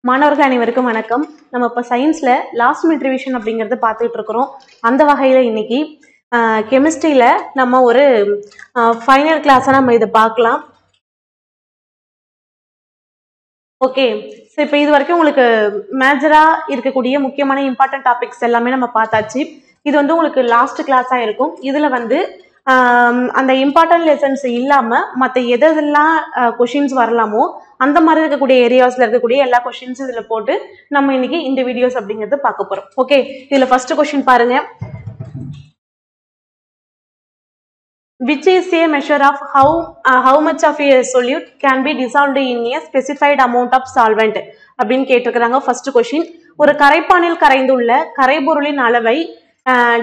மாணவர்கள் அனைவருக்கும் வணக்கம். நம்ம இப்போ சயின்ஸ்ல லாஸ்ட் மினிட் ரிவிஷன் அப்படிங்கிறது பார்த்துட்டு இருக்கிறோம். அந்த வகையில் இன்னைக்கு கெமிஸ்ட்ரியில நம்ம ஒரு ஃபைனல் கிளாஸாக நம்ம இதை பார்க்கலாம். ஓகே, ஸோ இப்போ இது வரைக்கும் உங்களுக்கு மேஜராக இருக்கக்கூடிய முக்கியமான இம்பார்ட்டன்ட் டாபிக்ஸ் எல்லாமே நம்ம பார்த்தாச்சு. இது வந்து உங்களுக்கு லாஸ்ட் கிளாஸாக இருக்கும். இதில் வந்து அந்த இம்பார்ட்டன்ட் லெசன்ஸ் இல்லாமல் மற்ற எதெல்லாம் கொஷின்ஸ் வரலாமோ அந்த மாதிரி இருக்கக்கூடிய ஏரியாஸ்ல இருக்கக்கூடிய எல்லா கொஸ்டின்ஸ் இதுல போட்டு நம்ம இன்னைக்கு இந்த வீடியோஸ் அப்படிங்கறது பார்க்க போறோம். ஓகே, இதுல ஃபர்ஸ்ட் கொஸ்டின் பாருங்க. Which is a measure of how much of a solute can be dissolved in a specified amount of solvent அப்படின்னு கேட்டிருக்கிறாங்க. ஃபர்ஸ்ட் கொஸ்டின், ஒரு கரைப்பானில் கரைந்துள்ள கரைபொருளின் அளவை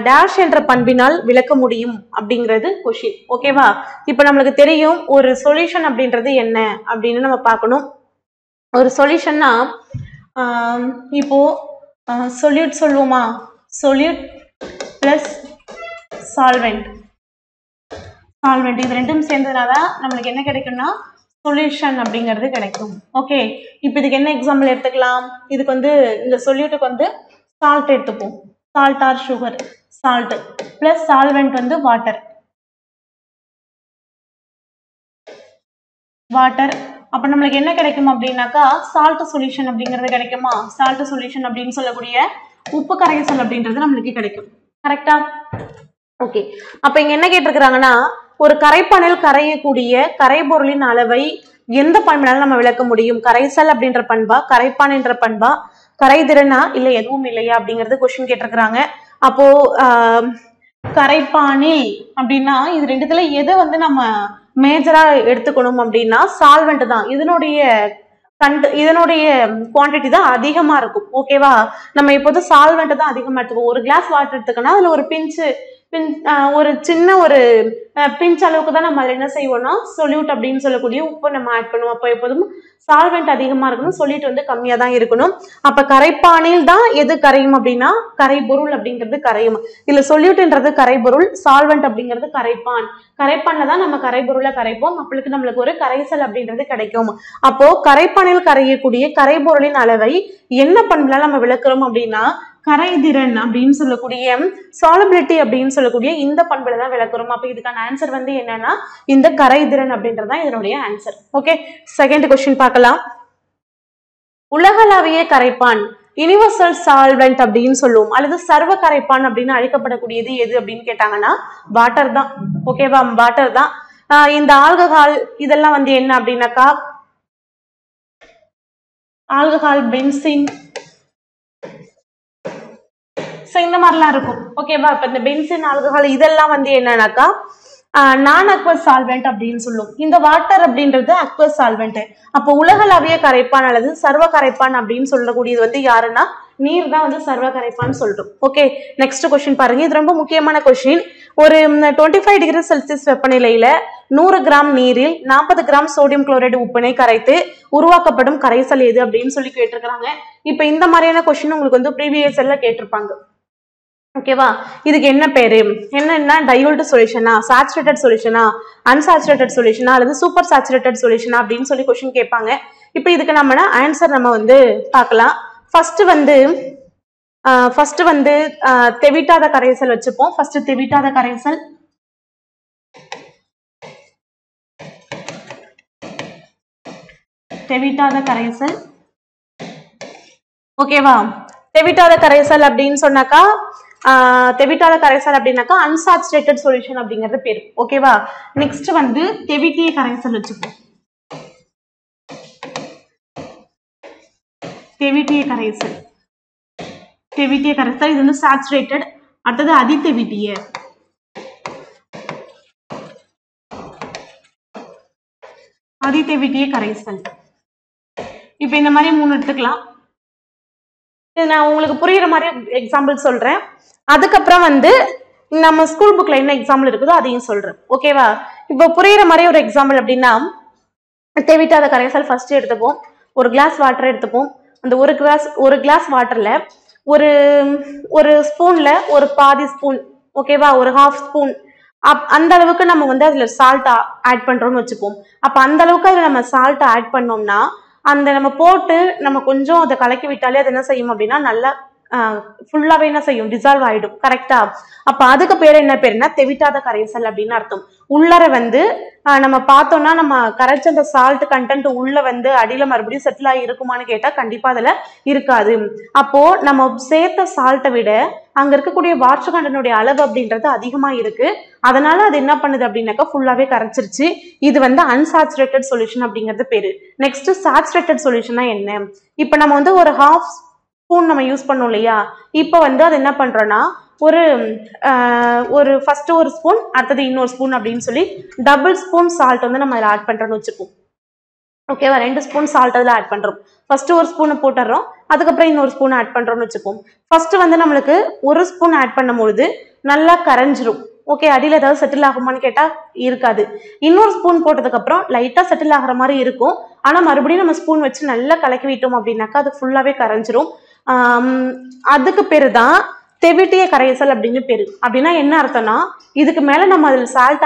டேஷ் என்ற பண்பினால் விளக்க முடியும் அப்படிங்கிறது கொஷின். ஓகேவா, இப்போ நம்மளுக்கு தெரியும் ஒரு சொல்யூஷன் அப்படின்றது என்ன அப்படின்னு நம்ம பார்க்கணும். ஒரு சொல்யூஷன்னா இப்போ சொல்யூட் சொல்லுவோமா, சொல்யூட் பிளஸ் சால்வெண்ட் இது ரெண்டும் சேர்ந்ததுனால நம்மளுக்கு என்ன கிடைக்கும்னா சொல்யூஷன் அப்படிங்கிறது கிடைக்கும். ஓகே, இப்போ இதுக்கு என்ன எக்ஸாம்பிள் எடுத்துக்கலாம். இதுக்கு வந்து இந்த சொல்யூட்டுக்கு வந்து சால்ட் எடுத்துப்போம். Salt R sugar, salt plus solvent வந்து வாட்டர். அப்ப நம்மளுக்கு என்ன கிடைக்கும் அப்படின்னாக்கா சால்ட் சொல்யூஷன் அப்படிங்கிறது கிடைக்குமா. சால்ட் சொல்யூஷன் அப்படின்னு சொல்லக்கூடிய உப்பு கரைசல் அப்படின்றது நம்மளுக்கு கிடைக்கும். கரெக்டா? ஓகே, அப்ப இங்க என்ன கேட்டிருக்கிறாங்கன்னா ஒரு கரைப்பானில் கரையக்கூடிய கரைபொருளின் அளவை எந்த பண்பினாலும் நம்ம விளக்க முடியும். கரைசல் அப்படின்ற பண்பா, கரைப்பான் என்ற பண்பா, கரைதிறனா இல்ல எதுவும் இல்லையா அப்படிங்கறது கொஸ்டின் கேட்டிருக்கிறாங்க. அப்போ கரைப்பானில் அப்படின்னா இது ரெண்டுத்துல எதை வந்து நம்ம மேஜரா எடுத்துக்கணும் அப்படின்னா சால்வெண்ட் தான். இதனுடைய குவான்டிட்டி தான் அதிகமா இருக்கும். ஓகேவா, நம்ம இப்போது சால்வெண்ட் தான் அதிகமா எடுத்துக்கோம். ஒரு கிளாஸ் வாட்டர் எடுத்துக்கன்னா அதுல ஒரு சின்ன ஒரு பிஞ்ச் அளவுக்கு தான் நம்ம அதில் என்ன செய்வோம்னா சொல்யூட் அப்படின்னு சொல்லக்கூடிய உப்பு நம்ம ஆட் பண்ணுவோம். அப்போ எப்போதும் சால்வெண்ட் அதிகமா இருக்கணும், சொல்யூட் வந்து கம்மியா தான் இருக்கணும். அப்ப கரைப்பானில் தான் எது கரையும் அப்படின்னா கரைபொருள் அப்படிங்கிறது கரையும். இல்ல சொல்யூட்ன்றது கரைபொருள், சால்வெண்ட் அப்படிங்கிறது கரைப்பான். கரைப்பான்ல தான் நம்ம கரைபொருளை கரைப்போம். அப்பளுக்கு நம்மளுக்கு ஒரு கரைசல் அப்படின்றது கிடைக்கும். அப்போ கரைப்பானில் கரையக்கூடிய கரைபொருளின் அளவை என்ன பண்புல நம்ம விளக்குறோம் அப்படின்னா கரைதிறன் அப்படின்னு சொல்லக்கூடிய சாலபிலிட்டி அப்படின்னு சொல்லக்கூடிய இந்த பண்புல தான் விளக்குறோம். அப்ப இதுக்கான ஆன்சர் வந்து என்னன்னா இந்த கரைதிறன் அப்படின்றதுதான் இதனுடைய ஆன்சர். ஓகே, செகண்ட் கொஸ்டின் பார்க்கலாம். உலகளாவிய கரைப்பான் யூனிவர்சல் சால்வெண்ட் அப்படின்னு சொல்லுவோம், அல்லது சர்வ கரைப்பான் அப்படின்னு அழைக்கப்படக்கூடியது எது அப்படின்னு கேட்டாங்கன்னா வாட்டர் தான். ஓகேவா, வாட்டர் தான். இந்த ஆல்கஹால் இதெல்லாம் வந்து என்ன அப்படின்னாக்கா ஆல்கஹால், பென்சின், இந்த மாதிரிலாம் இருக்கும். ஓகேவா, இப்ப இந்த பென்சின், ஆல்கஹால் இதெல்லாம் வந்து என்னன்னாக்கா நான் அக்வஸ் சால்வெண்ட் அப்படின்னு சொல்லுவோம். இந்த வாட்டர் அப்படின்றது அக்வஸ் சால்வெண்ட். அப்போ உலகளாவிய கரைப்பான் அல்லது சர்வ கரைப்பான் அப்படின்னு சொல்லக்கூடியது வந்து யாருன்னா நீர் தான் வந்து சர்வ கரைப்பான்னு சொல்றோம். ஓகே, நெக்ஸ்ட் கொஸ்டின் பாருங்க. இது ரொம்ப முக்கியமான கொஸ்டின். ஒரு 25 டிகிரி செல்சியஸ் வெப்பநிலையில 100 கிராம் நீரில் 40 கிராம் சோடியம் குளோரைடு உப்பினை கரைத்து உருவாக்கப்படும் கரைசல் எது அப்படின்னு சொல்லி கேட்டிருக்கிறாங்க. இப்ப இந்த மாதிரியான கொஸ்டின் உங்களுக்கு வந்து ப்ரீவியஸ் எல்லாம் கேட்டிருப்பாங்க. ஓகேவா, இதுக்கு என்ன பேரு, என்னன்னா டைல்யூட் சொல்யூஷனா, சாச்சுரேட்டட் சொல்யூஷனா, அன்சாச்சுரேட்டட் சொல்யூஷனா அல்லது சூப்பர் சாச்சுரேட்டட் சொல்யூஷனா அப்படின்னு சொல்லி கொஸ்டின் கேட்பாங்க. இப்போ இதுக்கு நம்ம ஆன்சர் நம்ம வந்து பார்க்கலாம். ஃபர்ஸ்ட் வந்து தெவிட்டாத கரைசல் வச்சுப்போம். ஃபர்ஸ்ட் தெவிட்டாத கரைசல். ஓகேவா, தெவிட்டாத கரைசல் அப்படின்னு சொன்னாக்கா அன்சாச்சுரேட்டட் சொல்யூஷன் அப்படிங்கிறது பேரு. ஓகேவா, நெக்ஸ்ட் வந்து தெவிட்டிய கரைசல் வச்சுப்போம். தெவிட்டிய கரைசல் இது வந்து சாச்சுரேட்டட். அடுத்தது அதிதெவிட்டிய கரைசல். இப்ப இந்த மாதிரி 3 எடுத்துக்கலாம். நான் உங்களுக்கு புரியுற மாதிரி எக்ஸாம்பிள் சொல்றேன். அதுக்கப்புறம் வந்து நம்ம ஸ்கூல் புக்ல என்ன எக்ஸாம்பிள் இருக்குதோ அதையும் சொல்றேன். ஓகேவா, இப்போ புரியுற மாதிரி ஒரு எக்ஸாம்பிள் அப்படின்னா தெவிட்டாத கரைசல் ஃபர்ஸ்ட் எடுத்துப்போம். ஒரு கிளாஸ் வாட்டர் எடுத்துப்போம். அந்த ஒரு கிளாஸ் வாட்டர்ல ஒரு ஸ்பூன்ல ஒரு பாதி ஸ்பூன், ஓகேவா, ஒரு ஹாஃப் ஸ்பூன் அந்த அளவுக்கு நம்ம வந்து அதுல சால்ட் ஆட் பண்றோம்னு வச்சுப்போம். அப்ப அந்த அளவுக்கு அதுல நம்ம சால்ட் ஆட் பண்ணோம்னா அந்த நம்ம போட்டு நம்ம கொஞ்சம் அதை கலக்கி விட்டாலே அது என்ன செய்யும் அப்படின்னா நல்லா ஃபுல்லாவே என்ன செய்யும், டிசால்வ் ஆயிடும். கரெக்டா? அப்ப அதுக்கு பேர் என்ன பேருன்னா தெவிட்டாத கரைசல் அப்படின்னு அர்த்தம். உள்ளர வந்து நம்ம பார்த்தோம்னா நம்ம கரைச்ச அந்த சால்ட் கண்டென்ட் உள்ள வந்து அடியில மறுபடியும் செட்டில் ஆகி இருக்குமான்னு கேட்டா கண்டிப்பா அதுல இருக்காது. அப்போ நம்ம சேர்த்த சால்ட்டை விட அங்க இருக்கக்கூடிய வாட்டர் கண்டனுடைய அளவு அப்படின்றது அதிகமா இருக்கு. அதனால அது என்ன பண்ணுது அப்படின்னாக்கா ஃபுல்லாவே கரைச்சிருச்சு. இது வந்து அன்சாச்சுரேட்டட் சொல்யூஷன் அப்படிங்கிறது பேரு. நெக்ஸ்ட் சாச்சுரேட்டட் சொல்யூஷனா என்ன? இப்ப நம்ம வந்து ஒரு ஹாஃப் ஸ்பூன் நம்ம யூஸ் பண்ணோம் இல்லையா, இப்ப வந்து அது என்ன பண்றோம்னா ஒரு ஃபர்ஸ்ட் ஒரு ஸ்பூன், அடுத்தது இன்னொரு ஸ்பூன் அப்படின்னு சொல்லி டபுள் ஸ்பூன் சால்ட் வந்து நம்ம அதில் ஆட் பண்றோம்னு வச்சுப்போம். ஓகேவா? 2 ஸ்பூன் சால்ட் அதில் ஆட் பண்றோம். ஃபர்ஸ்ட் ஒரு ஸ்பூனை போட்டுறோம், அதுக்கப்புறம் இன்னொரு ஸ்பூன் ஆட் பண்றோம்னு வச்சுப்போம். ஃபர்ஸ்ட் வந்து நம்மளுக்கு ஒரு ஸ்பூன் ஆட் பண்ணும்பொழுது நல்லா கரைஞ்சிரும். ஓகே, அடியில் ஏதாவது செட்டில் ஆகுமான்னு கேட்டா இருக்காது. இன்னொரு ஸ்பூன் போட்டதுக்கு அப்புறம் லைட்டா செட்டில் ஆகிற மாதிரி இருக்கும். ஆனா மறுபடியும் நம்ம ஸ்பூன் வச்சு நல்லா கலக்கி விட்டோம் அப்படின்னாக்கா அது ஃபுல்லாவே கரைஞ்சிரும். அதுக்கு பேரு தான் தெவிட்டிய கரைசல் அப்படின்னு பேரு. அப்படின்னா என்ன அர்த்தம்னா, இதுக்கு மேல நம்ம அதுல சால்ட்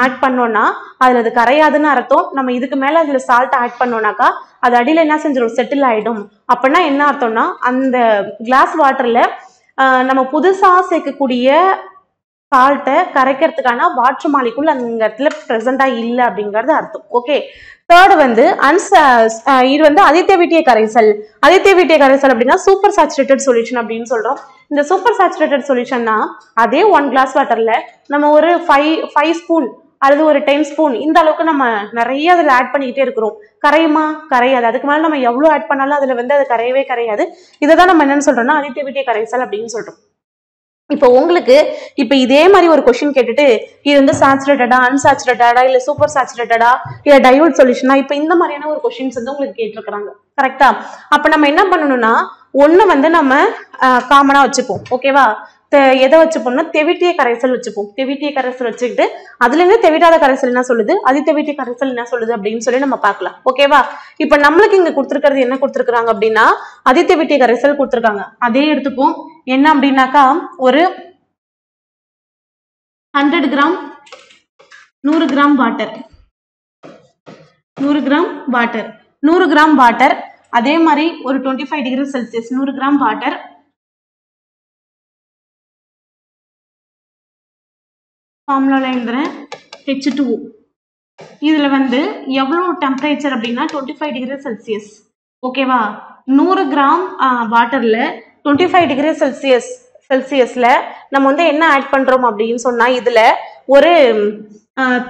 ஆட் பண்ணோம்னா அதுல அது கரையாதுன்னு அர்த்தம். நம்ம இதுக்கு மேல அதுல சால்ட் ஆட் பண்ணோம்னாக்கா அது அடியில என்ன செஞ்சிடும், செட்டில் ஆயிடும். அப்படின்னா என்ன அர்த்தம்னா, அந்த கிளாஸ் வாட்டர்ல நம்ம புதுசா சேர்க்கக்கூடிய சால்ட்டை கரைக்கிறதுக்கான வாட்டர் மாலிகுல் அந்த இடத்துல பிரசண்டா இல்லை அப்படிங்கிறது அர்த்தம். ஓகே, தேர்ட் வந்து இது வந்து அதிதேவிட்டிய கரைசல். அதிதேவிட்டிய கரைசல் அப்படின்னா சூப்பர் சாச்சுரேட்டட் சொல்யூஷன் அப்படின்னு சொல்றோம். இந்த சூப்பர் சாச்சுரேட்டட் சொல்யூஷன்னா அதே 1 கிளாஸ் வாட்டர்ல நம்ம ஒரு 5 ஸ்பூன் அல்லது ஒரு 10 ஸ்பூன் இந்த அளவுக்கு நம்ம நிறைய அதில் ஆட் பண்ணிக்கிட்டே இருக்கிறோம். கரையுமா? கரையாது. அதுக்கு மேலே நம்ம எவ்வளோ ஆட் பண்ணாலும் அதுல வந்து அது கரையவே கரையாது. இதை தான் நம்ம என்னன்னு சொல்றோம்னா அதிதேவிட்டிய கரைசல் அப்படின்னு சொல்றோம். இப்போ உங்களுக்கு இப்ப இதே மாதிரி ஒரு கொஸ்டின் கேட்டுட்டு இது வந்து சாச்சுரேட்டடா, அன்சாச்சுரேட்டடா, இல்ல சூப்பர் சாச்சுரேட்டடா, இல்ல டைல்யூட் சொல்யூஷனா, இப்ப இந்த மாதிரியான ஒரு கொஸ்டின்ஸ் வந்து உங்களுக்கு கேட்டிருக்கிறாங்க. கரெக்டா? அப்ப நம்ம என்ன பண்ணணும்னா ஒண்ணு வந்து நம்ம காமனா வச்சுப்போம். ஓகேவா? எதை வச்சுப்போம்னா தெவிட்டிய கரைசல் வச்சுப்போம். தெவிட்டிய கரைசல் வச்சுக்கிட்டு அதுல இருந்து தெவிட்டாத கரைசல் என்ன சொல்லுது, அதிதேவிட்டிய கரைசல் என்ன சொல்லுது அப்படின்னு சொல்லி நம்ம பார்க்கலாம். ஓகேவா? இப்ப நம்மளுக்கு இங்க கொடுத்துருக்கிறது என்ன கொடுத்துருக்காங்க அப்படின்னா அதிதேவிட்டிய கரைசல் கொடுத்துருக்காங்க. அதே எடுத்துப்போம். என்ன அப்படின்னாக்கா ஒரு 100 gram 100 gram water 100 gram water 100 gram water. அதே மாதிரி ஒரு 25 டிகிரி செல்சியஸ் 100 கிராம் வாட்டர். ஃபார்முலால எழுதுறேன், H2O. இதுல வந்து எவ்வளவு டெம்பரேச்சர் அப்படின்னா 25 டிகிரி செல்சியஸ். ஓகேவா? 100 கிராம் வாட்டர்ல 25 டிகிரி செல்சியஸ்ல நம்ம வந்து என்ன ஆட் பண்றோம் அப்படின்னு சொன்னா இதுல ஒரு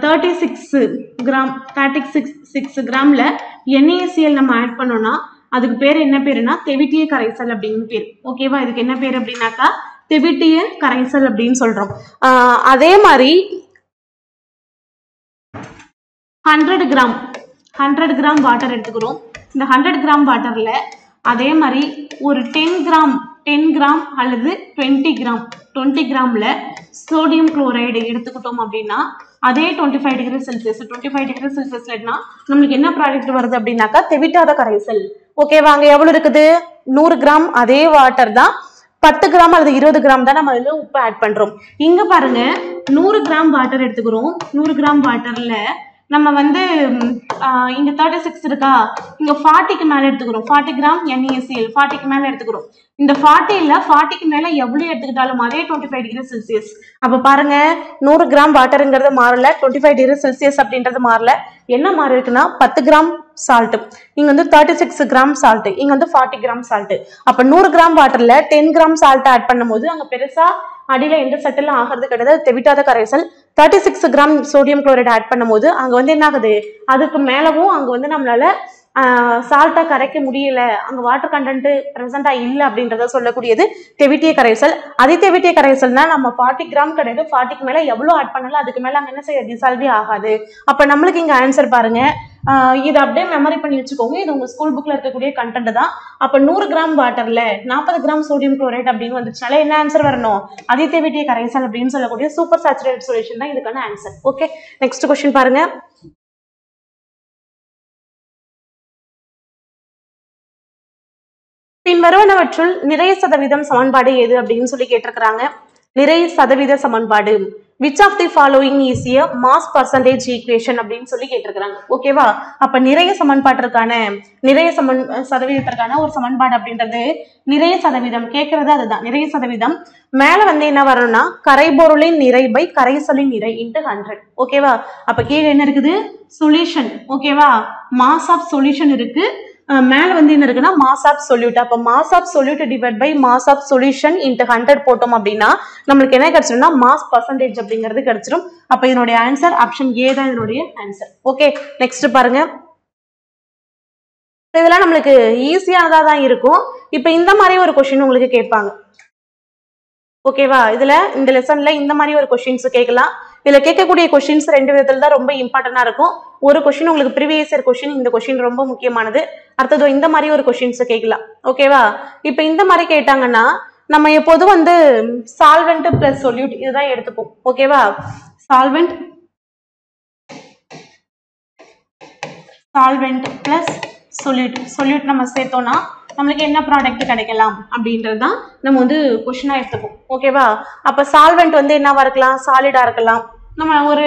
36 கிராம்ல NaCl நம்ம ஆட் பண்ணோம்னா அதுக்கு பேர் என்ன பேருன்னா தெவிட்டிய கரைசல் அப்படின்னு பேர். ஓகேவா? இதுக்கு என்ன பேர் அப்படின்னாக்கா தெவிட்டிய கரைசல் அப்படின்னு சொல்றோம். அதே மாதிரி 100 கிராம் வாட்டர் எடுத்துக்கிறோம். இந்த 100 கிராம் வாட்டர்ல அதே மாதிரி ஒரு 10 கிராம் அல்லது 20 கிராம்ல சோடியம் குளோரைடு எடுத்துக்கிட்டோம் அப்படின்னா அதே 25 டிகிரி செல்சியஸ்ல நம்மளுக்கு என்ன ப்ராடக்ட் வருது அப்படின்னாக்கா தெவிட்டாத கரைசல். ஓகேவா? அங்க எவ்வளவு இருக்குது, 100 கிராம் அதே வாட்டர் தான், 10 கிராம் அல்லது 20 கிராம் தான் நம்ம இதுல உப்பு ஆட் பண்றோம். இங்க பாருங்க 100 கிராம் வாட்டர் எடுத்துக்கிறோம். 100 கிராம் வாட்டர்ல நம்ம வந்து இங்க 36 இருக்கா, இங்க 40க்கு மேல எடுத்துக்கிறோம். 40 கிராம் NaCl 40க்கு மேல எடுத்துக்கிறோம். இந்த 40க்கு மேல எவ்வளவு எடுத்துக்கிட்டாலும் அதே 25 டிகிரி செல்சியஸ். அப்ப பாருங்க 100 கிராம் வாட்டருங்கிறது மாறல, 25 டிகிரி செல்சியஸ் அப்படின்றது மாறல. என்ன மாறி இருக்குன்னா 10 கிராம் சால்ட், இங்க வந்து 36 கிராம் சால்ட், இங்க வந்து 40 கிராம் சால்ட். அப்ப 100 கிராம் வாட்டர்ல 10 கிராம் சால்ட் ஆட் பண்ணும்போது அங்க பெருசா அடியில எந்த செட்டில் ஆகிறது கிடையாது, தெவிட்டாத கரைசல். 36 கிராம் சோடியம் குளோரைடு ஆட் பண்ணும்போது அங்க வந்து என்ன ஆகுது, அதுக்கு மேலவும் அங்க வந்து நம்மளால சால்ட்டா கரைக்க முடியல, அங்க வாட்டர் கண்டென்ட் பிரசண்டா இல்ல அப்படின்றத சொல்லக்கூடியது தெவிட்டிய கரைசல். அதிதேவிட்டிய கரைசல்னா நம்ம 40 கிராம் கிடையாது, 40க்கு மேல எவ்வளவு ஆட் பண்ணாலும் அதுக்கு மேல அங்க என்ன செய்ய டிசால்வே ஆகாது. அப்ப நம்மளுக்கு இங்க ஆன்சர் பாருங்க, இதை அப்படியே மெமரி பண்ணி வச்சுக்கோங்க. இது உங்க ஸ்கூல் புக்ல இருக்கக்கூடிய கண்டென்ட் தான். அப்ப 100 கிராம் வாட்டர்ல 40 கிராம் சோடியம் குளோரைட் அப்படின்னு வந்துச்சுனால என்ன ஆன்சர் வரணும், அதிதேவிட்டிய கரைசல் அப்படின்னு சொல்லக்கூடிய சூப்பர் சாச்சுரேட்டட் சொல்யூஷன் தான் இதுக்கான ஆன்சர். ஓகே, நெக்ஸ்ட் क्वेश्चन பாருங்க. பின்வருவனவற்றுள் நிறை சதவீதம் சமன்பாடு எது அப்படின்னு சொல்லி கேட்டிருக்கிறாங்க. நிறை சதவீத சமன்பாடு which of the following is a mass percentage equation அப்படின்னு சொல்லி கேட்டிருக்காங்க. ஓகேவா? அப்ப நிறைய சமன்பாட்டிற்கான சதவீதத்திற்கான ஒரு சமன்பாடு அப்படின்றது நிறைய சதவீதம் கேட்கறது அதுதான். நிறைய சதவீதம் மேல வந்து என்ன வரணும்னா கரைபொருளின் நிறை பை கரைசலின் நிறை இன்டு 100. ஓகேவா? அப்ப கீழே என்ன இருக்குது? சொல்யூஷன். ஓகேவா? மாஸ் ஆஃப் சொல்யூஷன் இருக்கு. மேல வந்து என்ன இருக்குன்னா மாஸ் ஆஃப் சொல்யூட். அப்ப mass of solute divide by mass of solution into 100 போட்டோம் அப்படின்னா நம்மளுக்கு என்ன கிடைச்சிரும்னா மாஸ் பர்சன்டேஜ் அப்படிங்கிறது கிடைச்சிரும். அப்ப இதனுடைய ஆன்சர் ஆப்ஷன் ஏ தான் இதனுடைய ஆன்சர். ஓகே, நெக்ஸ்ட் பாருங்க. இதெல்லாம் நம்மளுக்கு ஈஸியானதா தான் இருக்கும். இப்ப இந்த மாதிரி ஒரு கொஸ்டின் உங்களுக்கு கேட்பாங்க. ஓகேவா? இதுல இந்த லெசன்ல இந்த மாதிரி ஒரு கொஸ்டின்ஸ் கேட்கலாம். இதுல கேட்கக்கூடிய கொஸ்டின்ஸ் ரெண்டு விதத்துல தான் ரொம்ப இம்பார்ட்டன்டா இருக்கும். ஒரு கொஸ்டின் உங்களுக்கு ப்ரீவியஸ் இயர் கொஸ்டின், இந்த கொஸ்டின் ரொம்ப முக்கியமானது. அடுத்தது இந்த மாதிரி ஒரு கொஸ்டின்ஸ் கேட்கலாம். ஓகேவா? இப்ப இந்த மாதிரி கேட்டாங்கன்னா நம்ம எப்போதும் வந்து சால்வெண்ட் பிளஸ் சொல்யூட் இதுதான் எடுத்துப்போம். ஓகேவா? சால்வெண்ட் பிளஸ் சொல்யூட் நம்ம சேர்த்தோம்னா நம்மளுக்கு என்ன ப்ராடக்ட் கிடைக்கலாம் அப்படின்றதுதான் நம்ம வந்து கொஸ்டினா எடுத்துப்போம். ஓகேவா? அப்ப சால்வெண்ட் வந்து என்னவா இருக்கலாம்? சாலிடா இருக்கலாம். நம்ம ஒரு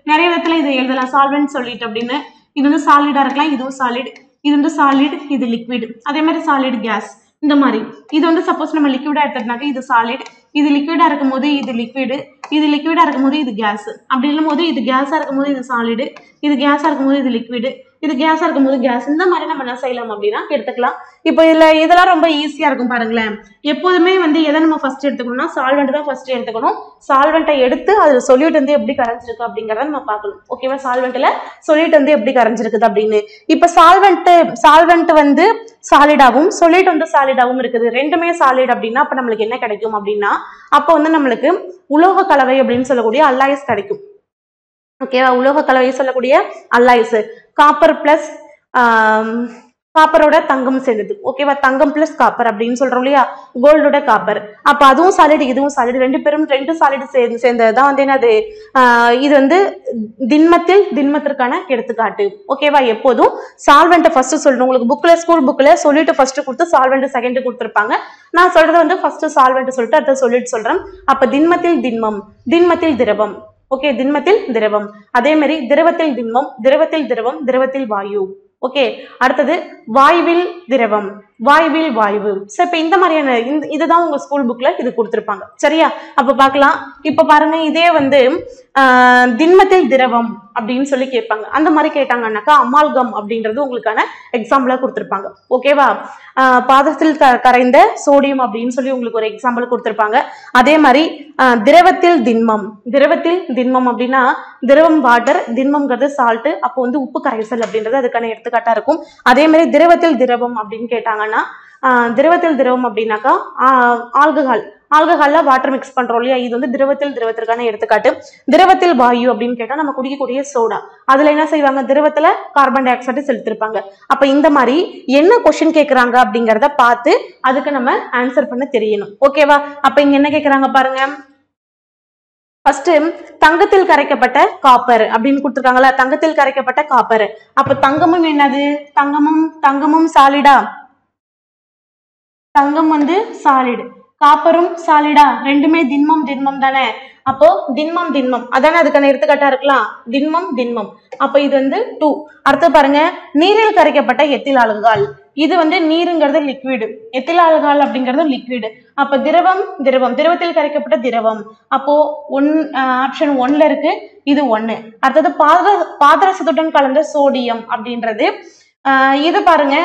நிறைய விதத்துல இது எழுதலாம். சால்வெண்ட் சொல்லிட்டு அப்படின்னு இது வந்து சாலிடா இருக்கலாம். இதுவும் சாலிட், இது வந்து சாலிட், இது லிக்விட். அதே மாதிரி சாலிட் கேஸ் இந்த மாதிரி. இது வந்து சப்போஸ் நம்ம லிக்விடா எடுத்துட்டாக்க இது சாலிட், இது லிக்விடா இருக்கும் போது இது லிக்விடு, இது லிக்விடா இருக்கும் போது இது கேஸ். அப்படி இருக்கும் போது இது கேஸா இருக்கும் போது இது சாலிடு, இது கேஸா இருக்கும் போது இது லிக்விடு, இது கேஸா இருக்கும் போது கேஸ். இந்த மாதிரி நம்ம என்ன செய்யலாம் அப்படின்னா எடுத்துக்கலாம். இப்போ இதுல இதெல்லாம் ரொம்ப ஈஸியா இருக்கும் பாருங்களேன். எப்போதுமே வந்து எதை நம்ம ஃபர்ஸ்ட் எடுத்துக்கணும்னா சால்வெண்ட் தான் ஃபர்ஸ்ட் எடுத்துக்கணும். சால்வெண்ட்டை எடுத்து அதுல சொல்யூட் வந்து எப்படி கரைஞ்சிருக்கு அப்படிங்கறத நம்ம பார்க்கணும். ஓகேவா? சால்வெண்ட்ல சொல்யூட் வந்து எப்படி கரைஞ்சிருக்குது அப்படின்னு. இப்ப சால்வெண்ட் வந்து சாலிடாவும் சொல்யூட் வந்து சாலிடாவும் இருக்குது. ரெண்டுமே சாலிட் அப்படின்னா அப்ப நம்மளுக்கு என்ன கிடைக்கும் அப்படின்னா அப்போ வந்து நம்மளுக்கு உலோக கலவை அப்படின்னு சொல்லக்கூடிய அல்லாய்ஸ் கிடைக்கும். ஓகேவா? உலோக கலவை சொல்லக்கூடிய அல்லாய்ஸ் காப்பர் பிளஸ் காப்பரோட தங்கம் சேர்ந்தது. ஓகேவா? தங்கம் பிளஸ் காப்பர் அப்படின்னு சொல்றோம் இல்லையா? கோல்டோட காப்பர். அப்ப அதுவும் சாலிட் இதுவும் சாலிட், ரெண்டு சாலிட் சேர்ந்ததுதான் வந்து என்னது இது வந்து திண்மத்திற்கான எடுத்துக்காட்டு. ஓகேவா? எப்போதும் சால்வெண்ட் ஃபர்ஸ்ட் சொல்லணும். உங்களுக்கு ஸ்கூல் புக்ல சொல்லிட்டு ஃபர்ஸ்ட் கொடுத்து சால்வெண்ட் செகண்ட் கொடுத்துருப்பாங்க. நான் சொல்றது வந்து ஃபர்ஸ்ட் சால்வெண்ட் சொல்லிட்டு அடுத்த சொல்லிட்டு சொல்றேன். அப்ப திண்மத்தில் திண்மம், திண்மத்தில் திரவம். ஓகே, திண்மத்தில் திரவம். அதே மாதிரி திரவத்தில் திண்மம், திரவத்தில் திரவம், திரவத்தில் வாயு. ஓகே, அடுத்தது வாயுவில் திரவம், வாயுவில் வாயு. சரி, இப்ப இந்த மாதிரியான இதுதான் உங்க ஸ்கூல் புக்ல இது கொடுத்துருப்பாங்க. சரியா? அப்ப பார்க்கலாம். இப்ப பாருங்க, இதே வந்து திண்மத்தில் திரவம் அப்படின்னு சொல்லி கேட்பாங்க. அந்த மாதிரி கேட்டாங்கன்னாக்கா அமால்கம் அப்படின்றது உங்களுக்கான எக்ஸாம்பிளா கொடுத்துருப்பாங்க. ஓகேவா? பாதத்தில் கரைந்த சோடியம் அப்படின்னு சொல்லி உங்களுக்கு ஒரு எக்ஸாம்பிள் கொடுத்துருப்பாங்க. அதே மாதிரி திரவத்தில் திண்மம் அப்படின்னா திரவம் வாட்டர், திண்மம்ங்கிறது சால்ட். அப்போ வந்து உப்பு கரைசல் அப்படின்றது அதுக்கான எடுத்துக்காட்டா இருக்கும். அதே மாதிரி திரவத்தில் திரவம் அப்படின்னு கேட்டாங்கன்னா திரவத்தில் திரவம் அப்படின்னாக்கா ஆல்கஹால்ல வாட்டர் மிக்ஸ் பண்றோம் இல்லையா? இது வந்து திரவத்திற்கான எடுத்துக்காட்டு. திரவத்தில் வாயு அப்படின்னு கேட்டா நம்ம குடிக்கக்கூடிய சோடா. அதுல என்ன செய்வாங்க? திரவத்துல கார்பன் டை ஆக்சைடு செலுத்திருப்பாங்க. அப்ப இந்த மாதிரி என்ன கொஸ்டின் கேட்கறாங்க அப்படிங்கறத பார்த்து அதுக்கு நம்ம ஆன்சர் பண்ண தெரியணும். ஓகேவா? அப்ப இங்க என்ன கேட்கறாங்க பாருங்க. ஃபர்ஸ்ட் தங்கத்தில் கரைக்கப்பட்ட காப்பர் அப்படின்னு கொடுத்துருக்காங்களா? தங்கத்தில் கரைக்கப்பட்ட காப்பர். அப்ப தங்கமும் என்னது? தங்கமும் சாலிடா? தங்கம் வந்து சாலிடு, காப்பரும் சாலிடா, ரெண்டுமே திண்மம் தானே. அப்போ திண்மம் அதானே அதுக்கான எடுத்துக்காட்டா இருக்கலாம். திண்மம். அப்ப இது வந்து 2. அடுத்து பாருங்க, நீரில் கரைக்கப்பட்ட எத்தில் ஆல்கஹால். இது வந்து நீருங்கிறது லிக்விடு, எத்தில் ஆல்கஹால் அப்படிங்கிறது லிக்விடு. அப்ப திரவத்தில் கரைக்கப்பட்ட திரவம். அப்போ ஆப்ஷன் 1ல இருக்கு, இது 1. அடுத்தது பாதரசத்துடன் கலந்த சோடியம் அப்படின்றது இது பாருங்க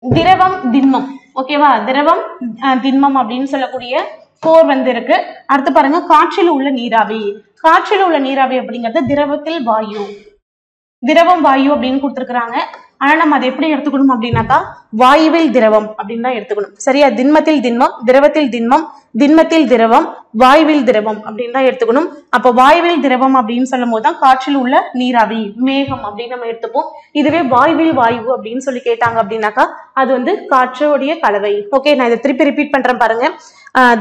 திரவம் திண்மம். ஓகேவா? திரவம் திண்மம் அப்படின்னு சொல்லக்கூடிய 4 வந்து இருக்கு. அடுத்து பாருங்க, காற்றில் உள்ள நீராவி அப்படிங்கிறது திரவத்தில் வாயு, திரவம் வாயு அப்படின்னு கொடுத்துருக்காங்க. ஆனா நம்ம அதை எப்படி எடுத்துக்கணும் அப்படின்னாக்கா வாயுவில் திரவம் அப்படின்னு தான் எடுத்துக்கணும். சரியா? திண்மத்தில் திண்மம், திரவத்தில் திண்மம், திண்மத்தில் திரவம், வாயுவில் திரவம் அப்படின்னு தான் எடுத்துக்கணும். அப்ப வாயுவில் திரவம் அப்படின்னு சொல்லும் போதுதான் காற்றில் உள்ள நீராவி, மேகம் அப்படின்னு நம்ம எடுத்துப்போம். இதுவே வாயுவில் வாயு அப்படின்னு சொல்லி கேட்டாங்க அப்படின்னாக்கா அது வந்து காற்றோடைய கலவை. ஓகே, நான் இதை திருப்பி ரிப்பீட் பண்றேன் பாருங்க.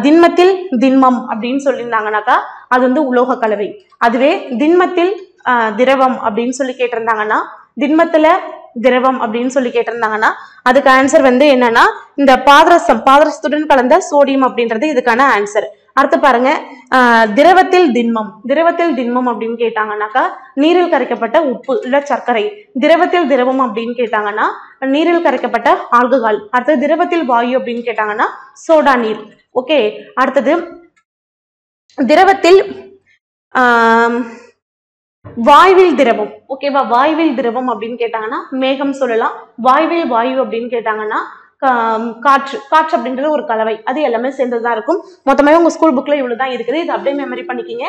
திண்மத்தில் திண்மம் அப்படின்னு சொல்லியிருந்தாங்கன்னாக்கா அது வந்து உலோக கலவை. அதுவே திண்மத்தில் திரவம் அப்படின்னு சொல்லி கேட்டிருந்தாங்கன்னா, திண்மத்துல திரவம் அப்படின்னு சொல்லி கேட்டிருந்தாங்கன்னா அதுக்கு ஆன்சர் வந்து என்னன்னா இந்த பாதரசத்துடன் கலந்த சோடியம் அப்படின்றது இதுக்கான ஆன்சர். அடுத்து பாருங்க திரவத்தில் திண்மம். திரவத்தில் திண்மம் அப்படின்னு கேட்டாங்கன்னாக்கா நீரில் கரைக்கப்பட்ட உப்பு இல்ல சர்க்கரை. திரவத்தில் திரவம் அப்படின்னு கேட்டாங்கன்னா நீரில் கரைக்கப்பட்ட ஆல்கஹால். அடுத்தது திரவத்தில் வாயு அப்படின்னு கேட்டாங்கன்னா சோடா நீர். ஓகே, அடுத்தது திரவத்தில் வாயுவில் திரவம். ஓகேவா, வாயுவில் திரவம் அப்படின்னு கேட்டாங்கன்னா மேகம் சொல்லலாம். வாயுவில் வாயு அப்படின்னு கேட்டாங்கன்னா காற்று. காற்று அப்படின்றது ஒரு கலவை, அது எல்லாமே சேர்ந்ததுதான் இருக்கும். மொத்தமாவே உங்க ஸ்கூல் புக்ல இவ்வளவுதான் இருக்குது. இது அப்படியே மெமரி பண்ணிக்கிங்க.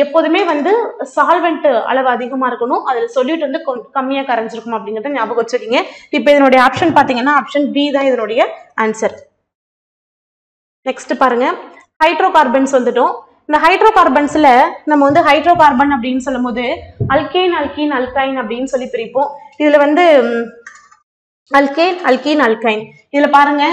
எப்போதுமே வந்து சால்வெண்ட் அளவு அதிகமா இருக்கணும், அதுல சொல்லிட்டு வந்து கம்மியா கரைஞ்சிருக்கும் அப்படிங்கறத ஞாபகம் வச்சுக்கீங்க. இப்ப இதனுடைய ஆப்ஷன் பாத்தீங்கன்னா ஆப்ஷன் பி தான் இதனுடைய ஆன்சர். நெக்ஸ்ட் பாருங்க, ஹைட்ரோ கார்பன்ஸ் வந்துட்டோம். இந்த ஹைட்ரோ கார்பன்ஸ்ல நம்ம வந்து ஹைட்ரோ கார்பன் அப்படின்னு சொல்லும் போது அல்கேன் அல்கீன் அல்கைன் அப்படின்னு சொல்லி பிரிப்போம். இதுல வந்து அல்கேன் அல்கீன் அல்கைன். இதுல பாருங்க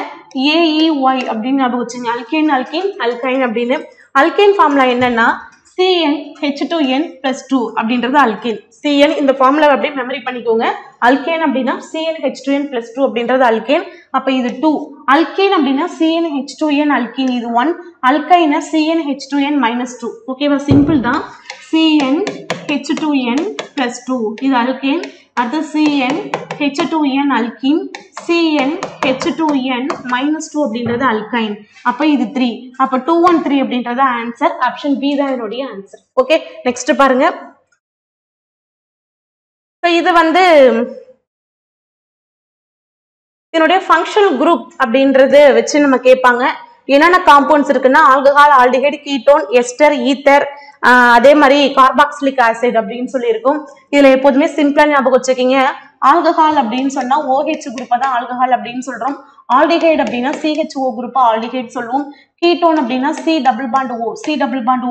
AEY அப்படின்னு ஞாபகம் வச்சுங்க, அல்கேன் அல்கீன் அல்கைன் அப்படின்னு. அல்கேன் ஃபார்முலா என்னன்னா CnH2n+2 அப்படின்றது அல்கேன். Cn இந்த ஃபார்முலா அப்படியே மெமரி பண்ணிக்கோங்க. அல்கேன் அப்படின்னா CnH2n+2 அப்படின்றது அல்கேன். அப்ப இது 2. அல்கேன் அப்படின்னா CnH2n அல்கீன், இது 1. அல்கைனா CnH2n-2. ஓகேவா, சிம்பிள் தான். CnH2n+2 இது அல்கேன். அடுத்து CnH2n அல்கீன், CnH2n-2 அப்படின்றது அல்கைன். அப்ப இது 3. அப்ப 2 1 3 அப்படின்றது ஆன்சர். ஆப்ஷன் பி தான் என்னுடைய ஆன்சர். ஓகே, நெக்ஸ்ட் பாருங்க. இது வந்து இதனுடைய ஃபங்க்ஷனல் குரூப் அப்படின்றது வச்சு நம்ம கேட்பாங்க. என்னென்ன காம்பவுண்ட்ஸ் இருக்குன்னா alcohol, aldehyde, ketone, ester, ether, அதே மாதிரி கார்பாக்சிலிக் ஆசிட் அப்படின்னு சொல்லி இருக்கும். இதுல எப்போதுமே சிம்பிளா ஞாபகம் வச்சுக்கீங்க. ஆல்கஹால் அப்படின்னு சொன்னா OH குரூப்பை தான் ஆல்கஹால் அப்படின்னு சொல்றோம். ஆல்டிஹைடு அப்படின்னா CHO குரூப்பா ஆல்டிஹைடு சொல்லுவோம். கீட்டோன் அப்படின்னா C double bond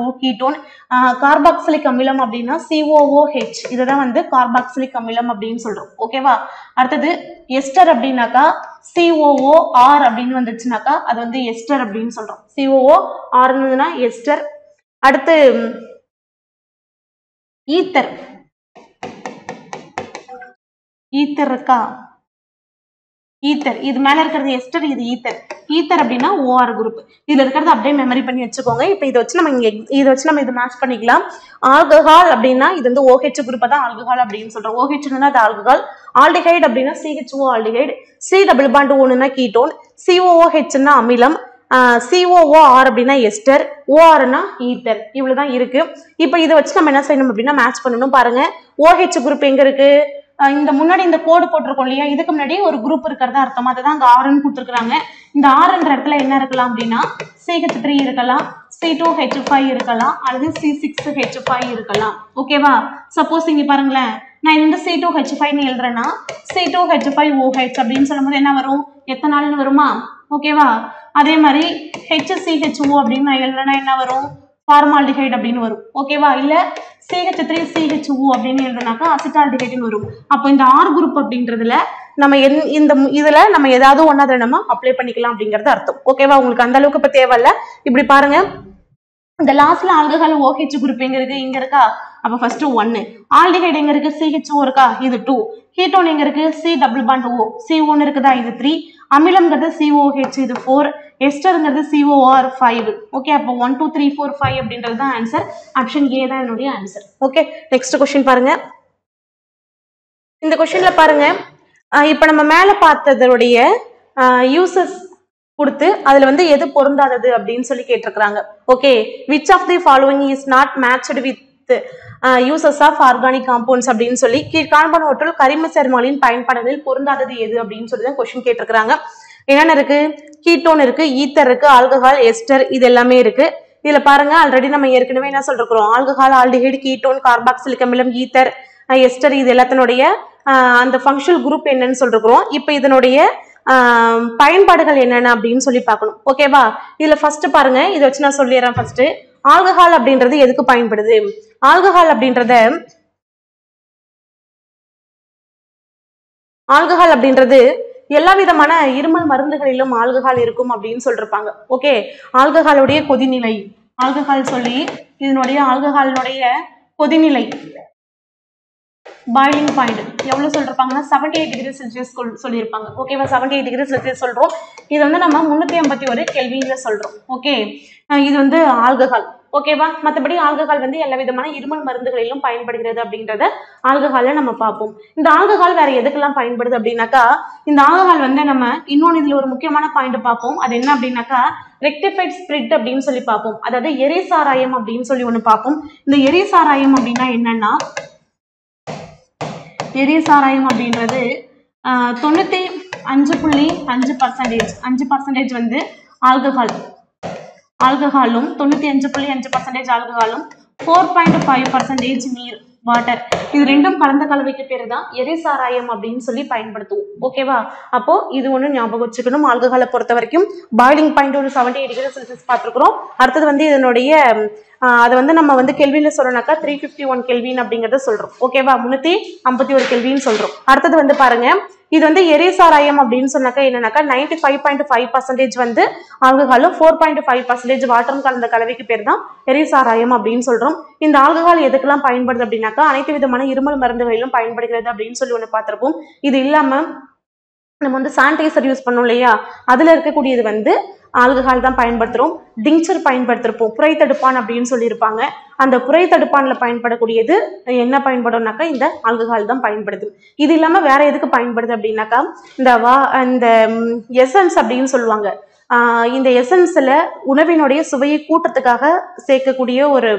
O ketone. Carboxylic அமிலம் அப்படின்னா COOH, இதுதான் வந்து கார்பாக்சிலிக் அமிலம் அப்படின்னு சொல்றோம். ஓகேவா, அடுத்தது எஸ்டர் அப்படின்னாக்கா COOR அப்படின்னு வந்துச்சுனாக்கா அது வந்து எஸ்டர் அப்படின்னு சொல்றோம். COOR இருந்ததுன்னா எஸ்டர். அடுத்து ஈத்தர். ஈத்தர் இருக்கா, ஈத்தர் இது மேல இருக்கிறது எஸ்டர், இது ஈத்தர். ஈத்தர் அப்படின்னா OR குரூப். இதுல இருக்கிறது அப்படியே மெமரி பண்ணி வச்சுக்கோங்க. இப்ப இதை வச்சு நம்ம இது மேட்ச் பண்ணிக்கலாம். ஆல்கஹால் அப்படின்னா இது வந்து OH குரூப்பை தான் ஆல்கஹால் அப்படின்னு சொல்றோம். OH அது ஆல்கஹால். ஆல்டிஹைடு அப்படின்னா CHO aldehyde. C double bond O ketone. COOH அமிலம். COOR அப்படின்னா எஸ்டர். ORனா ஈத்தர். இவ்வளவுதான் இருக்கு. இப்ப இதை வச்சு நம்ம என்ன செய்யணும் அப்படின்னா மேட்ச் பண்ணணும். பாருங்க, OH குரூப் எங்க இருக்கு, இந்த முன்னாடி இந்த கோடு போட்டிருக்கோம் இல்லையா, இதுக்கு முன்னாடி ஒரு குரூப் இருக்கிறதா அர்த்தம். அதுதான் அங்க ஆர்ன்னு கொடுத்துருக்காங்க. இந்த ஆர்ன்ற இடத்துல என்ன இருக்கலாம் அப்படின்னா CH3 இருக்கலாம், C2H5 இருக்கலாம், அல்லது C6H5 இருக்கலாம். ஓகேவா, சப்போஸ் இங்க பாருங்களேன், நான் இந்த C2H5 எழுதுறேன்னா C2H5OH அப்படின்னு சொல்லும் போது என்ன வரும், எத்தனால்னு வருமா. ஓகேவா, அதே மாதிரி HCHO அப்படின்னு நான் எழுதுறேன்னா என்ன வரும், ஃபார்மால்டிஹைடு அப்படின்னு வரும். ஓகேவா, இல்ல CH3CHO அப்படின்னு எழுதுனாக்கா அசிட்டால்டிஹைடுன்னு வரும். அப்போ இந்த ஆர் குரூப் அப்படின்றதுல நம்ம இந்த இதுல நம்ம ஏதாவது ஒன்னாவது நம்ம அப்ளை பண்ணிக்கலாம் அப்படிங்கறது அர்த்தம். ஓகேவா, உங்களுக்கு அந்த அளவுக்கு இப்ப தேவையில்ல. இப்படி பாருங்க, இந்த லாஸ்ட்ல ஆல்கஹால் OH குரூப் எங்க இருக்கு, இங்க இருக்கா. அப்ப ஃபர்ஸ்ட் 1. ஆல்டிஹைடு எங்க இருக்கு, CHO இருக்கா, இது 2. கீட்டோன் எங்க இருக்கு, C double bond O, C1 இருக்குதா, இது 3. அமிலம்ங்கிறது COH, இது 4. எஸ்டர்ங்கிறது COR 5. ஓகே, அப்போ 1 2 3 4 5 அப்படின்றது தான் ஆன்சர். ஆப்ஷன் ஏ தான் என்னுடைய ஆன்சர். ஓகே, நெக்ஸ்ட் क्वेश्चन பாருங்க. இந்த क्वेश्चनல பாருங்க, இப்ப நம்ம மேல பார்த்ததோடைய யூசஸ் கொடுத்து அதுல வந்து எது பொருந்தாதது அப்படின்னு சொல்லி கேட்டிருக்காங்க. Okay, which of the following is not matched with uses of organic compounds அப்படின்னு சொல்லி கீழ்காண்பனவற்றுள் கரிம சேர்மங்களின் பயன்பாடுகளில் பொருந்தாதது எது அப்படின்னு சொல்லி தான் क्वेश्चन கேட்டிருக்காங்க. என்னென்ன இருக்கு, கீட்டோன் இருக்கு, ஈத்தர் இருக்கு, ஆல்கஹால், எஸ்டர், இது எல்லாமே இருக்கு. இதுல பாருங்க, ஆல்ரெடி நம்ம ஏற்கனவே என்ன சொல்றோம், ஆல்கஹால், ஆல்டிஹைடு, கீட்டோன், கார்பாக்சிலிக் அமிலம், ஈத்தர், எஸ்டர், இது எல்லாத்தினுடைய அந்த ஃபங்க்ஷனல் குரூப் என்னன்னு சொல்றோம். இப்ப இதனுடைய பயன்பாடுகள் என்னென்ன அப்படின்னு சொல்லி பார்க்கணும். ஓகேவா, இதுல ஃபர்ஸ்ட் பாருங்க, இதை வச்சு நான் சொல்லிடுறேன். ஃபர்ஸ்ட் ஆல்கஹால் அப்படின்றது எதுக்கு பயன்படுது, ஆல்கஹால் அப்படின்றது எல்லா விதமான இருமல் மருந்துகளிலும் ஆல்கஹால் இருக்கும் அப்படின்னு சொல்லிருப்பாங்க. ஓகே, ஆல்கஹாலுடைய கொதிநிலை, ஆல்கஹால் சொல்லி இதனுடைய ஆல்கஹாலினுடைய கொதிநிலை பாய்லிங் பாயிண்ட் எவ்வளவு சொல்லிருப்பாங்கன்னா 78 டிகிரி செல்சியஸ் சொல்லியிருப்பாங்க. ஓகேவா? 78 டிகிரி செல்சியஸ் சொல்றோம். இது வந்து நம்ம 381 கெல்வின்ல சொல்றோம். ஓகே, இது வந்து ஆல்கஹால். ஓகேவா? மற்றபடி ஆல்கஹால் வந்து எல்லா விதமான இருமல் மருந்துகளிலும் பயன்படுகிறது அப்படின்றத ஆல்கஹால நம்ம பார்ப்போம். இந்த ஆல்கஹால் வேற எதுக்கெல்லாம் பயன்படுது அப்படின்னாக்கா, இந்த ஆல்கஹால் வந்து நம்ம இன்னொன்று இதுல ஒரு முக்கியமான பாயிண்ட் பார்ப்போம். அது என்ன அப்படின்னாக்கா, ரெக்டிஃபைட் ஸ்பிரிட் அப்படின்னு சொல்லி பார்ப்போம். அதாவது எரிசாராயம் அப்படின்னு சொல்லி ஒண்ணு பார்ப்போம். இந்த எரிசாராயம் அப்படின்னா என்னன்னா, எரிசாராயம் அப்படின்றது 95.5% வந்து ஆல்கஹாலும் 95.5% ஆல்கஹாலும் 4.5% நீர் வாட்டர், இது ரெண்டும் கலந்த கலவைக்கு பேரு தான் எரிசாராயம் அப்படின்னு சொல்லி பயன்படுத்துவோம். ஓகேவா? அப்போ இது ஒண்ணு ஞாபகம் வச்சுக்கணும். ஆல்கஹாலை பொறுத்த வரைக்கும் பாய்லிங் பாயிண்ட் ஒரு 78 டிகிரி செல்சியஸ் பார்த்துருக்கிறோம். அடுத்தது வந்து இதனுடைய அதை வந்து நம்ம வந்து கெல்வின்ல சொல்றோம்னாக்கா 351 கெல்வின் அப்படிங்கறத சொல்றோம். ஓகேவா? 351 கெல்வின் சொல்றோம். அடுத்தது வந்து பாருங்க, இது வந்து எரிசாராயம் அப்படின்னு சொன்னாக்கா என்னன்னாக்கா 95.5% வந்து ஆல்கஹாலும் 4.5% வாட்டரும் கலந்த கலவைக்கு பேர் தான் எரிசாராயம் அப்படின்னு சொல்றோம். இந்த ஆல்கஹால் எதுக்கெல்லாம் பயன்படுது அப்படின்னாக்கா அனைத்து விதமான இருமல் மருந்துகளிலும் பயன்படுகிறது அப்படின்னு சொல்லி ஒண்ணு பார்த்திருப்போம். இது இல்லாம நம்ம வந்து சானிடைசர் யூஸ் பண்ணோம் இல்லையா, அதுல இருக்கக்கூடியது வந்து ஆல்கஹால் தான் பயன்படுத்துறோம். டிங்சர் பயன்படுத்திருப்போம், புரை தடுப்பான் அப்படின்னு சொல்லியிருப்பாங்க. அந்த புரை தடுப்பான்ல பயன்படக்கூடியது என்ன பயன்படும்னாக்கா இந்த ஆல்கஹால் தான் பயன்படுது. இது இல்லாம வேற எதுக்கு பயன்படுது அப்படின்னாக்கா, இந்த எசன்ஸ் அப்படின்னு சொல்லுவாங்க. இந்த எசன்ஸ்ல உணவினுடைய சுவையை கூட்டத்துக்காக சேர்க்கக்கூடிய ஒரு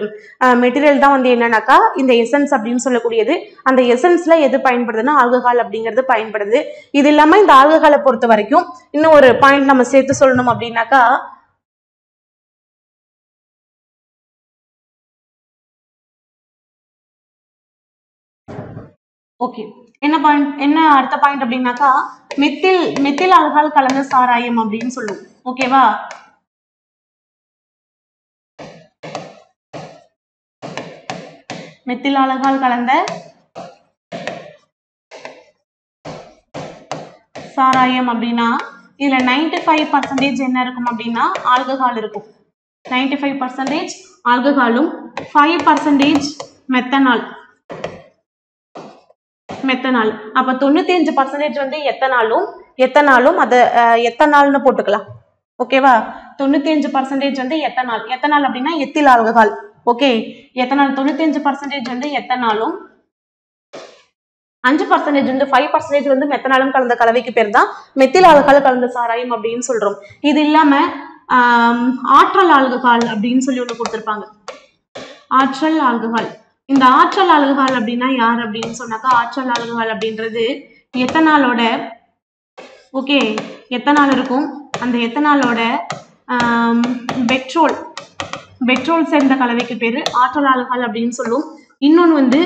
மெட்டீரியல் தான் வந்து என்னன்னாக்கா இந்த எசன்ஸ் அப்படின்னு சொல்லக்கூடியது. அந்த எசன்ஸ்ல எது பயன்படுதுன்னா ஆல்கஹால் அப்படிங்கிறது பயன்படுது. இது இல்லாம இந்த ஆல்கஹாலை பொறுத்த வரைக்கும் இன்னும் ஒரு பாயிண்ட் நம்ம சேர்த்து சொல்லணும் அப்படின்னாக்கா, ஓகே, என்ன பாயிண்ட், என்ன அடுத்த பாயிண்ட் அப்படின்னாக்கா மெத்தில் ஆல்கஹால் கலந்த சாராயம் அப்படின்னு சொல்லுவோம். ஓகேவா? மெத்தில் ஆல்கஹால் கலந்த சாராயம் அப்படின்னா இதுல 95% என்ன இருக்கும் அப்படின்னா ஆல்கஹால் இருக்கும். 95% ஆல்கஹாலும் 5% மெத்தனால். அப்ப 95% வந்து எத்தனாலும் அத எத்தனால்னு போட்டுக்கலாம். ஓகேவா? 95% வந்து எத்தனால் அப்படின்னா எத்தில் ஆல்கஹால். ஓகே, எத்தனால் 95% வந்து எத்தனாலும் 5% வந்து 5% வந்து மெத்தனாலும் கலந்த கலவைக்கு பேர் தான் மெத்தில் ஆல்கஹால் கலந்த சாராயம் அப்படின்னு சொல்றோம். இது இல்லாம ஆற்றல் ஆல்கஹால் அப்படின்னு சொல்லி ஒண்ணு கொடுத்திருப்பாங்க. ஆற்றல் ஆல்கஹால். இந்த ஆற்றல் ஆல்கஹால் அப்படின்னா யார் அப்படின்னு சொன்னாக்கா, ஆற்றல் ஆல்கஹால் அப்படின்றது எத்தனாலோட, ஓகே, எத்தனால் இருக்கும், அந்த எத்தனாலோட பெட்ரோல் சேர்ந்த கலவைக்கு பேரு ஆற்றல் ஆல்கஹால் அப்படின்னு சொல்லுவோம். இன்னொன்னு வந்து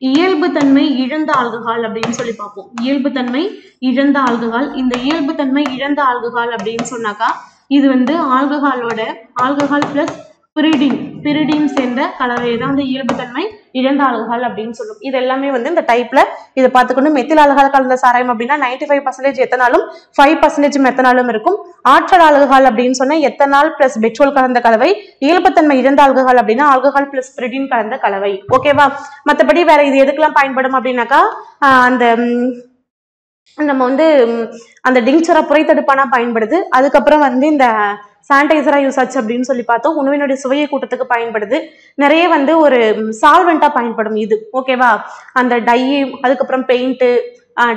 இயல்புத்தன்மை இழந்த ஆல்கஹால் அப்படின்னு சொல்லி பார்ப்போம். இயல்புத்தன்மை இழந்த ஆல்கஹால். இந்த இயல்புத்தன்மை இழந்த ஆல்கஹால் அப்படின்னு சொன்னாக்கா இது வந்து ஆல்கஹால் பிளஸ் பிரிடின் சேர்ந்த கலவையை தான் வந்து இயல்புத்தன்மை இழந்த ஆல்கஹால் அப்படின்னு சொல்லும். இது எல்லாமே வந்து இந்த டைப்ல இதை பார்த்துக்கணும். மெத்தில் ஆல்கஹால் கலந்த சாராயம் அப்படின்னா 95% எத்தனாலும் 5% மெத்தனாலும் இருக்கும். ஆற்றல் ஆல்கஹால் அப்படின்னு சொன்னா எத்தனால் பிளஸ் பெட்ரோல் கலந்த கலவை. இயல்புத்தன்மை இழந்த ஆல்கஹால் அப்படின்னா ஆல்கஹால் பிளஸ் பிரிடின் கலந்த கலவை. ஓகேவா? மற்றபடி வேற இது எதுக்கெல்லாம் பயன்படும் அப்படின்னாக்கா, நம்ம வந்து அந்த டிங்சரா புரை தடுப்பானா பயன்படுது. அதுக்கப்புறம் வந்து இந்த சானிடைசரா யூஸ் ஆச்சு அப்படின்னு சொல்லி பார்த்தோம். உணவினுடைய சுவையை கூட்டத்துக்கு பயன்படுது. நிறைய வந்து ஒரு சால்வெண்டா பயன்படும் இது. ஓகேவா? அந்த டை, அதுக்கப்புறம் பெயிண்ட்,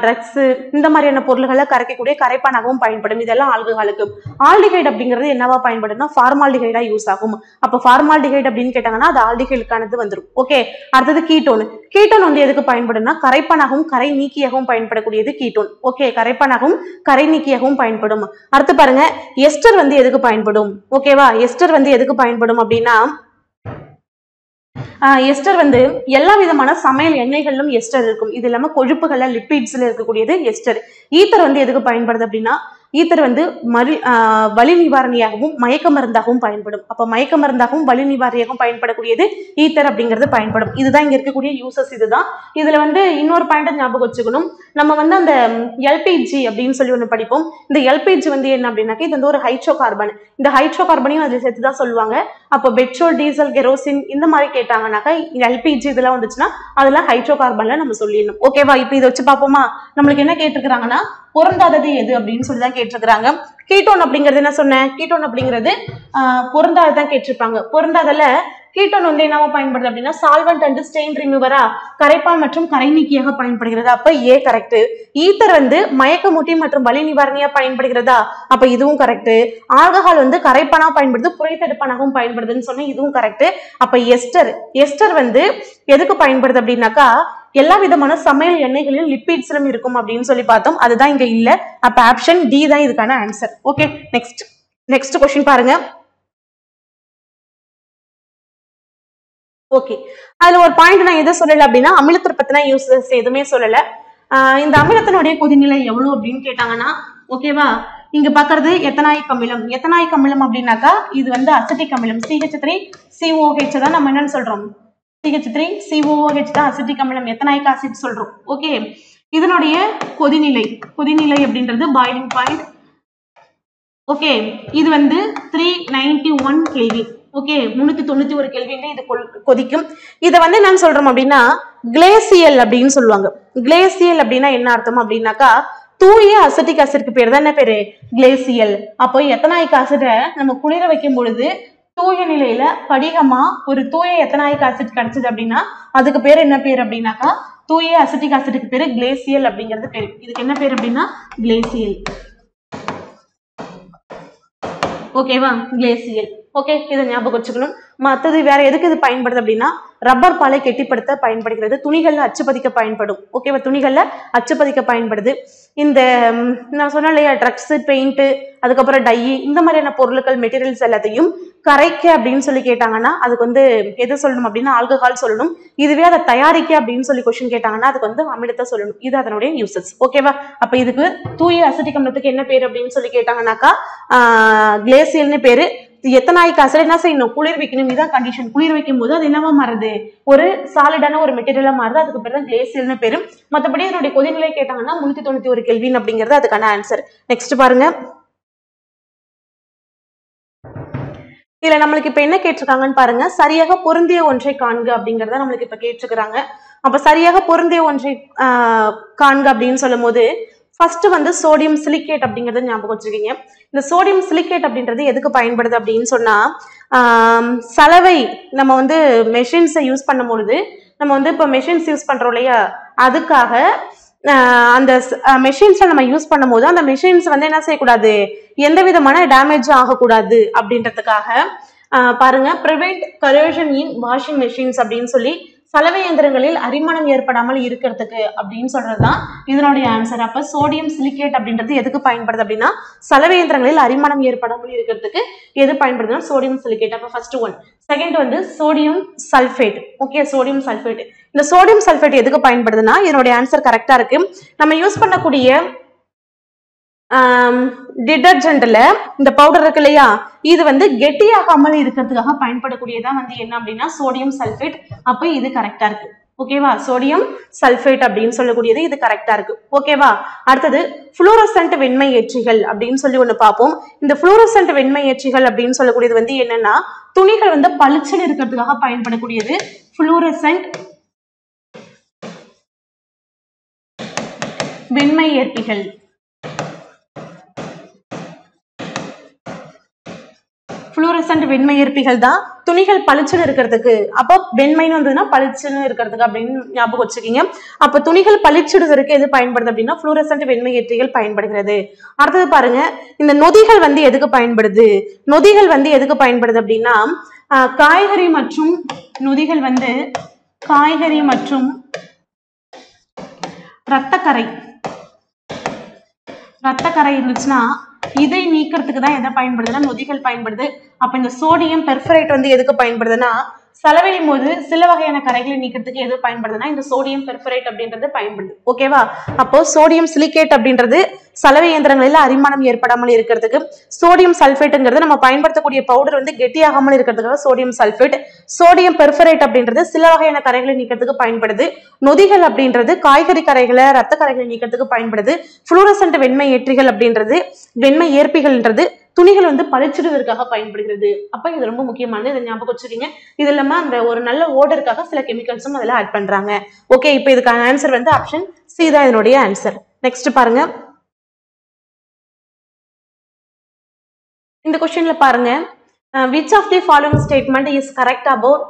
ட்ரக்ஸ், இந்த மாதிரியான பொருள்களை கரைக்கக்கூடிய கரைப்பானாகவும் பயன்படும். இதெல்லாம் ஆல்கஹாலுக்கு. ஆல்டிஹைட் அப்படிங்கிறது என்னவா பயன்படும்னா ஃபார்மால்டிஹைடா யூஸ் ஆகும். அப்போ ஃபார்மால்டிஹைட் அப்படின்னு கேட்டாங்கன்னா அது ஆல்டிஹைடுக்கானது வந்துடும். ஓகே, அடுத்தது கீட்டோன் வந்து எதுக்கு பயன்படும்னா கரைப்பானாகவும் கரை நீக்கியாகவும் பயன்படக்கூடியது கீட்டோன். ஓகே, கரைப்பானாகவும் கரை நீக்கியாகவும் பயன்படும். அடுத்து பாருங்க, எஸ்டர் வந்து எதுக்கு பயன்படும்? ஓகேவா? எஸ்டர் வந்து எதுக்கு பயன்படும் அப்படின்னா, எஸ்டர் வந்து எல்லா விதமான சமையல் எண்ணெய்களிலும் எஸ்டர் இருக்கும். இது இல்லாம கொழுப்புகள்ல லிப்பிட்ஸ்ல இருக்கக்கூடியது எஸ்டர். ஈத்தர் வந்து எதுக்கு பயன்படுது அப்படின்னா ஈத்தர் வந்து வலி நிவாரணியாகவும் மயக்க மருந்தாகவும் பயன்படும். அப்ப மயக்க மருந்தாகவும் வலி நிவாரணியாகவும் பயன்படக்கூடியது ஈத்தர் அப்படிங்கிறது பயன்படும். இதுதான் இங்க இருக்கக்கூடிய யூசஸ். இதுதான் இதுல வந்து இன்னொரு பாயிண்ட் ஞாபகம் வச்சுக்கணும். நம்ம வந்து அந்த எல்பிஜி அப்படின்னு சொல்லி ஒண்ணு படிப்போம். இந்த எல்பிஜி வந்து என்ன அப்படின்னாக்க இது வந்து ஒரு ஹைட்ரோ கார்பன். இந்த ஹைட்ரோ கார்பனையும் அதுல சேர்த்துதான் சொல்லுவாங்க. அப்போ பெட்ரோல், டீசல், கெரோசின் இந்த மாதிரி கேட்டாங்கன்னாக்கா எல்பிஜி இதெல்லாம் வந்துச்சுன்னா அதெல்லாம் ஹைட்ரோ கார்பன்ல நம்ம சொல்லிடணும். ஓகேவா? இப்ப இதை வச்சு பார்ப்போமா? நம்மளுக்கு என்ன கேட்டிருக்கிறாங்கன்னா பொருந்தாதது எது அப்படின்னு சொல்லிதான் கேட்டிருக்கிறாங்க. கீட்டோன் அப்படிங்கிறது என்ன சொன்னேன்? கீட்டோன் அப்படிங்கிறது பொருந்தாததான் கேட்டிருப்பாங்க. பொருந்தாதல கீட்டோன் வந்து என்னவா பயன்படுது அப்படின்னா சால்வெண்ட் அண்ட் ஸ்டெயின் ரிமூவரா, கரைப்பான் மற்றும் கரை நீக்கியாக பயன்படுகிறது. அப்ப ஏ கரெக்ட். ஈத்தர் வந்து மயக்கமூட்டி மற்றும் வலி நிவாரணியா பயன்படுகிறதா? அப்ப இதுவும் கரெக்ட். ஆல்கஹால் வந்து கரைப்பானா பயன்படுது, புரைத்தடுப்பானாகவும் பயன்படுதுன்னு சொன்னா இதுவும் கரெக்ட். அப்ப எஸ்டர் வந்து எதுக்கு பயன்படுது அப்படின்னாக்கா எல்லா விதமான சமையல் எண்ணெய்களிலும் லிப்பிட்ஸ்லும் இருக்கும் அப்படின்னு சொல்லி பார்த்தோம். அதுதான் இங்க இல்ல. அப்ப ஆப்ஷன் டி தான் இதுக்கான ஆன்சர். ஓகே, நெக்ஸ்ட் क्वेश्चन பாருங்க. ஓகே, அதுல ஒரு பாயிண்ட் நான் எதை சொல்லல அப்படின்னா அமிலத்தை பத்தின யூசஸ் எதுவுமே சொல்லல. இந்த அமிலத்தினுடைய கொதிநிலை எவ்வளவு அப்படின்னு கேட்டாங்கன்னா ஓகேவா, இங்க பாக்குறது எத்தனாயிக் அமிலம். எத்தனாயிக் அமிலம் அப்படின்னாக்கா இது வந்து அசிட்டிக் அமிலம். CH3COH தான் நம்ம என்னன்னு சொல்றோம், CH3COOH தான் அசிட்டிக் அமிலம், எத்தனாயிக் ஆசிட் சொல்றோம். ஓகே, இதனுடைய கொதிநிலை அப்படின்றது பாயிலிங் பாயிண்ட். ஓகே, இது வந்து 391 கெல்வின். ஓகே, 391 கெல்வின் இது கொதிக்கும். இதை வந்து என்ன சொல்றோம் அப்படின்னா கிளேசியல் அப்படின்னு சொல்லுவாங்க. கிளேசியல் அப்படின்னா என்ன அர்த்தம் அப்படின்னாக்கா தூய அசிட்டிக் ஆசிட்க்கு பேர் தான் என்ன பேரு? கிளேசியல். அப்போ எத்தனாயிக் ஆசிட்டை நம்ம குளிர வைக்கும் பொழுது தூய நிலையில படிகமா ஒரு தூய எத்தனாயிக் ஆசிட் கிடைச்சது அப்படின்னா அதுக்கு பேர் என்ன பேர் அப்படின்னாக்கா தூய அசிட்டிக் ஆசிட்க்கு பேரு கிளேசியல் அப்படிங்கிறது பேரு. இதுக்கு என்ன பேர் அப்படின்னா கிளேசியல். ஓகேவா, கிளேசியல். ஓகே, இதை ஞாபகம் வச்சுக்கணும். மற்றது வேற எதுக்கு இது பயன்படுது அப்படின்னா ரப்பர் பாலை கெட்டிப்படுத்த பயன்படுகிறது, துணிகள்ல அச்சுப்பதிக்க பயன்படும். ஓகேவா, துணிகள்ல அச்சுப்பதிக்க பயன்படுது. இந்த நான் சொன்னேன் இல்லையா ட்ரக்ஸ், பெயிண்ட், அதுக்கப்புறம் டை, இந்த மாதிரியான பொருட்கள் மெட்டீரியல்ஸ் எல்லாத்தையும் கரைக்க அப்படின்னு சொல்லி கேட்டாங்கன்னா அதுக்கு வந்து எது சொல்லணும் அப்படின்னா ஆல்கஹால் சொல்லணும். இதுவே அதை தயாரிக்க அப்படின்னு சொல்லி கொஸ்டின் கேட்டாங்கன்னா அதுக்கு வந்து அமிலத்தை சொல்லணும். இது அதனுடைய யூசஸ். ஓகேவா, அப்ப இதுக்கு தூய அசிட்டிக் அமிலத்துக்கு என்ன பேரு அப்படின்னு சொல்லி கேட்டாங்கன்னாக்கா கிளேசியல்னு பேரு. எத்தனாயிக் ஆசிட் என்ன செய்யணும்? குளிர் வைக்கணும். இதுதான் கண்டிஷன். குளிர் வைக்கும் போது அது என்னவா மாறுது? ஒரு சாலிடான ஒரு மெட்டீரியலா மாறுது. அதுக்கு பேர் தான் கிளேசியல்னு பேரு. மற்றபடி இதனுடைய கொதிநிலை கேட்டாங்கன்னா 391 கெல்வின் அப்படிங்கிறது அதுக்கான ஆன்சர். நெக்ஸ்ட் பாருங்க. இதுல நம்மளுக்கு இப்ப என்ன கேட்டிருக்காங்கன்னு பாருங்க. சரியாக பொருந்திய ஒன்றை காண்க அப்படிங்கறத நம்மளுக்கு இப்ப கேட்டிருக்கிறாங்க. அப்ப சரியாக பொருந்திய ஒன்றை காண்க அப்படின்னு சொல்லும் போது ஃபர்ஸ்ட் வந்து சோடியம் சிலிகேட் அப்படிங்கறத ஞாபகம் வச்சிருக்கீங்க. இந்த சோடியம் சிலிகேட் அப்படின்றது எதுக்கு பயன்படுது அப்படின்னு சொன்னா சலவை நம்ம வந்து மெஷின்ஸை யூஸ் பண்ணும் பொழுது நம்ம வந்து இப்போ மெஷின்ஸ் யூஸ் பண்றோம் இல்லையா, அதுக்காக அந்த மெஷின்ஸை நம்ம யூஸ் பண்ணும் போது அந்த மெஷின்ஸ் வந்து என்ன செய்யக்கூடாது, எந்த விதமான டேமேஜும் ஆகக்கூடாது அப்படின்றதுக்காக பாருங்க ப்ரிவென்ட் கரோஷன் இன் வாஷிங் மெஷின்ஸ் அப்படின்னு சொல்லி சலவை இயந்திரங்களில் அரிமணம் ஏற்படாமல் இருக்கிறதுக்கு அப்படின்னு சொல்றதுதான் இதனுடைய ஆன்சர். அப்ப சோடியம் சிலிகேட் அப்படின்றது எதுக்கு பயன்படுது அப்படின்னா சலவை இயந்திரங்களில் அரிமணம் ஏற்படாமல் இருக்கிறதுக்கு எது பயன்படுதுன்னா சோடியம் சிலிகேட். அப்ப ஃபர்ஸ்ட் ஒன். செகண்ட் வந்து sodium sulphate. Okay, sodium sulphate. இந்த சோடியம் சல்ஃபேட் எதுக்கு பயன்படுதுன்னா இதனுடைய ஆன்சர் கரெக்டா இருக்கு. நம்ம யூஸ் பண்ணக்கூடிய டிடர்ஜென்ட்ல இந்த பவுடர் இருக்கு இல்லையா, இது வந்து கெட்டியாகாமல் இருக்கிறதுக்காக பயன்படக்கூடியதான் வந்து என்ன அப்படின்னா சோடியம் சல்ஃபேட். அப்ப இது கரெக்டா இருக்கு. ஓகேவா, சோடியம் சல்ஃபேட் அப்படின்னு சொல்லக்கூடியது இது கரெக்டா இருக்கு. ஓகேவா, அடுத்தது புளூரசன்ட் வெண்மை ஏற்றிகள் அப்படின்னு சொல்லி ஒண்ணு பார்ப்போம். இந்த புளூரசன்ட் வெண்மை ஏற்றிகள் அப்படின்னு சொல்லக்கூடியது வந்து என்னன்னா துணிகள் வந்து பளிச்சுன்னு இருக்கிறதுக்காக பயன்படக்கூடியது புளூரசன்ட் வெண்மை ஏற்பிகள். புளூரசன்ட் வெண்மை ஏற்பிகள் தான் துணிகள் பளிச்சுன்னு இருக்கிறதுக்கு. அப்போ வெண்மைன்னு வந்ததுன்னா பளிச்சுன்னு இருக்கிறதுக்கு அப்படின்னு ஞாபகம் வச்சுக்கீங்க. அப்ப துணிகள் பளிச்சிடுவதற்கு எது பயன்படுது அப்படின்னா புளூரசன்ட் வெண்மை ஏற்றிகள் பயன்படுகிறது. அடுத்தது பாருங்க, இந்த நொதிகள் வந்து எதுக்கு பயன்படுது? நொதிகள் வந்து எதுக்கு பயன்படுது அப்படின்னா காய்கறி மற்றும் நொதிகள் வந்து காய்கறி மற்றும் ரத்தக்கரை இருந்துச்சுன்னா இதை நீக்கிறதுக்கு தான் எதை பயன்படுதுன்னா நொதிகள் பயன்படுது. அப்ப இந்த சோடியம் பெர்ஃபரேட் வந்து எதுக்கு பயன்படுதுன்னா சலவையும் போது சில வகையான கரைகளை நீக்கிறதுக்கு எது பயன்படுதுன்னா இந்த சோடியம் பெர்பரேட் அப்படின்றது பயன்படுது. ஓகேவா? அப்போ சோடியம் சிலிகேட் அப்படின்றது சலவை இயந்திரங்களில் அரிமானம் ஏற்படாமல் இருக்கிறதுக்கு, சோடியம் சல்பேட்ங்கிறது நம்ம பயன்படுத்தக்கூடிய பவுடர் வந்து கெட்டியாகாமல் இருக்கிறதுக்காக சோடியம் சல்பேட், சோடியம் பெர்பரேட் அப்படின்றது சில வகையான கரைகளை நீக்கிறதுக்கு பயன்படுது, நொதிகள் அப்படின்றது காய்கறி கரைகளை ரத்த கரைகளை நீக்கிறதுக்கு பயன்படுது, புளூரசன்ட் வெண்மை ஏற்றிகள் அப்படின்றது வெண்மை ஏற்பிகள்ன்றது துணிகள் வந்து பளிச்சிடுவதற்காக பயன்படுகிறது. அப்ப இது ரொம்ப முக்கியமானது, இதை ஞாபகம் வச்சுக்கீங்க. இது இல்லாம அந்த ஒரு நல்ல ஓடருக்காக சில கெமிக்கல்ஸும் அதுல ஆட் பண்றாங்க. ஓகே, இப்போ இதுக்கான ஆன்சர் வந்து ஆப்ஷன் சி தான் இதனுடைய ஆன்சர். நெக்ஸ்ட் பாருங்க, இந்த क्वेश्चनல பாருங்க, which of the following statement is correct about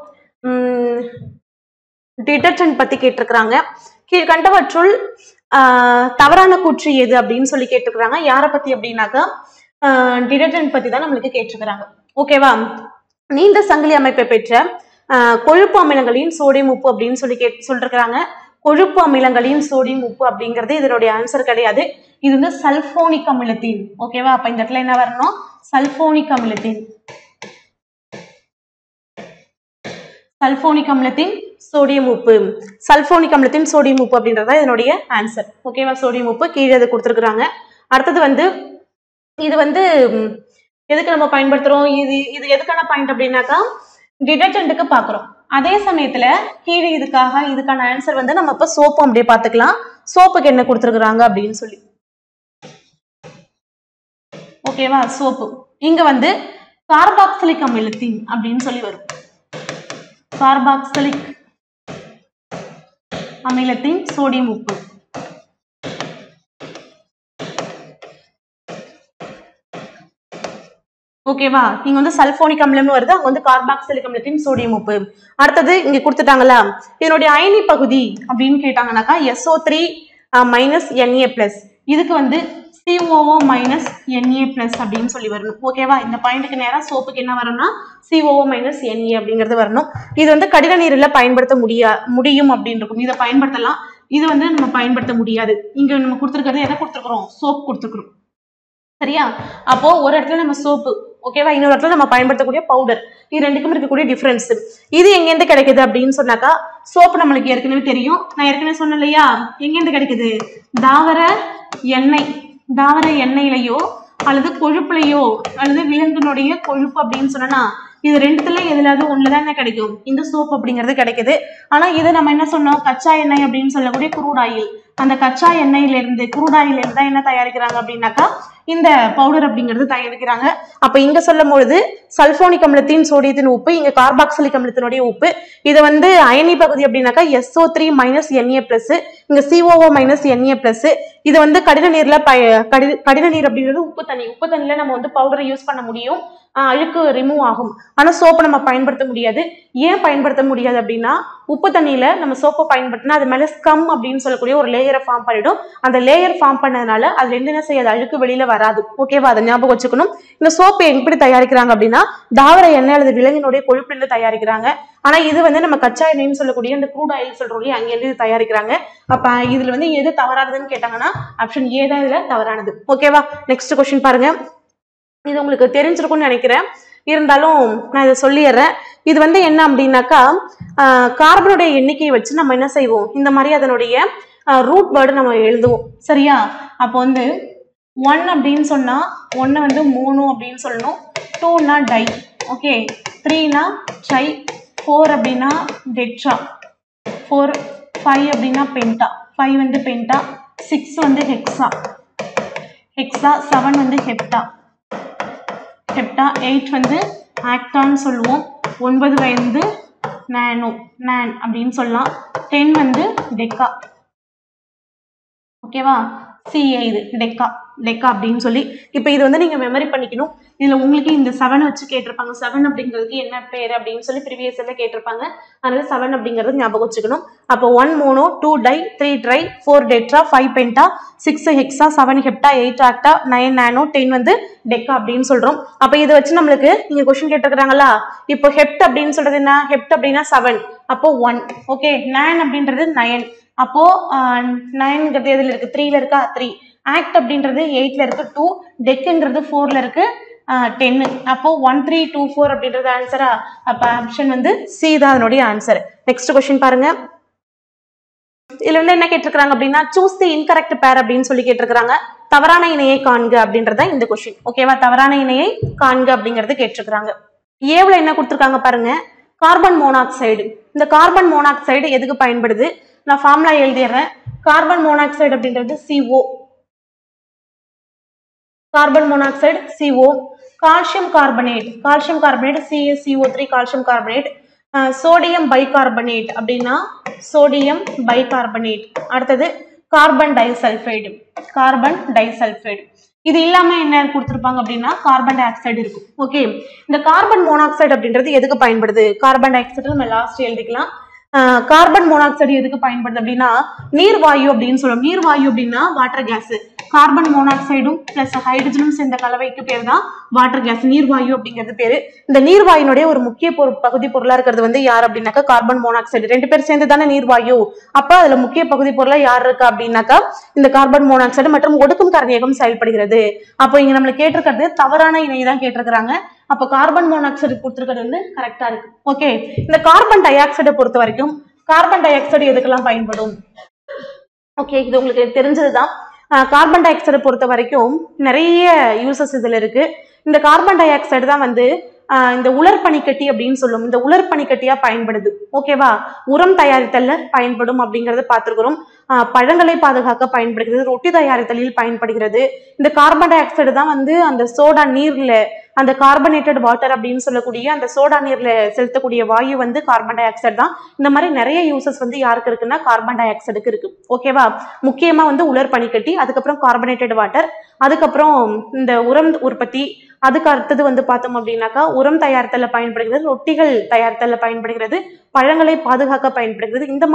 detergent பத்தி கேட்டிருக்காங்க. கீழ்கண்டவற்றுள் தவறான கூற்று எது அப்படின்னு சொல்லி கேட்டிருக்காங்க. யாரை பத்தி அப்படின்னாக்கா டிடர்ஜென்ட் பத்தி தான் நம்மளுக்கு கேட்டிருக்கிறாங்க. ஓகேவா? நீண்ட சங்கிலி அமைப்பை பெற்ற கொழுப்பு அமிலங்களின் சோடியம் உப்பு அப்படின்னு சொல்லி சொல்லிருக்கிறாங்க. கொழுப்பு அமிலங்களின் சோடியம் உப்பு அப்படிங்கிறது இதனுடைய ஆன்சர் கிடையாது. இது வந்து சல்போனிக் அமிலத்தின். ஓகேவா? அப்ப இந்த இடத்துல என்ன வரணும்? சல்போனிக் அமிலத்தின். சல்போனிக் அமிலத்தின் சோடியம் உப்பு. சல்போனிக் அமிலத்தின் சோடியம் உப்பு அப்படின்றத இதனுடைய ஆன்சர். ஓகேவா? சோடியம் உப்பு கீழே அதை கொடுத்துருக்குறாங்க. அடுத்தது வந்து இது வந்து எதுக்கு நம்ம பயன்படுத்துறோம்? இது எதுக்கான பாயிண்ட் அப்படின்னாக்கா டிடர்ஜென்ட்டுக்கு பாக்குறோம். அதே சமயத்துல கீழே இதுக்கான ஆன்சர் வந்து நம்ம இப்ப சோப்பு அப்படியே பாத்துக்கலாம். சோப்புக்கு என்ன கொடுத்துருக்குறாங்க அப்படின்னு சொல்லி. ஓகேவா? சோப்பு இங்க வந்து கார்பாக்சிலிக் அமிலத்தின் அப்படின்னு சொல்லி வரும். கார்பாக்சிலிக் அமிலத்தின் சோடியம் உப்பு. ஓகேவா? இங்க வந்து சல்போனிக் அமிலம் வருது, அங்க வந்து கார்பாக்சிலிக் அமிலத்தின் சோடியம் உப்பு. அடுத்தது இங்க கொடுத்துட்டாங்களா, இதனுடைய அயனி பகுதி அப்படின்னு கேட்டாங்கன்னாக்கா SO3 -Na+. இதுக்கு வந்து COO -Na+ அப்படின்னு சொல்லி வரணும். ஓகேவா? இந்த பாயிண்ட்டுக்கு நேரம் சோப்புக்கு என்ன வரணும்னா COO -Na அப்படிங்கிறது வரணும். இது வந்து கடின நீரில் பயன்படுத்த முடியும் அப்படின்னு இருக்கும். இதை பயன்படுத்தலாம், இது வந்து நம்ம பயன்படுத்த முடியாது. இங்க நம்ம கொடுத்துருக்கிறது எதை கொடுத்துருக்குறோம்? சோப் கொடுத்துருக்குறோம். சரியா? அப்போ ஒரு இடத்துல நம்ம சோப்பு, ஓகேவா, இன்னொரு இடத்துல நம்ம பயன்படுத்தக்கூடிய பவுடர், இது ரெண்டுக்கும் இருக்கக்கூடிய டிஃபரன்ஸ். இது எங்கேருந்து கிடைக்குது அப்படின்னு சொன்னாக்கா சோப்பு நம்மளுக்கு ஏற்கனவே தெரியும். நான் ஏற்கனவே சொன்னேன் இல்லையா, எங்கேருந்து கிடைக்குது? தாவர எண்ணெயிலையோ அல்லது கொழுப்புலையோ அல்லது விலங்கினுடைய கொழுப்பு அப்படின்னு சொன்னா இது ரெண்டுத்துல எதுலாவது ஒண்ணுதான் என்ன கிடைக்கும்? இந்த சோப் அப்படிங்கிறது கிடைக்குது. ஆனா இதை நம்ம என்ன சொன்னோம்? கச்சா எண்ணெய் அப்படின்னு சொல்லக்கூடிய குரூட் ஆயில். அந்த கச்சா எண்ணெயில இருந்து குரூட் ஆயில் இருந்து என்ன தயாரிக்கிறாங்க அப்படின்னாக்கா இந்த பவுடர் அப்படிங்கிறது தயாரிக்கிறாங்க. அப்ப இங்க சொல்லும் பொழுது சல்போனிக் அமிலத்தின் சோடியத்தின் உப்பு, இங்க கார்பாக்சிலிக் அமிலத்தினுடைய உப்பு. இது வந்து அயனி பகுதி அப்படின்னாக்கா SO3 -Na+, இங்க COO -Na+. இது வந்து கடின நீர்ல கடின நீர் அப்படிங்கிறது உப்பு தண்ணியில நம்ம வந்து பவுடரை யூஸ் பண்ண முடியும், அழுக்கு ரிமூவ் ஆகும். ஆனா சோப்பை நம்ம பயன்படுத்த முடியாது. ஏன் பயன்படுத்த முடியாது அப்படின்னா உப்பு தண்ணியில நம்ம சோப்பை பயன்படுத்தினா அது மேல ஸ்கம் அப்படின்னு சொல்லக்கூடிய ஒரு லேயரை ஃபார்ம் பண்ணிடும். அந்த லேயர் ஃபார்ம் பண்ணதுனால அதுல என்ன செய்யாது? அழுக்கு வெளியில வராது. ஓகேவா? அதை ஞாபகம் வச்சுக்கணும். இந்த சோப்பை எப்படி தயாரிக்கிறாங்க அப்படின்னா தாவர எண்ணெய் அல்லது விலங்கினுடைய கொழுப்புல தயாரிக்கிறாங்க. ஆனா இது வந்து நம்ம கச்சா எண்ணெய்னு சொல்லக்கூடிய இந்த க்ரூட் ஆயில் சொல்றோம், அங்கிருந்து தயாரிக்கிறாங்க. அப்ப இதுல வந்து எது தவறானதுன்னு கேட்டாங்கன்னா ஆப்ஷன் ஏ தான் இதுல தவறானது. ஓகேவா? நெக்ஸ்ட் क्वेश्चन பாருங்க. இது உங்களுக்கு தெரிஞ்சிருக்கும்னு நினைக்கிறேன், இருந்தாலும் நான் இதை சொல்லிடுறேன். இது வந்து என்ன அப்படின்னாக்கா கார்பனுடைய எண்ணிக்கையை வச்சு நம்ம என்ன செய்வோம்? இந்த மாதிரி அதனுடைய ரூட் வேர்டு நம்ம எழுதுவோம். சரியா? அப்போ வந்து 1 அப்படின்னு சொன்னா 1 வந்து மோனோ அப்படின்னு சொல்லணும், 2னா டை, ஓகே, 3னா ட்ரை, 4 அப்படின்னா டெட்ரா, 5 அப்படின்னா பென்டா, 5 வந்து பென்டா, 6 வந்து ஹெக்ஸா, 7 வந்து ஹெப்டா, 8 வந்து ஆக்டான்னு சொல்லுவோம், 9 வந்து நான் அப்படின்னு சொல்லலாம், 10 வந்து டெக்கா. ஓகேவா? CA இது டெக்கா அப்படின்னு சொல்லி. இப்போ இது வந்து நீங்க மெமரி பண்ணிக்கணும். இதுல உங்களுக்கு இந்த 7 வச்சு கேட்டிருப்பாங்க. 7 அப்படிங்கிறதுக்கு என்ன பேர் அப்படின்னு சொல்லி ப்ரீவியஸ் இயர்ல கேட்டிருப்பாங்க. அதனால 7 அப்படிங்கிறது ஞாபகம் வச்சுக்கணும். அப்போ 1 mono, 2 di, 3 tri, 4 tetra, 5 penta, 6 hexa, 7 hepta, 8 octa, 9 nano, 10 வந்து டெக்கா அப்படின்னு சொல்றோம். அப்ப இதை வச்சு நம்மளுக்கு நீங்க கொஸ்டின் கேட்டிருக்காங்களா? இப்போ ஹெப்ட் அப்படின்னு சொல்றது என்ன? ஹெப்ட் அப்படின்னா 7, அப்போ 1. ஓகே, நான் அப்படின்றது 9, அப்போ 9 எதுல இருக்கு? 3ல இருக்கா? 3. ஆக்ட் அப்படின்றது 8ல இருக்கு, 2. டெக்குங்கிறது 4ல இருக்கு, 10. அப்போ 1324 அப்படின்றது ஆன்சரா? அப்ப ஆப்ஷன் வந்து சி தான் அதனுடைய ஆன்சர். நெக்ஸ்ட் கொஸ்டின் பாருங்க. இதுல வந்து என்ன கேட்டிருக்காங்க அப்படின்னா சூஸ் தி இன்கரெக்ட் பேர் அப்படின்னு சொல்லி கேட்டிருக்காங்க. தவறான இணையை காண்க அப்படின்றத இந்த கொஸ்டின். ஓகேவா? தவறான இணையை காண்க அப்படிங்கறது கேட்டிருக்காங்க. ஏவுல என்ன கொடுத்திருக்காங்க பாருங்க. Carbon monoxide. இந்த கார்பன் மோனாக்சைடு எதுக்கு பயன்படுது? நான் ஃபார்முலா எழுதிடுறேன். கார்பன் மோனாக்சைடு அப்படின்றது CO. Carbon monoxide CO. Calcium carbonate. Calcium carbonate CaCO3 calcium carbonate. Sodium bicarbonate அப்படின்னா சோடியம் பைகார்பனேட். அடுத்தது கார்பன் டைசல்ஃபைடு. Carbon disulphide. இது இல்லாம என்ன கொடுத்திருப்பாங்க அப்படின்னா கார்பன் டை ஆக்சைடு இருக்கும். ஓகே, இந்த கார்பன் மோனாக்சைடு அப்படின்றது எதுக்கு பயன்படுது? கார்பன் டை ஆக்சைடு நம்ம லாஸ்ட் எழுதிக்கலாம். கார்பன் மோனாக்சைடு எதுக்கு பயன்படுது அப்படின்னா நீர்வாயு அப்படின்னு சொல்லுவோம். நீர்வாயு அப்படின்னா வாட்டர் கேஸ். கார்பன் மோனாக்சைடும் பிளஸ் ஹைட்ரஜனும் சேர்ந்த கலவைக்கு பேர் தான் வாட்டர் கேஸ், நீர்வாயு அப்படிங்கிறது பேரு. இந்த நீர்வாயுனுடைய ஒரு முக்கிய பகுதி பொருளா இருக்கிறது வந்து யார் அப்படின்னாக்கா கார்பன் மோனாக்சைடு. ரெண்டு பேர் சேர்ந்து தானே நீர்வாயு. அப்ப அதுல முக்கிய பகுதி பொருளா யார் இருக்கு அப்படின்னாக்கா இந்த கார்பன் மோனாக்சைடு மற்றும் ஒடுக்கும் கரணியகம் செயல்படுகிறது. அப்போ இங்க நம்மள கேட்டிருக்கிறது தவறான இணை தான் கேட்டிருக்கிறாங்க. அப்ப கார்பன் மோனாக்சைடு கொடுத்திருக்கிறது வந்து கரெக்டா இருக்கு. ஓகே, இந்த கார்பன் டை ஆக்சைடை பொறுத்த வரைக்கும் கார்பன் டை ஆக்சைடு எதுக்கெல்லாம் பயன்படும்? ஓகே, இது உங்களுக்கு தெரிஞ்சதுதான். கார்பன் டை ஆக்சைடை பொறுத்த வரைக்கும் நிறைய யூசஸ் இதுல இருக்கு. இந்த கார்பன் டை ஆக்சைடு தான் வந்து இந்த உலர்பனிக்கட்டி அப்படின்னு சொல்லும். இந்த உலர்பனிக்கட்டியா பயன்படுது. ஓகேவா? உரம் தயாரித்தல்ல பயன்படும் அப்படிங்கறத பார்த்திருக்கிறோம். பழங்களை பாதுகாக்க பயன்படுகிறது. ரொட்டி தயாரித்தலில் பயன்படுகிறது. இந்த கார்பன் டை ஆக்சைடு தான் வந்து அந்த சோடா நீர்ல அந்த கார்பனேட்டட் வாட்டர் அப்படின்னு சொல்லக்கூடிய அந்த சோடா நீர்ல செலுத்தக்கூடிய வாயு வந்து கார்பன் டை ஆக்சைடு தான். இந்த மாதிரி நிறைய யூசஸ் வந்து யாருக்கு இருக்குன்னா கார்பன் டை ஆக்சைடுக்கு இருக்கு. ஓகேவா? முக்கியமா வந்து உலர் பனிக்கட்டி, அதுக்கப்புறம் கார்பனேட்டட் வாட்டர், அதுக்கப்புறம் இந்த உரம் உற்பத்தி, அதுக்கு அடுத்தது வந்து பார்த்தோம் அப்படின்னாக்கா உரம் தயாரித்தல்ல பயன்படுகிறது, ரொட்டிகள் தயாரித்தல்ல பயன்படுகிறது, பழங்களை பாதுகாக்க பயன்படுகிறது. இந்த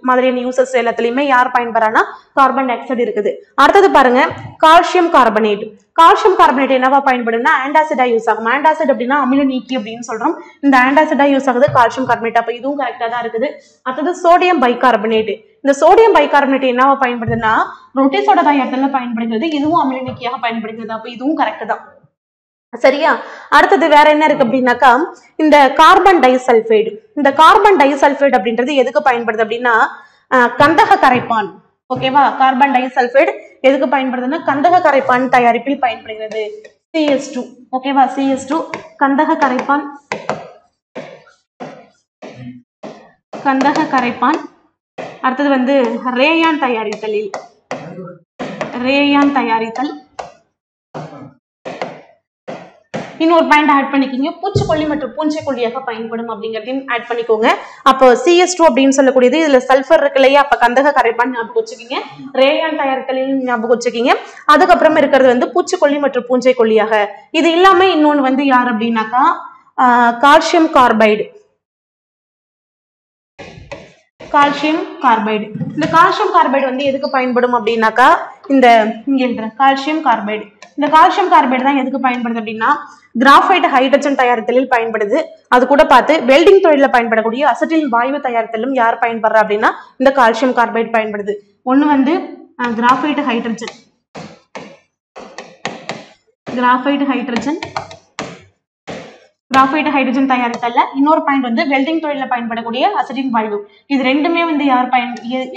மாதிரியான யூசஸ் எல்லாத்துலயுமே யார் பயன்படுறான்னா கார்பன் டை ஆக்சைடு இருக்குது. அடுத்தது பாருங்க, கால்சியம் கார்பனேட். கால்சியம் கார்பனேட் என்னவா பயன்படும்னா ஆன்டாசிடா யூஸ் ஆகும். ஆன்டாசிட் அப்படின்னா அமில நீக்கி அப்படின்னு சொல்றோம். இந்த ஆன்டாசிடா யூஸ் ஆகுது கால்சியம் கார்பனேட். அப்ப இதுவும் கரெக்டா தான் இருக்குது. அடுத்தது சோடியம் பைகார்பனேட். இந்த சோடியம் பைகார்பனேட் என்னவா பயன்படுதுன்னா ரொட்டி சோடா தயாரித்தல்ல பயன்படுகிறது. இதுவும் அமில நீக்கியாக பயன்படுகிறது. அப்ப இதுவும் கரெக்ட் தான். சரியா? அடுத்தது வேற என்ன இருக்கு அப்படின்னாக்கா இந்த கார்பன் டைசல்ஃபைடு. இந்த கார்பன் டைசல்ஃபைடு அப்படின்றது எதுக்கு பயன்படுது அப்படின்னா கந்தக கரைப்பான். ஓகேவா? கார்பன் டைசல்ஃபைடு எதுக்கு பயன்படுதுன்னா கந்தக கரைப்பான் தயாரிப்பில் பயன்படுகிறது. CS2. ஓகேவா? CS2 கந்தக கரைப்பான். கந்தக கரைப்பான். அடுத்தது வந்து ரேயான் தயாரித்தலில். ரேயான் தயாரித்தல். இன்னொரு பாயிண்ட் ஆட் பண்ணிக்கிங்க, பூச்சிக்கொல்லி மற்றும் பூஞ்சைக்கொல்லியாக பயன்படும் அப்படிங்கிறதையும் ஆட் பண்ணிக்கோங்க. அப்போ CS2 அப்படின்னு சொல்லக்கூடியது இதுல சல்ஃபர் இருக்கு இல்லையா? அப்ப கந்தக கரைப்பான் ஞாபகம் வச்சுக்கிங்க, ரேயான் தயாரித்தலில் ஞாபகம் வச்சுக்கிங்க. அதுக்கப்புறம் இருக்கிறது வந்து பூச்சிக்கொல்லி மற்றும் பூஞ்சைக்கொல்லியாக. இது இல்லாம இன்னொன்னு வந்து யார் அப்படின்னாக்கா கால்சியம் கார்பைடு. Calcium carbide. இந்த கால்சியம் கார்பைடு வந்து எதுக்கு பயன்படும் அப்படின்னாக்கா இந்த இங்க எழுதுற கால்சியம் கார்பைடு. இந்த கால்சியம் கார்பைடு தான் எதுக்கு பயன்படுது அப்படின்னா கிராஃபைட் ஹைட்ரஜன் தயாரித்தலில் பயன்படுது. அது கூட பார்த்து வெல்டிங் தொழில பயன்படக்கூடிய அசட்டில் வாயு தயாரித்தலும் யார் பயன்படுறா அப்படின்னா இந்த கால்சியம் கார்பைடு பயன்படுது. ஒண்ணு வந்து graphite hydrogen. Graphite hydrogen. Graphite hydrogen தயாரித்தல்ல இன்னொரு பாயிண்ட் வந்து வெல்டிங் தொழில பயன்படக்கூடிய அசட்டின் வாயு. இது ரெண்டுமே வந்து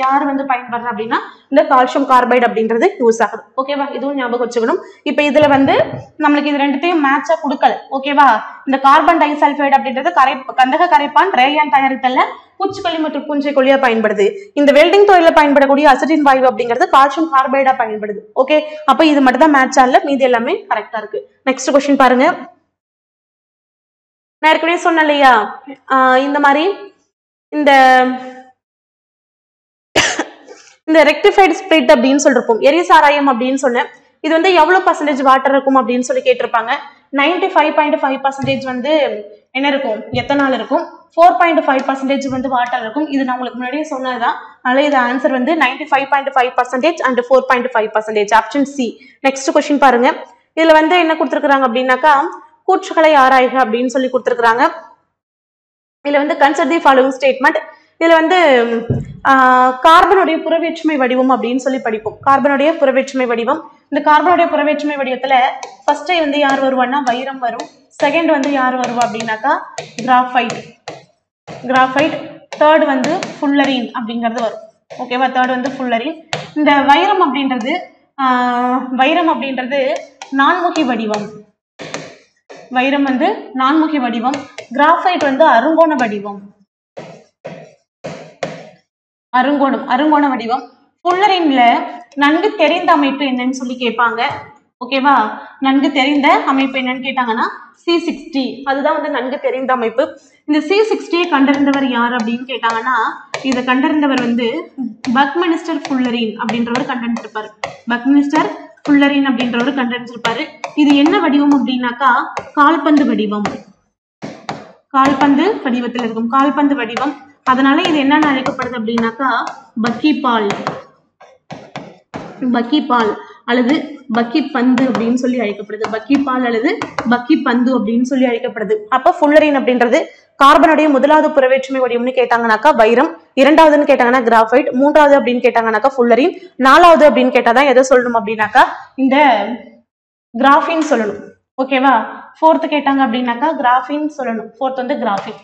யார் வந்து பயன்படுற அப்படின்னா இந்த கால்சியம் கார்பைடு அப்படின்றது யூஸ் ஆகுது. ஓகேவா? இதுவும் ஞாபகம் வச்சுக்கணும். இப்ப இதுல வந்து நம்மளுக்கு இது ரெண்டுத்தையும் மேட்சா கொடுக்கல. ஓகேவா? இந்த கார்பன் டைசல்ஃபைடு அப்படின்றது கந்தக கரைப்பான் ரேயான் தயாரித்தல்ல பூச்சிக்கொல்லி மற்றும் பூஞ்சைக்கொல்லியா பயன்படுது. இந்த வெல்டிங் தொழில பயன்படக்கூடிய அசட்டின் வாயு அப்படிங்கிறது கால்சியம் கார்பைடா பயன்படுது. ஓகே, அப்ப இது மட்டும் தான் மேட்சா இல்ல, மீதி எல்லாமே கரெக்டா இருக்கு. நெக்ஸ்ட் கொஸ்டின் பாருங்க. நான் ஏற்கனவே சொன்னேன் இல்லையா இந்த மாதிரி இந்த ரெக்டிஃபைடு ஸ்பிரிட் அப்படின்னு சொல்லிருப்போம், எரிசாராயம் அப்படின்னு சொன்னேன். இது வந்து எவ்வளவு பர்சன்டேஜ் வாட்டர் இருக்கும் அப்படின்னு சொல்லி கேட்டிருப்பாங்க. 95.5% வந்து என்ன இருக்கும்? எத்தனால் இருக்கும். 4.5% வந்து வாட்டர் இருக்கும். இது நான் உங்களுக்கு முன்னாடியே சொன்னதுதான். அதனால இது ஆன்சர் வந்து 95.5% and 4.5%. Option C. Next question பாருங்க. இதுல வந்து என்ன கொடுத்துருக்காங்க அப்படின்னாக்கா கூற்றுகளை ஆராய்க அப்படின்னு சொல்லி கொடுத்துருக்காங்க. இதுல வந்து கன்சிடர் தி ஃபாலோயிங் ஸ்டேட்மெண்ட். இதுல வந்து கார்பனுடைய புறவேற்றுமை வடிவம் அப்படின்னு சொல்லி படிப்போம். கார்பனுடைய புறவேற்றுமை வடிவம் இந்த கார்பனுடைய புறவேற்றுமை வடிவத்துல ஃபர்ஸ்ட் வந்து யார் வருவான்னா வைரம் வரும். செகண்ட் வந்து யார் வருவா அப்படின்னாக்கா கிராஃபைட். தேர்ட் வந்து ஃபுல்லரின் அப்படிங்கிறது வரும். ஓகேவா? தேர்ட் வந்து ஃபுல்லரின். இந்த வைரம் அப்படின்றது நான்முகி வடிவம். வைரம் வந்து நான்முகி வடிவம். கிராஃபைட் வந்து அருங்கோண வடிவம். அருங்கோண வடிவம். ஃபுல்லரின்ல நன்கு தெரிந்த அமைப்பு என்னன்னு சொல்லி கேட்பாங்க. ஓகேவா? நன்கு தெரிந்த அமைப்பு என்னன்னு கேட்டாங்கன்னா C60. அதுதான் வந்து நன்கு தெரிந்த அமைப்பு. இந்த C60 கண்டறிந்தவர் யார் அப்படின்னு கேட்டாங்கன்னா இதை கண்டறிந்தவர் வந்து பக்மினிஸ்டர் ஃபுல்லரின் அப்படின்றவர் கண்டறிஞ்சிருப்பாரு. பக்மினிஸ்டர் ஃபுல்லரின் அப்படின்றவர் கண்டறிஞ்சிருப்பாரு. இது என்ன வடிவம் அப்படின்னாக்கா கால்பந்து வடிவம். கால்பந்து வடிவத்தில் இருக்கும். கால்பந்து வடிவம். அதனால இது என்னன்னு அழைக்கப்படுது அப்படின்னாக்கா பக்கிபால் அல்லது பக்கிப்பந்து அப்படின்னு சொல்லி அழைக்கப்படுது. பக்கிபால் அல்லது பக்கிப்பந்து அப்படின்னு சொல்லி அழைக்கப்படுது. அப்ப ஃபுல்லரின் அப்படின்றது கார்பனுடைய முதலாவது புறவேற்றுமை வடிவம்னு கேட்டாங்கன்னாக்கா வைரம், இரண்டாவதுன்னு கேட்டாங்கன்னா கிராஃபைட், மூன்றாவது அப்படின்னு கேட்டாங்கன்னாக்கா ஃபுல்லரின், நாலாவது அப்படின்னு கேட்டாதான் எதை சொல்லணும் அப்படின்னாக்கா இந்த கிராஃபின் சொல்லணும். ஓகேவா? ஃபோர்த்து கேட்டாங்க அப்படின்னாக்கா கிராஃபின் சொல்லணும். ஃபோர்த் வந்து கிராஃபின்.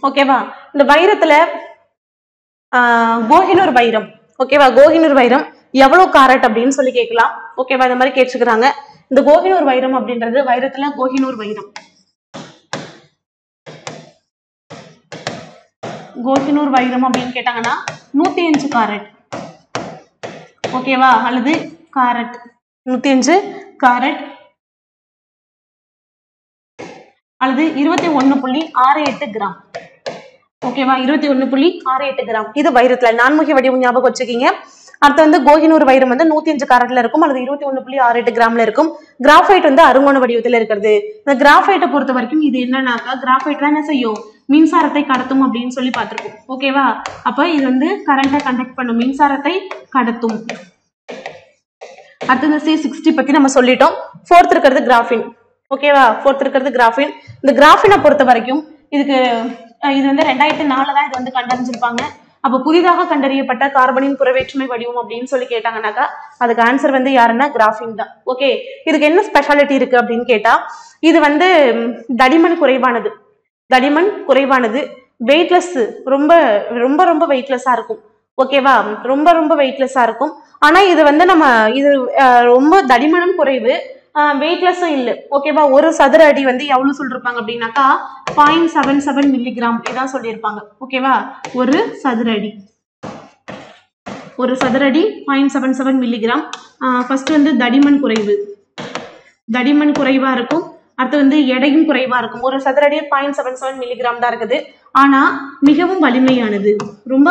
ஓகேவா? இந்த வைரத்துல கோஹினூர் வைரம். ஓகேவா? கோஹினூர் வைரம் எவ்வளவு காரட் அப்படின்னு சொல்லி கேட்கலாம். ஓகேவா? இந்த மாதிரி கேட்டுக்கிறாங்க. இந்த கோஹினூர் வைரம் அப்படின்றது வைரத்துல கோஹினூர் வைரம் அப்படின்னு கேட்டாங்கன்னா 105 காரட். ஓகேவா? அல்லது காரட் 105 காரட் அல்லது 21.68 கிராம். ஓகேவா? 21.68 கிராம். இது வைரத்துல நான்முகி வடிவம் ஞாபகம் வச்சுக்கீங்க. அடுத்து வந்து கோஹினூர் வைரம் வந்து 105 காரட்ல இருக்கும் அல்லது 21.68 கிராம்ல இருக்கும். கிராஃபைட் வந்து அருங்கோண வடிவத்துல இருக்கிறது. இந்த கிராஃபைட்டை பொறுத்த வரைக்கும் இது என்னன்னாக்கா கிராஃபைட் தான் என்ன செய்யும்? மின்சாரத்தை கடத்தும் அப்படின்னு சொல்லி பார்த்திருக்கோம். ஓகேவா? அப்ப இது வந்து கரண்டை கண்டக்ட் பண்ணும், மின்சாரத்தை கடத்தும். அடுத்து இந்த C60 பத்தி நம்ம சொல்லிட்டோம். ஃபோர்த் இருக்கிறது கிராஃபின். ஓகேவா? ஃபோர்த் இருக்கிறது கிராஃபின். இந்த கிராஃபினை பொறுத்த வரைக்கும் இது வந்து 2004 தான் இது வந்து கண்டறிஞ்சிருப்பாங்க. அப்ப புதிதாக கண்டறியப்பட்ட கார்பனின் புறவேற்றுமை வடிவம் அப்படின்னு சொல்லி கேட்டாங்கன்னாக்கா அதுக்கு ஆன்சர் வந்து யாருன்னா கிராஃபின் தான். ஓகே, இதுக்கு என்ன ஸ்பெஷாலிட்டி இருக்கு அப்படின்னு கேட்டா இது வந்து தடிமன் குறைவானது, வெயிட்லெஸ், ரொம்ப ரொம்ப ரொம்ப வெயிட்லெஸ்ஸா இருக்கும். ஓகேவா? ரொம்ப ரொம்ப வெயிட்லெஸ்ஸா இருக்கும். ஆனா இது வந்து ரொம்ப தடிமனும் குறைவு, வெயிட்லெஸ்ஸும் இல்லை. ஓகேவா? ஒரு சதுர அடி வந்து எவ்வளவு சொல்லிருப்பாங்க அப்படின்னாக்கா 0.77 மில்லிகிராம் இதான் சொல்லியிருப்பாங்க. ஓகேவா? ஒரு சதுர அடி 0.77 மில்லிகிராம். ஃபர்ஸ்ட் வந்து தடிமன் குறைவா இருக்கும். அடுத்து வந்து எடையும் குறைவா இருக்கும். ஒரு சதுர அடி 0.77 மில்லிகிராம் தான் இருக்குது. ஆனா மிகவும் வலிமையானது, ரொம்ப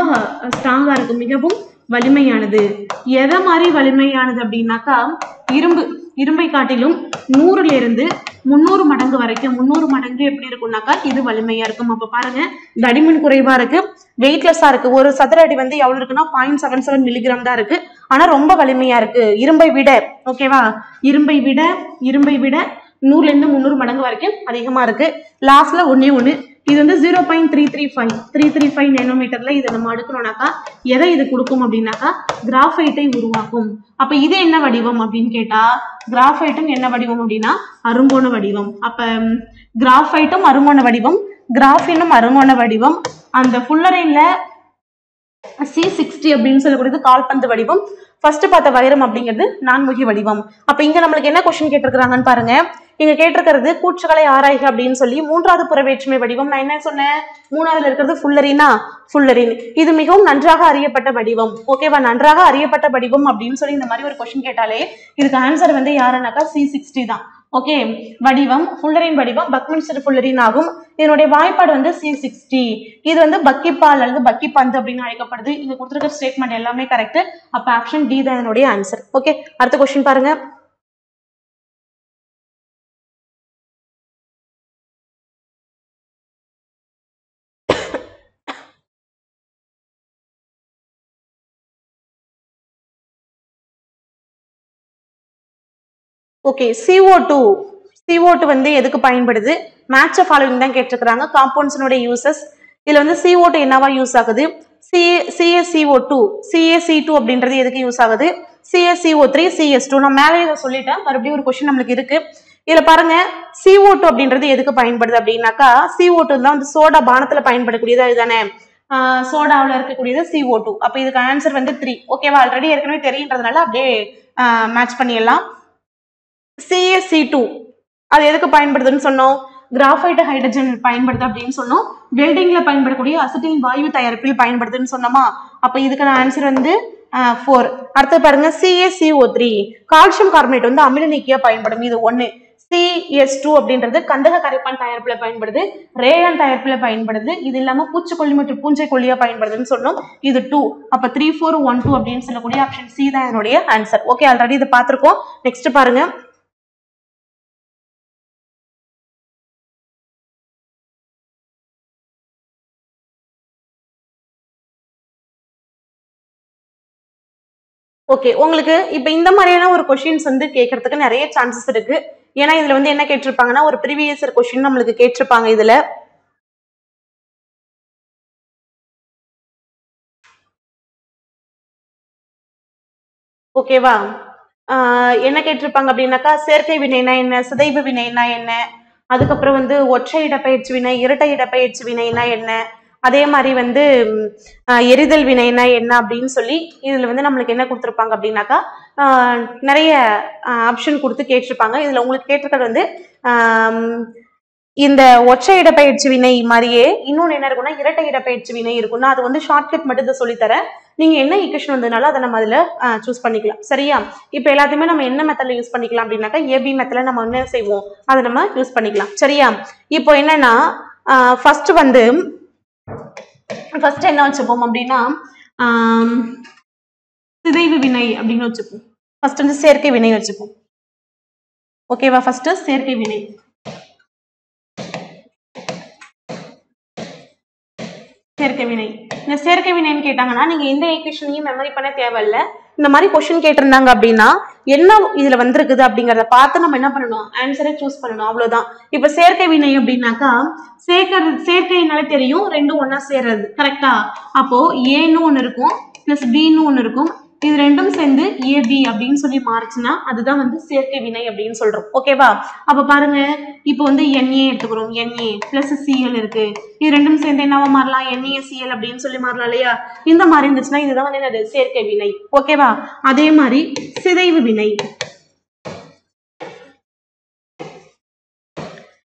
ஸ்ட்ராங்கா இருக்கும், மிகவும் வலிமையானது. எதை மாதிரி வலிமையானது அப்படின்னாக்கா இரும்பை காட்டிலும் 100ல இருந்து 300 மடங்கு வரைக்கும். 300 மடங்கு எப்படி இருக்கும்னாக்கா இது வலிமையா இருக்கும். அப்ப பாருங்க, தடிமன் குறைவா இருக்கு, வெயிட்லெஸ்ஸா இருக்கு. ஒரு சதுர அடி வந்து எவ்வளவு இருக்குன்னா 0.77 மில்லிகிராம் தான் இருக்கு. ஆனா ரொம்ப வலிமையா இருக்கு இரும்பை விட. ஓகேவா? இரும்பை விட 100ல இருந்து 300 மடங்கு வரைக்கும் அதிகமா இருக்கு. லாஸ்ட்ல ஒண்ணு இது வந்து 0.335 நேனோமீட்டர்ல இதை நம்ம அடுக்கணும்னாக்கா எதை இது கொடுக்கும் அப்படின்னாக்கா கிராஃபைட்டை உருவாக்கும். அப்ப இது என்ன வடிவம் அப்படின்னு கேட்டா கிராஃபைட்டும் என்ன வடிவம் அப்படின்னா அருங்கோண வடிவம். அப்ப கிராஃபைட்டும் அருங்கோண வடிவம், கிராஃபினும் அருங்கோண வடிவம். அந்த ஃபுல்லரைன்ல C60 அப்படின்னு சொல்லக்கூடியது கால்பந்து வடிவம். ஃபர்ஸ்ட் பார்த்த வைரம் அப்படிங்கிறது நான்முகி வடிவம். அப்ப இங்க நம்மளுக்கு என்ன கொஸ்டின் கேட்டிருக்கிறாங்கன்னு பாருங்க. இங்க கேட்டிருக்கிறது கூற்றுகளை ஆராய்க அப்படின்னு சொல்லி மூன்றாவது புறவேற்றுமை வடிவம். நான் என்ன சொன்னேன்? மூணாவதுல இருக்கிறது ஃபுல்லரின். இது மிகவும் நன்றாக அறியப்பட்ட வடிவம். ஓகேவா? நன்றாக அறியப்பட்ட வடிவம் அப்படின்னு சொல்லி இந்த மாதிரி ஒரு கொஸ்டின் கேட்டாலே இதுக்கு ஆன்சர் வந்து யாருன்னாக்கா C60 தான். ஓகே, வடிவம் ஃபுல்லரின் வடிவம் பக்மினிஸ்டர் ஃபுல்லரின் ஆகும். இதனுடைய வாய்ப்பாடு வந்து C60. இது வந்து பக்கிப்பால் அல்லது பக்கிப்பந்து அப்படின்னு அழைக்கப்படுது. இது கொடுத்துருக்க ஸ்டேட்மெண்ட் எல்லாமே கரெக்ட். அப்ப ஆப்ஷன் டி தான் இதனுடைய ஆன்சர். ஓகே, அடுத்த கொஸ்டின் பாருங்க. ஓகே, CO2 வந்து எதுக்கு பயன்படுது? மேட்ச் ஃபாலோவிங் தான் கேட்டிருக்கிறாங்க. காம்பவுண்ட்ஸ்னுடைய யூசஸ். இதுல வந்து CO2 என்னவா யூஸ் ஆகுது? CaCO2 CaC2 அப்படின்றது எதுக்கு யூஸ் ஆகுது, CaCO3 CS2. நான் மேலே இதை சொல்லிட்டேன், மறுபடியும் ஒரு கொஸ்டின் நம்மளுக்கு இருக்கு. இதுல பாருங்க CO2 அப்படின்றது எதுக்கு பயன்படுது அப்படின்னாக்கா, CO2 தான் வந்து சோடா பானத்துல பயன்படக்கூடியது, அதுதானே சோடாவில் இருக்கக்கூடியது CO2. அப்ப இதுக்கு ஆன்சர் வந்து 3. ஓகேவா, ஆல்ரெடி ஏற்கனவே தெரியுன்றதுனால அப்படியே மேட்ச் பண்ணிடலாம். CaC2 அது எதுக்கு பயன்படுதுன்னு சொன்னோம், கிராஃபைட் ஹைட்ரஜன் பயன்படுது அப்படின்னு சொன்னோம். வெல்டிங்ல பயன்படக்கூடிய அசிட்டில் வாயு தயாரிப்பில் பயன்படுதுன்னு சொன்னோமா, அப்ப இதுக்கான ஆன்சர் வந்து 4. அடுத்து பாருங்க CaCO3 கால்சியம் கார்பனேட் வந்து அமில நீக்கியா பயன்படும், இது 1. CS2 அப்படின்றது கந்தக கரைப்பான் தயாரிப்புல பயன்படுது, ரேயான் தயாரிப்புல பயன்படுது, இது இல்லாம பூச்சிக்கொல்லி மற்றும் பூஞ்சை கொல்லியா பயன்படுதுன்னு சொன்னோம், இது 2. அப்ப 3 4 1 2 அப்படின்னு சொல்லக்கூடிய ஆப்ஷன் சி தான் என்னுடைய ஆன்சர். ஓகே, ஆல்ரெடி இதை பார்த்திருக்கோம். நெக்ஸ்ட் பாருங்க, ஓகே, உங்களுக்கு இப்ப இந்த மாதிரியான ஒரு கொஸ்டின்ஸ் வந்து கேட்கறதுக்கு நிறைய சான்சஸ் இருக்கு. ஏன்னா இதுல வந்து என்ன கேட்டிருப்பாங்கன்னா, ஒரு ப்ரீவியஸ் இயர் கொஸ்டின் நம்மளுக்கு கேட்டிருப்பாங்க இதுல. ஓகேவா, என்ன கேட்டிருப்பாங்க அப்படின்னாக்கா, சேர்க்கை வினைனா என்ன, சிதைவு வினைனா என்ன, அதுக்கப்புறம் வந்து ஒற்றை இடப்பெயர்ச்சி வினை, இரட்டை இடப்பெயர்ச்சி வினைனா என்ன, அதே மாதிரி வந்து எரிதல் வினைனா என்ன அப்படின்னு சொல்லி இதுல வந்து நம்மளுக்கு என்ன கொடுத்துருப்பாங்க அப்படின்னாக்கா, நிறைய ஆப்ஷன் கொடுத்து கேட்டிருப்பாங்க. இதுல உங்களுக்கு கேட்டிருக்கிறது வந்து இந்த ஒற்றை இடப்பெயர்ச்சி வினை மாதிரியே இன்னொன்று என்ன இருக்குன்னா, இரட்டை இடப்பெயர்ச்சி வினை இருக்குன்னா, அது வந்து ஷார்ட்கட் மட்டும் இதை சொல்லித்தரேன். நீங்க என்ன ஈக்குவேஷன் வந்ததுனால அதை நம்ம அதுல சூஸ் பண்ணிக்கலாம். சரியா, இப்ப எல்லாத்தையுமே நம்ம என்ன மெத்தட்ல யூஸ் பண்ணிக்கலாம் அப்படின்னாக்கா, ஏபி மெத்தட்ல நம்ம என்ன செய்வோம், அதை நம்ம யூஸ் பண்ணிக்கலாம். சரியா, இப்போ என்னன்னா ஃபர்ஸ்ட் என்ன வச்சுப்போம் அப்படின்னா, சிதைவு வினை அப்படின்னு வச்சுப்போம். ஃபர்ஸ்ட் வந்து சேர்க்கை வினை வச்சுப்போம். ஓகேவா, ஃபர்ஸ்ட் சேர்க்கை வினை. சேர்க்கை வினை, இந்த சேர்க்கை வினைன்னு கேட்டாங்கன்னா நீங்க எந்த ஈக்குவேஷனையும் மெமரி பண்ண தேவையில்ல. இந்த மாதிரி கொஸ்டின் கேட்டிருந்தாங்க அப்படின்னா என்ன இதுல வந்திருக்குது அப்படிங்கறத பார்த்து நம்ம என்ன பண்ணணும், ஆன்சரை சூஸ் பண்ணணும், அவ்வளவுதான். இப்ப சேர்க்கை வினை அப்படின்னாக்கா, சேர்க்கைனால தெரியும் ரெண்டும் ஒன்னா சேர்றது, கரெக்டா. அப்போ ஏன்னு ஒண்ணு இருக்கும் பிளஸ் பின்னு ஒண்ணு இருக்கும், இது ரெண்டும் சேர்ந்து ஏபி அப்படின்னு சொல்லி மாறுச்சுன்னா அதுதான் வந்து சேர்க்கை வினை அப்படின்னு சொல்றோம். ஓகேவா, அப்ப பாருங்க, இப்போ வந்து NA எடுத்துக்கிறோம், NA பிளஸ் Cl இருக்கு, இது ரெண்டும் சேர்ந்து என்னவா மாறலாம், NaCl அப்படின்னு சொல்லி மாறலாம் இல்லையா. இந்த மாதிரி இருந்துச்சுன்னா இதுதான் வந்து என்னது, சேர்க்கை வினை. ஓகேவா, அதே மாதிரி சிதைவு வினை.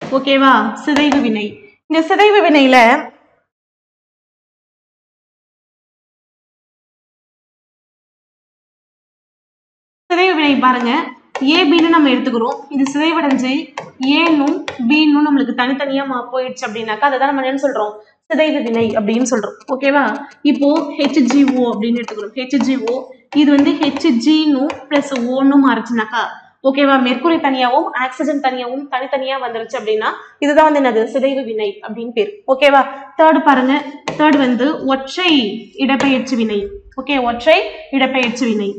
ஓகேவா, சிதைவு வினை. இந்த சிதைவு வினையில சிதைவு வினை பாருங்க, ஏபின்னு நம்ம எடுத்துக்கிறோம், இது சிதைவடைஞ்சு ஏன்னும் பின்னும் நம்மளுக்கு தனித்தனியா போயிடுச்சு அப்படின்னாக்கா அதை தான் நம்ம என்ன சொல்றோம், சிதைவு வினை அப்படின்னு சொல்றோம். ஓகேவா, இப்போ HGO அப்படின்னு எடுத்துக்கிறோம், HGO இது வந்து HGனும் பிளஸ் ஓன்னும் மாறுச்சுனாக்கா, ஓகேவா, மெர்க்குரி தனியாவும் ஆக்சிஜன் தனியாவும் தனித்தனியா வந்துருச்சு அப்படின்னா இதுதான் வந்து என்னது, சிதைவு வினை அப்படின்னு பேர். ஓகேவா, தேர்டு பாருங்க, தேர்டு வந்து ஒற்றை இடப்பெயர்ச்சி வினை. ஓகே, ஒற்றை இடப்பெயர்ச்சி வினை.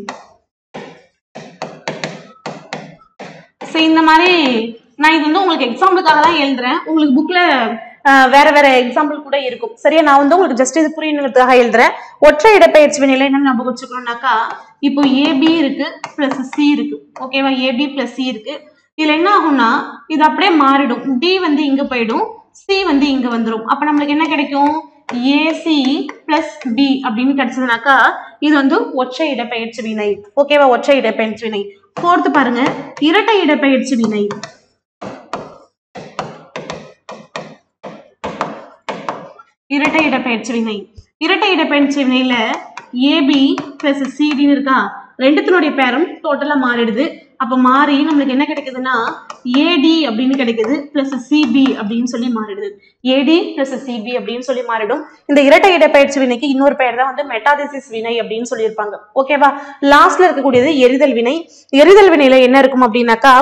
இந்த மாதிரி நான் இது வந்து உங்களுக்கு எக்ஸாம்பிளுக்காக தான் எழுதுறேன், உங்களுக்கு புக்ல வேற வேற எக்ஸாம்பிள் கூட இருக்கும். சரியா, நான் வந்து உங்களுக்கு ஜஸ்ட் இது புரியணுங்கிறதுக்காக எழுதுறேன். ஒற்றை இடப்பெயர்ச்சி வினையில என்ன ஞாபகம் வச்சுக்கணும்னாக்கா, இப்போ ஏபி இருக்கு பிளஸ் சி இருக்கு. ஓகேவா, ஏபி பிளஸ் சி இருக்கு. இதுல என்ன ஆகும்னா இது அப்படியே மாறிடும், டி வந்து இங்க போயிடும், சி வந்து இங்க வந்துடும். அப்ப நம்மளுக்கு என்ன கிடைக்கும், ஏசி பிளஸ் பி அப்படின்னு கிடைச்சதுனாக்கா இது வந்து ஒற்றை இடப்பெயர்ச்சி வினை. ஓகேவா, ஒற்றை இடப்பெயர்ச்சி வினை. ஃபோர்த் பாருங்க, இரட்டை இடப்பெயர்ச்சி வினை. இரட்டை இடப்பெயர்ச்சி வினை, இரட்டை இடப்பெயர்ச்சி வினையில ஏபி பிளஸ் சிடின்னு இருக்கா, ரெண்டுத்தினுடைய பேரும் டோட்டலா மாறிடுது. அப்ப மாறி நம்மளுக்கு என்ன கிடைக்குதுன்னா ஏடி அப்படின்னு கிடைக்குது பிளஸ் சிபி அப்படின்னு சொல்லி மாறிடுது, ஏடி பிளஸ் சிபி அப்படின்னு சொல்லி மாறிடும். இந்த இரட்டை இடப்பெயர்ச்சி வினைக்கு இன்னொரு பெயர் தான் வந்து மெட்டாதிசிஸ் வினை அப்படின்னு சொல்லியிருப்பாங்க. ஓகேவா, லாஸ்ட்ல இருக்கக்கூடியது எரிதல் வினை. எரிதல் வினையில என்ன இருக்கும் அப்படின்னாக்கா,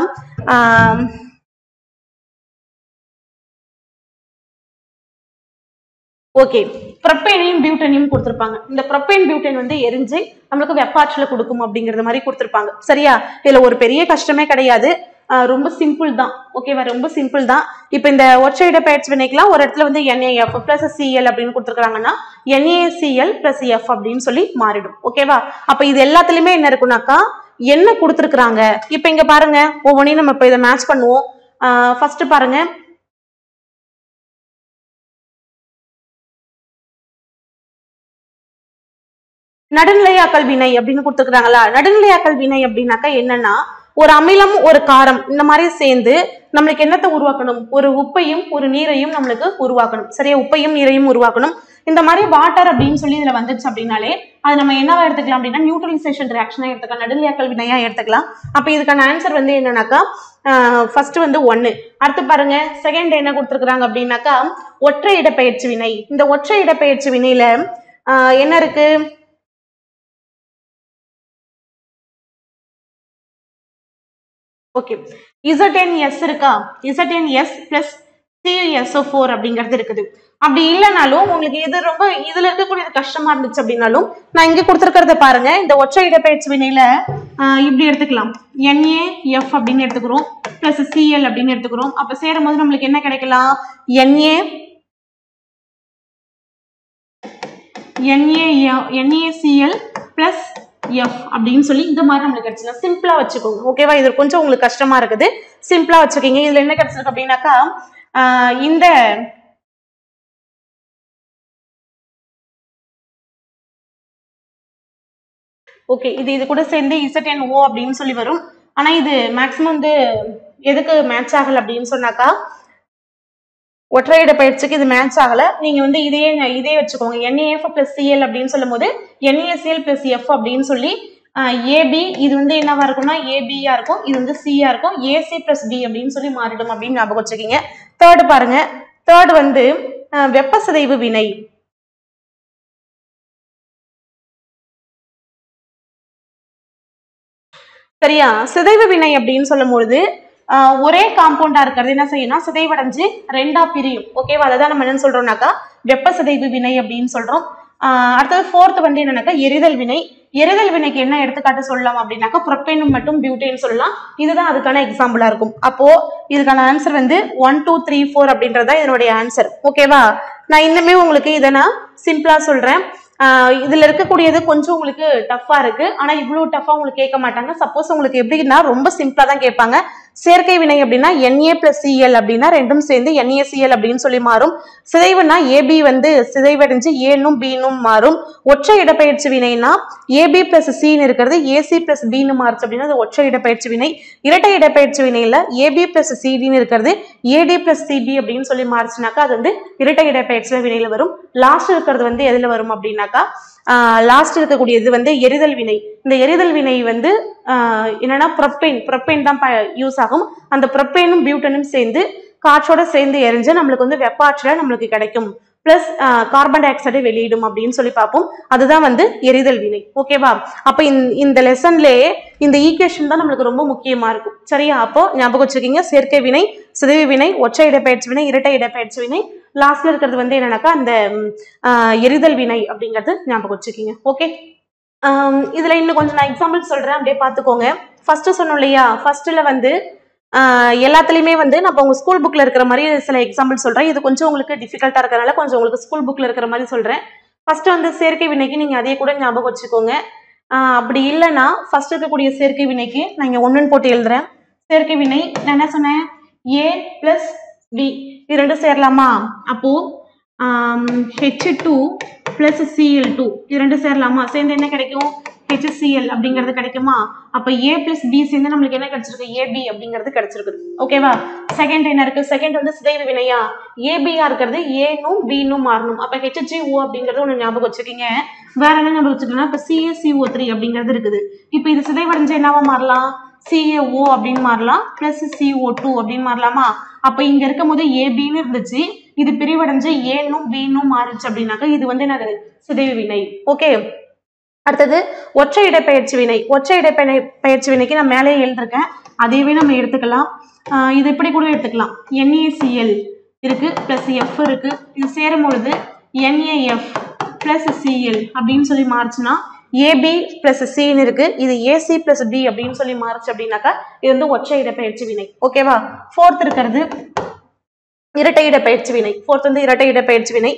ஓகே, ப்ரொப்பேனையும் பியூட்டனையும் கொடுத்திருப்பாங்க. இந்த ப்ரொப்பேன் பியூட்டன் வந்து எரிஞ்சு நம்மளுக்கு வெப்பாற்றலை கொடுக்கும் அப்படிங்கறது மாதிரி கொடுத்திருப்பாங்க. சரியா, இதுல ஒரு பெரிய கஷ்டமே கிடையாது, ரொம்ப சிம்பிள் தான். ஓகேவா, ரொம்ப சிம்பிள் தான். இப்போ இந்த ஒற்றை இடப்பெயர்ச்சி வினைக்கெல்லாம் ஒரு இடத்துல வந்து NaF பிளஸ் Cl அப்படின்னு கொடுத்துருக்காங்கன்னா NaCl plus F அப்படின்னு சொல்லி மாறிடும். ஓகேவா? அப்ப இது எல்லாத்துலயுமே என்ன இருக்குனாக்கா என்ன கொடுத்துருக்காங்க. இப்ப இங்க பாருங்க, ஒவ்வொன்றையும் நம்ம இப்ப இதை மேட்ச் பண்ணுவோம். ஃபர்ஸ்ட் பாருங்க, நடுநிலையாக்கல் வினை அப்படின்னு கொடுத்துருக்காங்களா. நடுநிலையாக்கல் வினை அப்படின்னாக்கா என்னன்னா, ஒரு அமிலம் ஒரு காரம் இந்த மாதிரி சேர்ந்து நம்மளுக்கு என்னத்தை உருவாக்கணும், ஒரு உப்பையும் ஒரு நீரையும் நம்மளுக்கு உருவாக்கணும். சரியா? உப்பையும் நீரையும் உருவாக்கணும். இந்த மாதிரி வாட்டர் அப்படின்னு சொல்லி இதுல வந்துச்சு அப்படின்னாலே அது நம்ம என்னவா எடுத்துக்கலாம் அப்படின்னா நியூட்ரலைசேஷன் ரியாக்ஷனா எடுத்துக்கலாம், நடுநிலையாக்கல் வினையா எடுத்துக்கலாம். அப்ப இதுக்கான ஆன்சர் வந்து என்னன்னாக்கா ஃபர்ஸ்ட் வந்து 1. அடுத்து பாருங்க, செகண்ட் என்ன கொடுத்துருக்காங்க அப்படின்னாக்கா ஒற்றை இடப்பெயர்ச்சி வினை. இந்த ஒற்றை இடப்பெயர்ச்சி வினையில என்ன இருக்கு, ஓகே, ZnS இருக்கா, ZnS plus CuSO4 அப்படிங்கிறது இருக்குது. அப்படி இல்லைனாலும் உங்களுக்கு இது ரொம்ப இதுல இருக்கக்கூடியது கஷ்டமா இருந்துச்சு அப்படின்னாலும் நான் இங்க கொடுத்துருக்கிறத பாருங்க. இந்த ஒற்றை இடப்பெயர்ச்சி வினையில இப்படி எடுத்துக்கலாம், NaF அப்படின்னு எடுத்துக்கிறோம் பிளஸ் Cl அப்படின்னு எடுத்துக்கிறோம். அப்ப சேரும் போது நம்மளுக்கு என்ன கிடைக்கலாம், NaCl plus F அப்படின்னு சொல்லி இந்த மாதிரி நம்மளுக்கு கிடைச்சிடும். சிம்பிளா வச்சுக்கோங்க. ஓகேவா? இது கொஞ்சம் உங்களுக்கு கஷ்டமா இருக்குது, சிம்பிளா வச்சுக்கோங்க. இதுல என்ன கிடைச்சிருக்கு அப்படின்னாக்கா இந்த ஓகே, இது கூட சேர்ந்து ZnO அப்படின்னு சொல்லி வரும். ஆனா இது மேக்சிமம் வந்து எதுக்கு மேட்ச் ஆகல அப்படின்னு சொன்னாக்கா ஒற்றை இடப்பெயர்ச்சிக்கு இது மேட்ச் ஆகல. நீங்க வந்து இதே வச்சுக்கோங்க, NaF plus Cl அப்படின்னு சொல்லும் போது NaCl plus F அப்படின்னு சொல்லி AB இது வந்து என்னவா இருக்கும்னா ABயா இருக்கும், இது வந்து Cயா இருக்கும், AC plus B அப்படின்னு சொல்லி மாறிடும் அப்படின்னு ஞாபகம் வச்சுக்கீங்க. தேர்ட் பாருங்க, தேர்ட் வந்து வெப்ப சிதைவு வினை. சரியா? சிதைவு வினை அப்படின்னு சொல்லும் பொழுது ஒரே காம்பவுண்டா இருக்கிறது என்ன செய்யணும், சிதைவடைஞ்சு ரெண்டா பிரியும். ஓகேவா? அதான் நம்ம என்ன சொல்றோம்னாக்கா வெப்ப சிதைவு வினை அப்படின்னு சொல்றோம். அடுத்தது ஃபோர்த் வந்து என்னன்னாக்கா எரிதல் வினை. எரிதல் வினைக்கு என்ன எடுத்துக்காட்டு சொல்லலாம் அப்படின்னாக்கா புரோப்பேன் மற்றும் பியூட்டேன் சொல்லலாம். இதுதான் அதுக்கான எக்ஸாம்பிளா இருக்கும். அப்போ இதுக்கான ஆன்சர் வந்து 1 2 3 4 அப்படின்றதா இதனுடைய ஆன்சர். ஓகேவா? நான் இன்னுமே உங்களுக்கு இதை நான் சிம்பிளா சொல்றேன். இதுல இருக்கக்கூடியது கொஞ்சம் உங்களுக்கு டஃபா இருக்கு, ஆனா இவ்வளவு டஃபா உங்களுக்கு கேட்க மாட்டாங்க. சப்போஸ் உங்களுக்கு எப்படின்னா ரொம்ப சிம்பிளா தான் கேட்பாங்க. சேர்க்கை வினை அப்படின்னா Na plus Cl அப்படின்னா ரெண்டும் சேர்ந்து NaCl அப்படின்னு சொல்லி மாறும். சிதைவுனா AB வந்து சிதைவடைஞ்சு ஏனும் பீனும் மாறும். ஒற்றை இடப்பெயர்ச்சி வினைனா AB plus C இருக்கிறது AC plus B மாறுச்சு அப்படின்னா அது ஒற்றை இடப்பெயர்ச்சி வினை. இரட்டை இடப்பெயர்ச்சி வினையில AB plus CD இருக்கிறது AD plus CB அப்படின்னு சொல்லி மாறுச்சுனாக்கா அது வந்து இரட்டை இடப்பெயர்ச்சி வினையில வரும். லாஸ்ட் இருக்கிறது வந்து எதுல வரும் அப்படின்னாக்கா லாஸ்ட் இருக்கக்கூடியது வந்து எரிதல் வினை. இந்த எரிதல் வினை வந்து என்னன்னா புரோப்பேன் தான் யூஸ் ஆகும். அந்த புரோப்பேனும் பியூட்டனும் சேர்ந்து காற்றோட சேர்ந்து எரிஞ்சு நம்மளுக்கு வந்து வெப்ப ஆற்றலை நம்மளுக்கு கிடைக்கும், பிளஸ் கார்பன் டை ஆக்சைடை வெளியிடும் அப்படின்னு சொல்லி பார்ப்போம். அதுதான் வந்து எரிதல் வினை. ஓகேவா? அப்ப இந்த லெசன்லயே இந்த ஈக்குவேஷன் தான் நம்மளுக்கு ரொம்ப முக்கியமா இருக்கும். சரியா? அப்போ ஞாபகம் வச்சுக்கீங்க, சேர்க்கை வினை, சிதைவு வினை, ஒற்றை இடப்பெயர்ச்சி வினை, இரட்டை இடப்பெயர்ச்சி வினை, லாஸ்ட்ல இருக்கிறது வந்து என்னன்னாக்கா அந்த எரிதல் வினை அப்படிங்கிறது ஞாபகம் வச்சுக்கீங்க. ஓகே, இதுல இன்னும் கொஞ்சம் நான் எக்ஸாம்பிள் சொல்றேன், அப்படியே பாத்துக்கோங்க. ஃபர்ஸ்ட் சொன்னோம் இல்லையா, ஃபர்ஸ்ட்ல வந்து எல்லாத்துலயுமே வந்து நம்ம உங்க ஸ்கூல் புக்ல இருக்கிற மாதிரி சில எக்ஸாம்பிள் சொல்றேன். இது கொஞ்சம் உங்களுக்கு டிஃபிகல்ட்டா இருக்கிறனால கொஞ்சம் உங்களுக்கு ஸ்கூல் புக்ல இருக்கிற மாதிரி சொல்றேன். ஃபர்ஸ்ட் வந்து சேர்க்கை வினைக்கு நீங்க அதே கூட ஞாபகம் வச்சுக்கோங்க. அப்படி இல்லைன்னா ஃபர்ஸ்ட் இருக்கக்கூடிய சேர்க்கை வினைக்கு நான் இங்க 1 போட்டு எழுதுறேன். சேர்க்கை வினை நான் என்ன சொன்னேன், A plus B இது ரெண்டும் சேரலாமா? அப்போ H2 plus Cl2 இது ரெண்டும் சேரலாமா? சேர்ந்து என்ன கிடைக்கும், HCl அப்படிங்கிறது கிடைக்குமா? அப்ப A plus B சேர்ந்து நம்மளுக்கு என்ன கிடைச்சிருக்கு, AB அப்படிங்கிறது கிடைச்சிருக்கு. ஓகேவா? செகண்ட் என்ன இருக்கு, செகண்ட் வந்து சிதைவு வினையா, ABயா இருக்கிறது ஏனும் பீனும் மாறணும். அப்ப HGO அப்படிங்கிறது ஒண்ணு ஞாபகம் வச்சுக்கீங்க. வேற என்ன ஞாபகம் வச்சுக்கோங்கன்னா இப்ப CaCO3 அப்படிங்கிறது இருக்குது. இப்ப இது சிதைவடைஞ்சு என்னவா மாறலாம், CaO அப்படின்னு மாறலாம், பிளஸ் CO2 அப்படின்னு மாறலாமா? அப்ப இங்க இருக்கும் போது ABன்னு இருந்துச்சு, இது பிரிவடைஞ்சு ஏனும் பீனும் மாறிச்சு அப்படின்னாக்கா இது வந்து என்னது, சிதைவு வினை. ஓகே, அடுத்தது ஒற்றை இடப்பெயர்ச்சி வினை. ஒற்றை இடப்பெயர்ச்சி வினைக்கு நான் மேலே எழுதிருக்கேன், அதையவே நம்ம எடுத்துக்கலாம். இது இப்படி கூட எடுத்துக்கலாம், NaCl இருக்கு பிளஸ் F இருக்கு, இது சேரும் பொழுது NaF பிளஸ் Cl அப்படின்னு சொல்லி மாறுச்சுன்னா AB பிளஸ் Cன்னு இருக்கு, இது AC பிளஸ் B அப்படின்னு சொல்லி மாறுச்சு அப்படின்னாக்கா இது வந்து ஒற்றை இடப்பெயர்ச்சி வினை. ஓகேவா? ஃபோர்த் இருக்கிறது இரட்டை இடப்பெயர்ச்சி வினை. ஃபோர்த் வந்து இரட்டை இடப்பெயர்ச்சி வினை.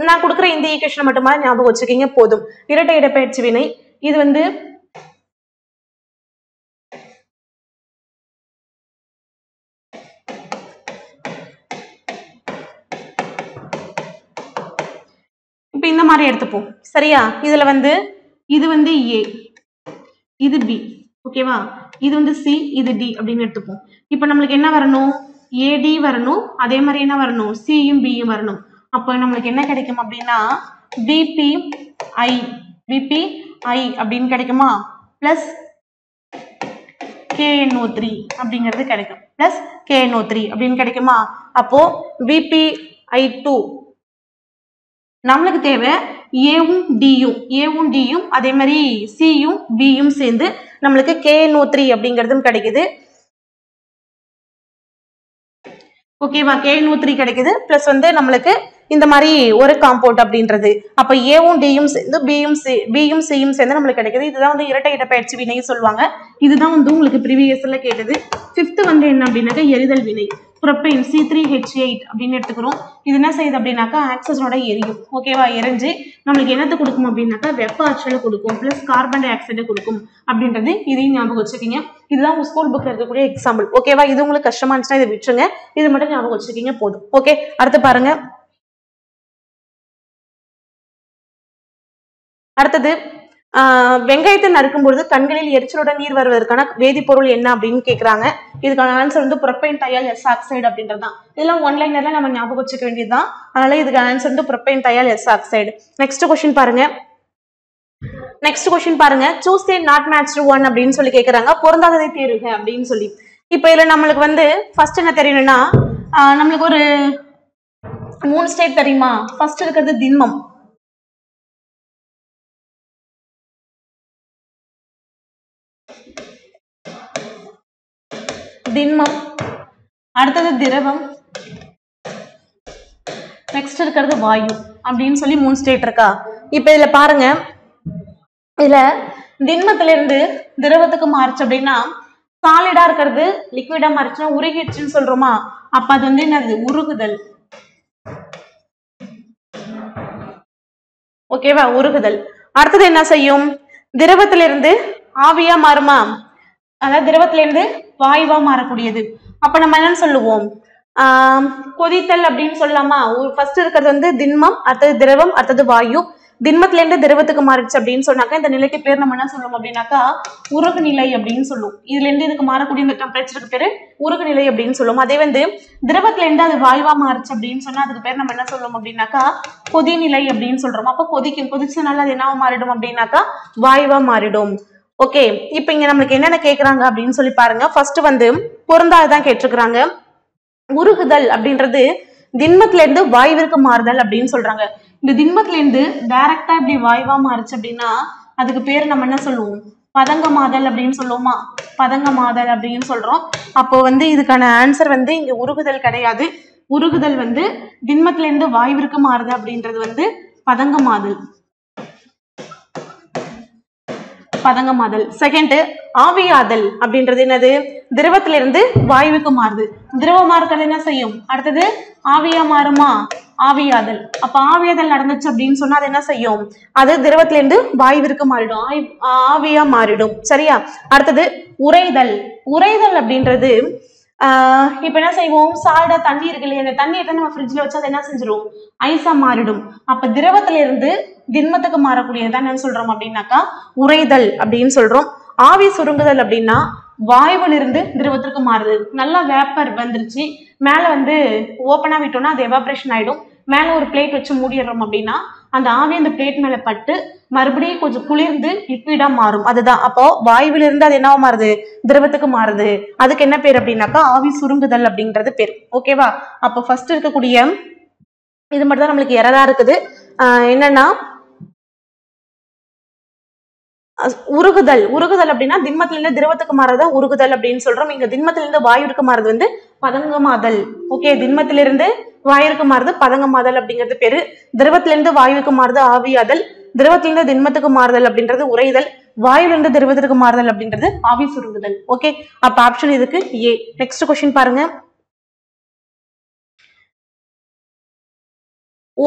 நான் கொடுக்குற இந்த ஈக்குவேஷன் மட்டுமா ஞாபகம் வச்சுக்கீங்க போதும். இரட்டை இடப்பெயர்ச்சி வினை இது வந்து இப்ப இந்த மாதிரி எடுத்துப்போம் சரியா. இதுல வந்து இது வந்து ஏ, இது பி, ஓகேவா, இது வந்து சி, இது டி அப்படின்னு எடுத்துப்போம். இப்ப நம்மளுக்கு என்ன வரணும், ஏடி வரணும், அதே மாதிரி என்ன வரணும், சியும் பியும் வரணும். அப்ப நம்மளுக்கு என்ன கிடைக்கும் அப்படின்னா விபிஐ அப்படின்னு கிடைக்குமா, பிளஸ் KNO3 அப்படிங்கிறது கிடைக்கும், பிளஸ் KNO3 அப்படின்னு கிடைக்குமா. அப்போ விபிஐ2 நம்மளுக்கு தேவை ஏவும் டியும் அதே மாதிரி சியும் பியும் சேர்ந்து நம்மளுக்கு KNO3 அப்படிங்கிறதும் கிடைக்குது. ஓகேவா, KNO3 கிடைக்குது, பிளஸ் வந்து நம்மளுக்கு இந்த மாதிரி ஒரு காம்பவுண்ட் அப்படின்றது. அப்ப ஏவும் டியும் சேர்ந்து பியும் சியும் சேர்ந்து நம்மளுக்கு கிடைக்குது. இதுதான் வந்து இரட்டை இடப்பெயர்ச்சி வினை சொல்லுவாங்க. இதுதான் வந்து உங்களுக்கு ப்ரீவியஸ்ல கேட்டது. 5th வந்து என்ன அப்படின்னாக்கா எரிதல் வினை. புரோப்பேன் C3H8 அப்படின்னு எடுத்துக்கிறோம். இது என்ன செய்யுது அப்படின்னாக்கா ஆக்சிஜனோட எரியும். ஓகேவா, எரிஞ்சு நம்மளுக்கு என்னத்தை கொடுக்கும் அப்படின்னாக்கா வெப்ப ஆற்றலை கொடுக்கும், பிளஸ் கார்பன் டை ஆக்சைடை கொடுக்கும் அப்படின்றது இதையும் ஞாபகம் வச்சுக்கீங்க. இதுதான் உங்க ஸ்கூல் புக்ல இருக்கக்கூடிய எக்ஸாம்பிள். ஓகேவா, இது உங்களுக்கு கஷ்டமா இருந்துச்சுன்னா இதை விட்டுருங்க, இது மட்டும் ஞாபகம் வச்சுக்கீங்க போதும். ஓகே, அடுத்து பாருங்க. அடுத்தது வெங்காயத்தை நறுக்கும் பொழுது கண்களில் எரிச்சலுடன் நீர் வருவதற்கான வேதிப்பொருள் என்ன அப்படின்னு கேட்கறாங்க. இதுக்கான ஆன்சர் வந்து புரோப்பேன் டையால் எஸ் ஆக்சைடு அப்படின்றதுதான். இதெல்லாம் ஒன்லைனர்ல நம்ம ஞாபகம் வச்சுக்க வேண்டியதுதான். அதனால இதுக்கு ஆன்சர் வந்து propane diol S oxide. Next question பாருங்க. Choose a not matched one அப்படின்னு சொல்லி கேட்கறாங்க. பொருந்தாததை தேர்வுக அப்படின்னு சொல்லி. இப்ப இதுல நம்மளுக்கு வந்து ஃபர்ஸ்ட் என்ன தெரியணும்னா நம்மளுக்கு ஒரு 3 ஸ்டேட் தெரியுமா. ஃபர்ஸ்ட் இருக்கிறது திண்மம், அடுத்தது திரவம், நெக்ஸ்ட் இருக்கிறது வாயு அப்படின்னு சொல்லி 3 ஸ்டேட் இருக்கா. இப்ப இதுல பாருங்க, இதுல திண்மத்துல இருந்து திரவத்துக்கு மாறுச்சு அப்படின்னா சாலிடா இருக்கிறது லிக்விடா மாறிச்சுன்னா உருகிடுச்சுன்னு சொல்றோமா. அப்ப அது வந்து என்னது, உருகுதல். ஓகேவா, உருகுதல். அடுத்தது என்ன செய்யும், திரவத்திலிருந்து ஆவியா மாறுமா, அதாவது திரவத்திலிருந்து வாயுவா மாறக்கூடியது. அப்ப நம்ம என்னன்னு சொல்லுவோம், கொதித்தல் அப்படின்னு சொல்லலாமா. ஃபர்ஸ்ட் இருக்கிறது வந்து திண்மம், அடுத்தது திரவம், அடுத்தது வாயு. திண்மத்துல இருந்து திரவத்துக்கு மாறிடுச்சு அப்படின்னு சொன்னாக்கா இந்த நிலைக்கு பேர் நம்ம என்ன சொல்லுவோம் அப்படின்னாக்கா உருகு நிலை அப்படின்னு சொல்லுவோம். இதுல இருந்து இதுக்கு மாறக்கூடிய இந்த டெம்பரேச்சருக்கு பேரு உருகு நிலை அப்படின்னு சொல்லுவோம். அதே வந்து திரவத்துல இருந்து அது வாயுவா மாறிச்சு அப்படின்னு சொன்னா அதுக்கு பேர் நம்ம என்ன சொல்லுவோம் அப்படின்னாக்கா கொதிநிலை அப்படின்னு சொல்றோம். அப்ப கொதிச்சனால அது என்னவா மாறிடும் அப்படின்னாக்கா வாயுவா மாறிடும். ஓகே, இப்ப இங்க நம்மளுக்கு என்னென்ன கேக்குறாங்க அப்படின்னு சொல்லி பாருங்க. ஃபர்ஸ்ட் வந்து பொருந்தாதான் கேட்டிருக்கிறாங்க. உருகுதல் அப்படின்றது திண்மத்துல இருந்து வாயுவிற்கு மாறுதல் அப்படின்னு சொல்றாங்க. இந்த திண்மத்துல இருந்து டைரக்டா இப்படி வாயுவா மாறுச்சு அப்படின்னா அதுக்கு பேர் நம்ம என்ன சொல்லுவோம், பதங்கமாதல் அப்படின்னு சொல்லுவோமா. பதங்கமாதல் அப்படின்னு சொல்றோம். அப்போ வந்து இதுக்கான ஆன்சர் வந்து இங்க உருகுதல் கிடையாது. உருகுதல் வந்து திண்மத்துல இருந்து வாயுவிற்கு மாறுது அப்படின்றது வந்து பதங்கமாதல். செகண்ட் ஆவியாதல் அப்படின்றது என்னது, திரவத்திலிருந்து வாயுவுக்கு மாறுது. திரவமா இருக்கிறது என்ன செய்யும், அடுத்தது ஆவியா மாறுமா, ஆவியாதல். அப்ப ஆவியாதல் நடந்துச்சு அப்படின்னு சொன்னா அது என்ன செய்யும், அது திரவத்திலிருந்து வாயுவிற்கு மாறிடும், ஆவியா மாறிடும். சரியா. அடுத்தது உறைதல். உறைதல் அப்படின்றது இப்ப என்ன செய்வோம், சால்டா தண்ணி இருக்கு இல்லையா, அந்த தண்ணி எடுத்து நம்ம ஃப்ரிட்ஜ்ல வச்சு அதை என்ன செஞ்சிடும், ஐஸா மாறிடும். அப்ப திரவத்துல இருந்து திண்மத்துக்கு மாறக்கூடியதான் என்ன சொல்றோம் அப்படின்னாக்கா உறைதல் அப்படின்னு சொல்றோம். ஆவி சுருங்குதல் அப்படின்னா வாயுவில் இருந்து திரவத்திற்கு மாறுது. நல்லா வேப்பர் வந்துருச்சு, மேல வந்து ஓப்பனா விட்டோம்னா அது எவாபரேஷன் ஆயிடும். மேல ஒரு பிளேட் வச்சு மூடிடுறோம் அப்படின்னா அந்த ஆவி அந்த பிளேட் மேல பட்டு மறுபடியும் கொஞ்சம் குளிர்ந்து லிக்விடா மாறும். அதுதான். அப்போ வாயுவில இருந்து அது என்னவா மாறுது, திரவத்துக்கு மாறுது. அதுக்கு என்ன பேர் அப்படின்னாக்கா ஆவி சுருங்குதல் அப்படின்றது பேர். ஓகேவா. அப்போ ஃபர்ஸ்ட் இருக்கக்கூடிய இது மட்டும் தான் நம்மளுக்கு எரரா இருக்குது. என்னன்னா உருகுதல். உருகுதல் அப்படின்னா திண்மத்துல இருந்து திரவத்துக்கு மாறுறதா உருகுதல் அப்படின்னு சொல்றோம். இங்க திண்மத்துல இருந்து வாயுக்கு மாறுறது வந்து பதங்கமாதல். ஓகே, திண்மத்திலிருந்து வாயுக்கு மாறுது பதங்கமாதல் அப்படிங்கிறது பேரு. திரவத்திலிருந்து வாயுக்கு மாறுது ஆவியாதல். திரவத்திலிருந்து திண்மத்துக்கு மாறுதல் அப்படின்றது உறைதல். வாயுவிலிருந்து திரவத்திற்கு மாறுதல் அப்படின்றது ஆவி சுருங்குதல். ஓகே, அப்ப ஆப்ஷன் இதுக்கு ஏ. நெக்ஸ்ட் கொஸ்டின் பாருங்க.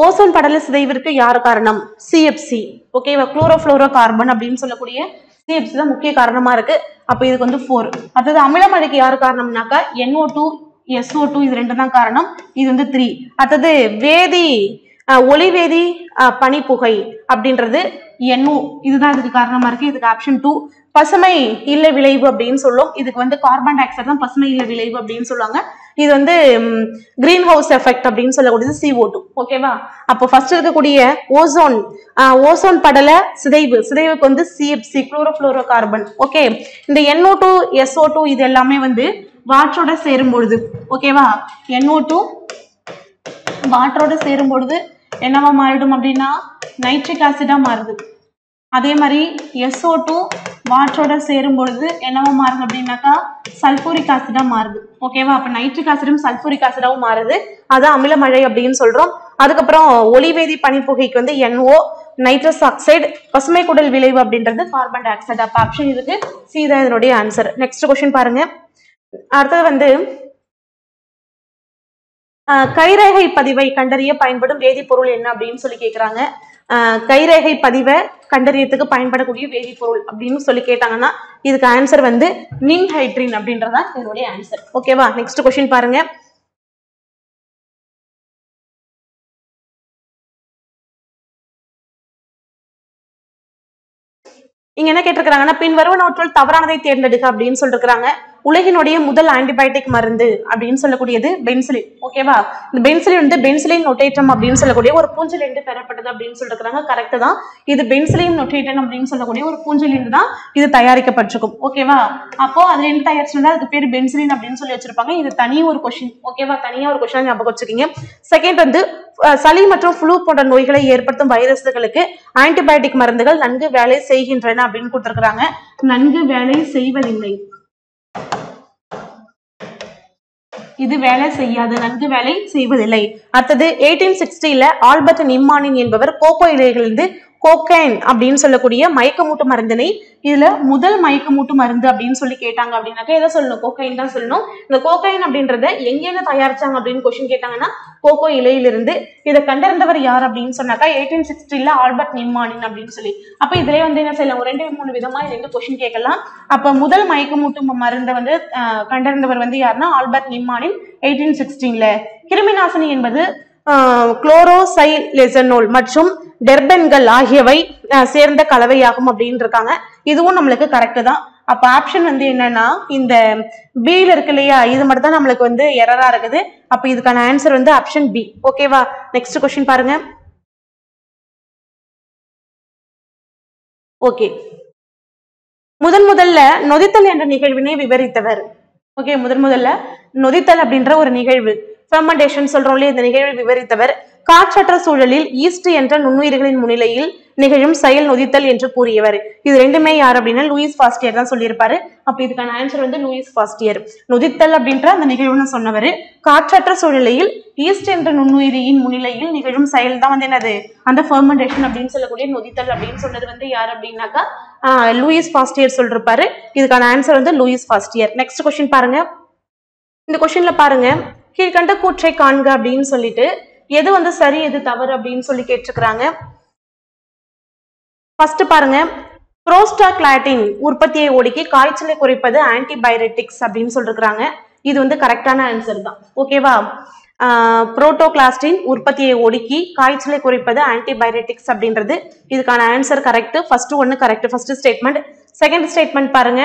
ஓசோன் படல சிதைவிற்கு யார் காரணம்? சிஎஃப்சி. ஓகேவா, குளோரோஃப்ளோரோ கார்பன் அப்படின்னு சொல்லக்கூடிய சிஎஃப்சி தான் முக்கிய காரணமா இருக்கு. அப்ப இதுக்கு வந்து 4. அடுத்தது அமிலமழைக்கு யார் காரணம்னாக்கா NO2 SO2 இது 2 தான் காரணம். இது வந்து 3. அடுத்தது ஒளிவேதி பனிப்புகை அப்படின்றது NO இதுதான் இதுக்கு காரணமா இருக்கு. இதுக்கு ஆப்ஷன் 2. பசுமை இல்ல விளைவு அப்படின்னு சொல்லும். இதுக்கு வந்து கார்பன் டை ஆக்சைடு தான் பசுமை இல்ல விளைவு அப்படின்னு சொல்லுவாங்க. இது வந்து கிரீன் ஹவுஸ் எஃபெக்ட் அப்படின்னு சொல்லக்கூடியது CO2. ஓகேவா, அப்போ ஃபர்ஸ்ட் இருக்கக்கூடிய ஓசோன் படல சிதைவுக்கு வந்து சிஎஃப்சி குளோரோஃப்ளோரோ கார்பன். ஓகே, இந்த NO2 SO2 இது எல்லாமே வந்து வாட்டரோட சேரும் பொழுது, ஓகேவா, NO2 வாட்டரோட சேரும் பொழுது என்னவா மாறிடும் அப்படின்னா நைட்ரிக் ஆசிடா மாறுது. அதே மாதிரி SO2 வாட்டரோட சேரும் பொழுது என்னவா மாறுது அப்படின்னாக்கா சல்பூரிக் ஆசிடா மாறுது. ஓகேவா, அப்ப நைட்ரிக் ஆசிடும் சல்பூரிக் ஆசிடாவும் மாறுது. அதான் அமிலமழை அப்படின்னு சொல்றோம். அதுக்கப்புறம் ஒளிவேதி பனிப்புகைக்கு வந்து NO நைட்ரஸ் ஆக்சைடு, பசுமை குடல் விளைவு அப்படின்றது கார்பன் டை ஆக்சைடு. அப்ப ஆப்ஷன் இதுக்கு சி தான் இதனுடைய ஆன்சர். நெக்ஸ்ட் கொஸ்டின் பாருங்க. அடுத்தது வந்து கைரேகை பதிவை கண்டறிய பயன்படும் வேதிப்பொருள் என்ன அப்படின்னு சொல்லி கேட்கிறாங்க. கைரேகை பதிவை கண்டறியத்துக்கு பயன்படக்கூடிய வேதிப்பொருள் அப்படின்னு சொல்லி கேட்டாங்கன்னா இதுக்கு ஆன்சர் வந்து நின்ஹைட்ரின் அப்படின்றதா இதனுடைய ஆன்சர். ஓகேவா, நெக்ஸ்ட் கொஸ்டின் பாருங்க. இங்க என்ன கேட்டிருக்காங்கன்னா பின்வருவனவற்றுள் தவறானதை தேர்ந்தெடுக்க அப்படின்னு சொல்லிருக்காங்க. உலகினுடைய முதல் ஆன்டிபயோட்டிக் மருந்து அப்படின்னு சொல்லக்கூடியது பென்சிலின். ஓகேவா, இந்த பென்சிலின் வந்து பென்சிலின் நொட்டேட்டம் அப்படின்னு சொல்லக்கூடிய ஒரு பூஞ்சலிலிருந்து பெறப்பட்டது அப்படின்னு சொல்லிருக்காங்க. கரெக்ட் தான், இது பென்சிலின் நொட்டேட்டம் அப்படின்னு சொல்லக்கூடிய ஒரு பூஞ்சலிலிருந்து தான் இது தயாரிக்கப்பட்டிருக்கும். ஓகேவா, அப்போ அதுல இருந்து தயாரிச்சிருந்தா அதுக்கு பேர் பென்சிலின் அப்படின்னு சொல்லி வச்சிருப்பாங்க. இது தனி ஒரு கொஸ்டின். ஓகேவா, தனியா ஒரு கொஸ்டின் ஞாபகம் வச்சுக்கீங்க. செகண்ட் வந்து சளி மற்றும் ஃப்ளூ போன்ற நோய்களை ஏற்படுத்தும் வைரஸ்களுக்கு ஆன்டிபயோட்டிக் மருந்துகள் நன்கு வேலை செய்கின்றன அப்படின்னு கொடுத்திருக்காங்க. நன்கு வேலை செய்வதில்லை, இது வேலை செய்யாது, நன்கு வேலை செய்வதில்லை. அடுத்தது 1860ல ஆல்பர்ட் நிம்மானின் என்பவர் கோகோ இலைகளிலிருந்து கோக்கைன் அப்படின்னு சொல்லக்கூடிய மயக்கமூட்டு மருந்தினை இதுல முதல் மயக்கமூட்டு மருந்து அப்படின்னு சொல்லி கேட்டாங்க அப்படின்னாக்க எதை சொல்லணும்? கோக்கைன் தான் சொல்லணும். இந்த கோக்கைன் அப்படின்றத எங்கெங்க தயாரிச்சாங்க அப்படின்னு கொஸ்டின் கேட்டாங்கன்னா கோகோ இலையிலிருந்து. இதை கண்டறிந்தவர் யார் அப்படின்னு சொன்னாக்கா 1860ல ஆல்பர்ட் நிம்மானின் அப்படின்னு சொல்லி. அப்ப இதுலயே வந்து என்ன செய்யலாம், ஒரு 2-3 விதமா 2 கொஸ்டின் கேட்கலாம். அப்ப முதல் மயக்கமூட்டு மருந்தை வந்து கண்டறிந்தவர் வந்து யாருன்னா ஆல்பர்ட் நிம்மானின் 1816ல. கிருமி நாசினி என்பது குளோரோசைலெசனோல் மற்றும் டெர்பென்கள் ஆகியவை சேர்ந்த கலவையாகும் அப்படின்னு இருக்காங்க. இதுவும் நம்மளுக்கு கரெக்ட் தான். அப்ப ஆப்ஷன் வந்து என்னன்னா இந்த பில இருக்கு இல்லையா, இது மட்டும் தான் நம்மளுக்கு வந்து எரரா இருக்குது. அப்ப இதுக்கான ஆன்சர் வந்து ஆப்ஷன் பி. ஓகேவா, நெக்ஸ்ட் கொஸ்டின் பாருங்க. ஓகே, முதல்ல நொதித்தல் என்ற நிகழ்வினை விவரித்தவர். ஓகே, முதல்ல நொதித்தல் அப்படின்ற ஒரு நிகழ்வு, ஃபெர்மெண்டேஷன் சொல்றோம் இல்லையா, இந்த நிகழ்வை விவரித்தவர். காற்றற்ற சூழலில் ஈஸ்ட் என்ற நுண்ணுயிர்களின் முன்னிலையில் நிகழும் செயல் நொதித்தல் என்று கூறியவர். இது ரெண்டுமே யார் அப்படின்னா லூயிஸ் பாஸ்டியர் தான் சொல்லியிருப்பாரு. அப்ப இதுக்கான ஆன்சர் வந்து லூயிஸ் பாஸ்டியர். நொதித்தல் அப்படின்ற அந்த நிகழ்வுன்னு சொன்னவர். காற்றற்ற சூழ்நிலையில் ஈஸ்ட் என்ற நுண்ணுயிரியின் முன்னிலையில் நிகழும் செயல் தான் வந்து என்னது, அந்த ஃபெர்மெண்டேஷன் அப்படின்னு சொல்லக்கூடிய நொதித்தல் அப்படின்னு சொன்னது வந்து யார் அப்படின்னாக்கா லூயிஸ் பாஸ்டியர் சொல்லிருப்பாரு. இதுக்கான ஆன்சர் வந்து லூயிஸ் பாஸ்டியர். நெக்ஸ்ட் கொஸ்டின் பாருங்க. இந்த கொஸ்டின்ல பாருங்க, கீழ்கண்ட கூற்றை காண்க அப்படின்னு சொல்லிட்டு எது வந்து சரி எது தவறு அப்படின்னு சொல்லி கேட்டிருக்கிறாங்க. ஃபர்ஸ்ட் பாருங்க, புரோஸ்டாக்லாண்டின் உற்பத்தியை ஒடுக்கி காய்ச்சலை குறைப்பது ஆன்டிபயோட்டிக்ஸ் அப்படின்னு சொல்லிருக்காங்க. இது வந்து கரெக்டான ஆன்சர் தான். ஓகேவா, புரோட்டோகிளாஸ்டின் உற்பத்தியை ஒடுக்கி காய்ச்சலை குறைப்பது ஆன்டிபயோட்டிக்ஸ் அப்படின்றது இதுக்கான ஆன்சர் கரெக்ட். ஃபர்ஸ்ட் ஒன்னு correct, first statement. Second statement பாருங்க,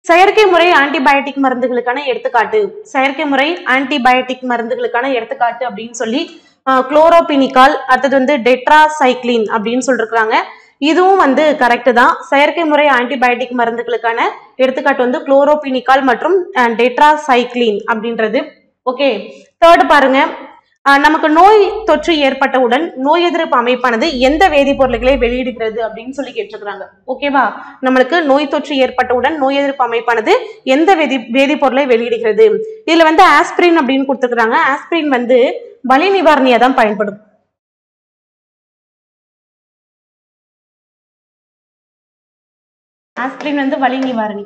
செயற்கை முறை ஆன்டிபயோட்டிக் மருந்துகளுக்கான எடுத்துக்காட்டு. செயற்கை முறை ஆன்டிபயோட்டிக் மருந்துகளுக்கான எடுத்துக்காட்டு அப்படின்னு சொல்லி குளோரோபினிகால், அடுத்தது வந்து டெட்ராசைக்ளின் அப்படின்னு சொல்லிருக்காங்க. இதுவும் வந்து கரெக்ட் தான். செயற்கை முறை ஆன்டிபயோட்டிக் மருந்துகளுக்கான எடுத்துக்காட்டு வந்து குளோரோபினிகால் மற்றும் டெட்ராசைக்ளின் அப்படின்றது. ஓகே, தேர்ட் பாருங்க, நமக்கு நோய் தொற்று ஏற்பட்டவுடன் நோய் எதிர்ப்பு அமைப்பானது எந்த வேதிப்பொருட்களை வெளியிடுகிறது அப்படின்னு சொல்லி கேட்டிருக்கிறாங்க. ஓகேவா, நம்மளுக்கு நோய் தொற்று ஏற்பட்டவுடன் நோய் எதிர்ப்பு அமைப்பானது எந்த வேதிப்பொருளை வெளியிடுகிறது? இதுல வந்து ஆஸ்பிரின் அப்படின்னு கொடுத்துருக்காங்க. ஆஸ்பிரின் வந்து வலி நிவாரணியா தான் பயன்படும். ஆஸ்பிரின் வந்து வலி நிவாரணி.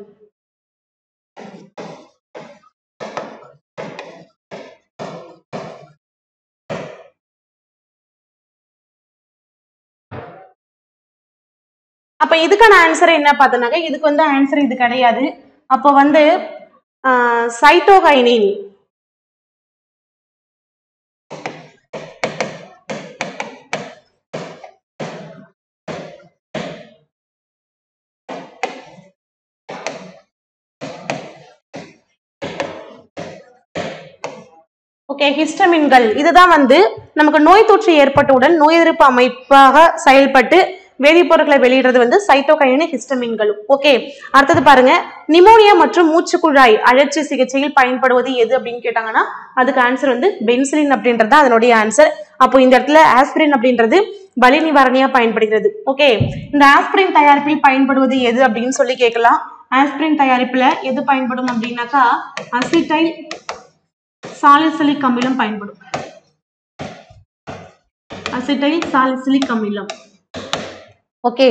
அப்ப இதுக்கான ஆன்சர் என்ன பார்த்தோம்னாக்க இதுக்கு வந்து ஆன்சர் இது கிடையாது. அப்போ வந்து சைட்டோகைனின். ஓகே, ஹிஸ்டமின்கள் இதுதான் வந்து நமக்கு நோய் தொற்று ஏற்பட்டவுடன் நோய் எதிர்ப்பு அமைப்பாக செயல்பட்டு வேதிப்பொருட்களை வெளியிடுறது வந்து சைட்டோகைனின் ஹிஸ்டமின்களும். ஓகே, அடுத்தது பாருங்க, நிமோனியா மற்றும் மூச்சுக்குழாய் அழற்சி சிகிச்சையில் பயன்படுவது எது அப்படின்னு கேட்டாங்கன்னா அதுக்கு ஆன்சர் வந்து பென்சிலின் அப்படின்றது தான் அதனுடைய ஆன்சர். அப்போ இந்த இடத்துல ஆஸ்பிரின் அப்படின்றது வலி நிவாரணியா பயன்படுகிறது. ஓகே, இந்த ஆஸ்பிரின் தயாரிப்பில் பயன்படுவது எது அப்படின்னு சொல்லி கேட்கலாம். ஆஸ்பிரின் தயாரிப்புல எது பயன்படும் அப்படின்னாக்கா அசிட்டைல் சாலிசிலிக் அமிலம் பயன்படும். அசிட்டைல் சாலிசிலிக் அமிலம். ஓகே,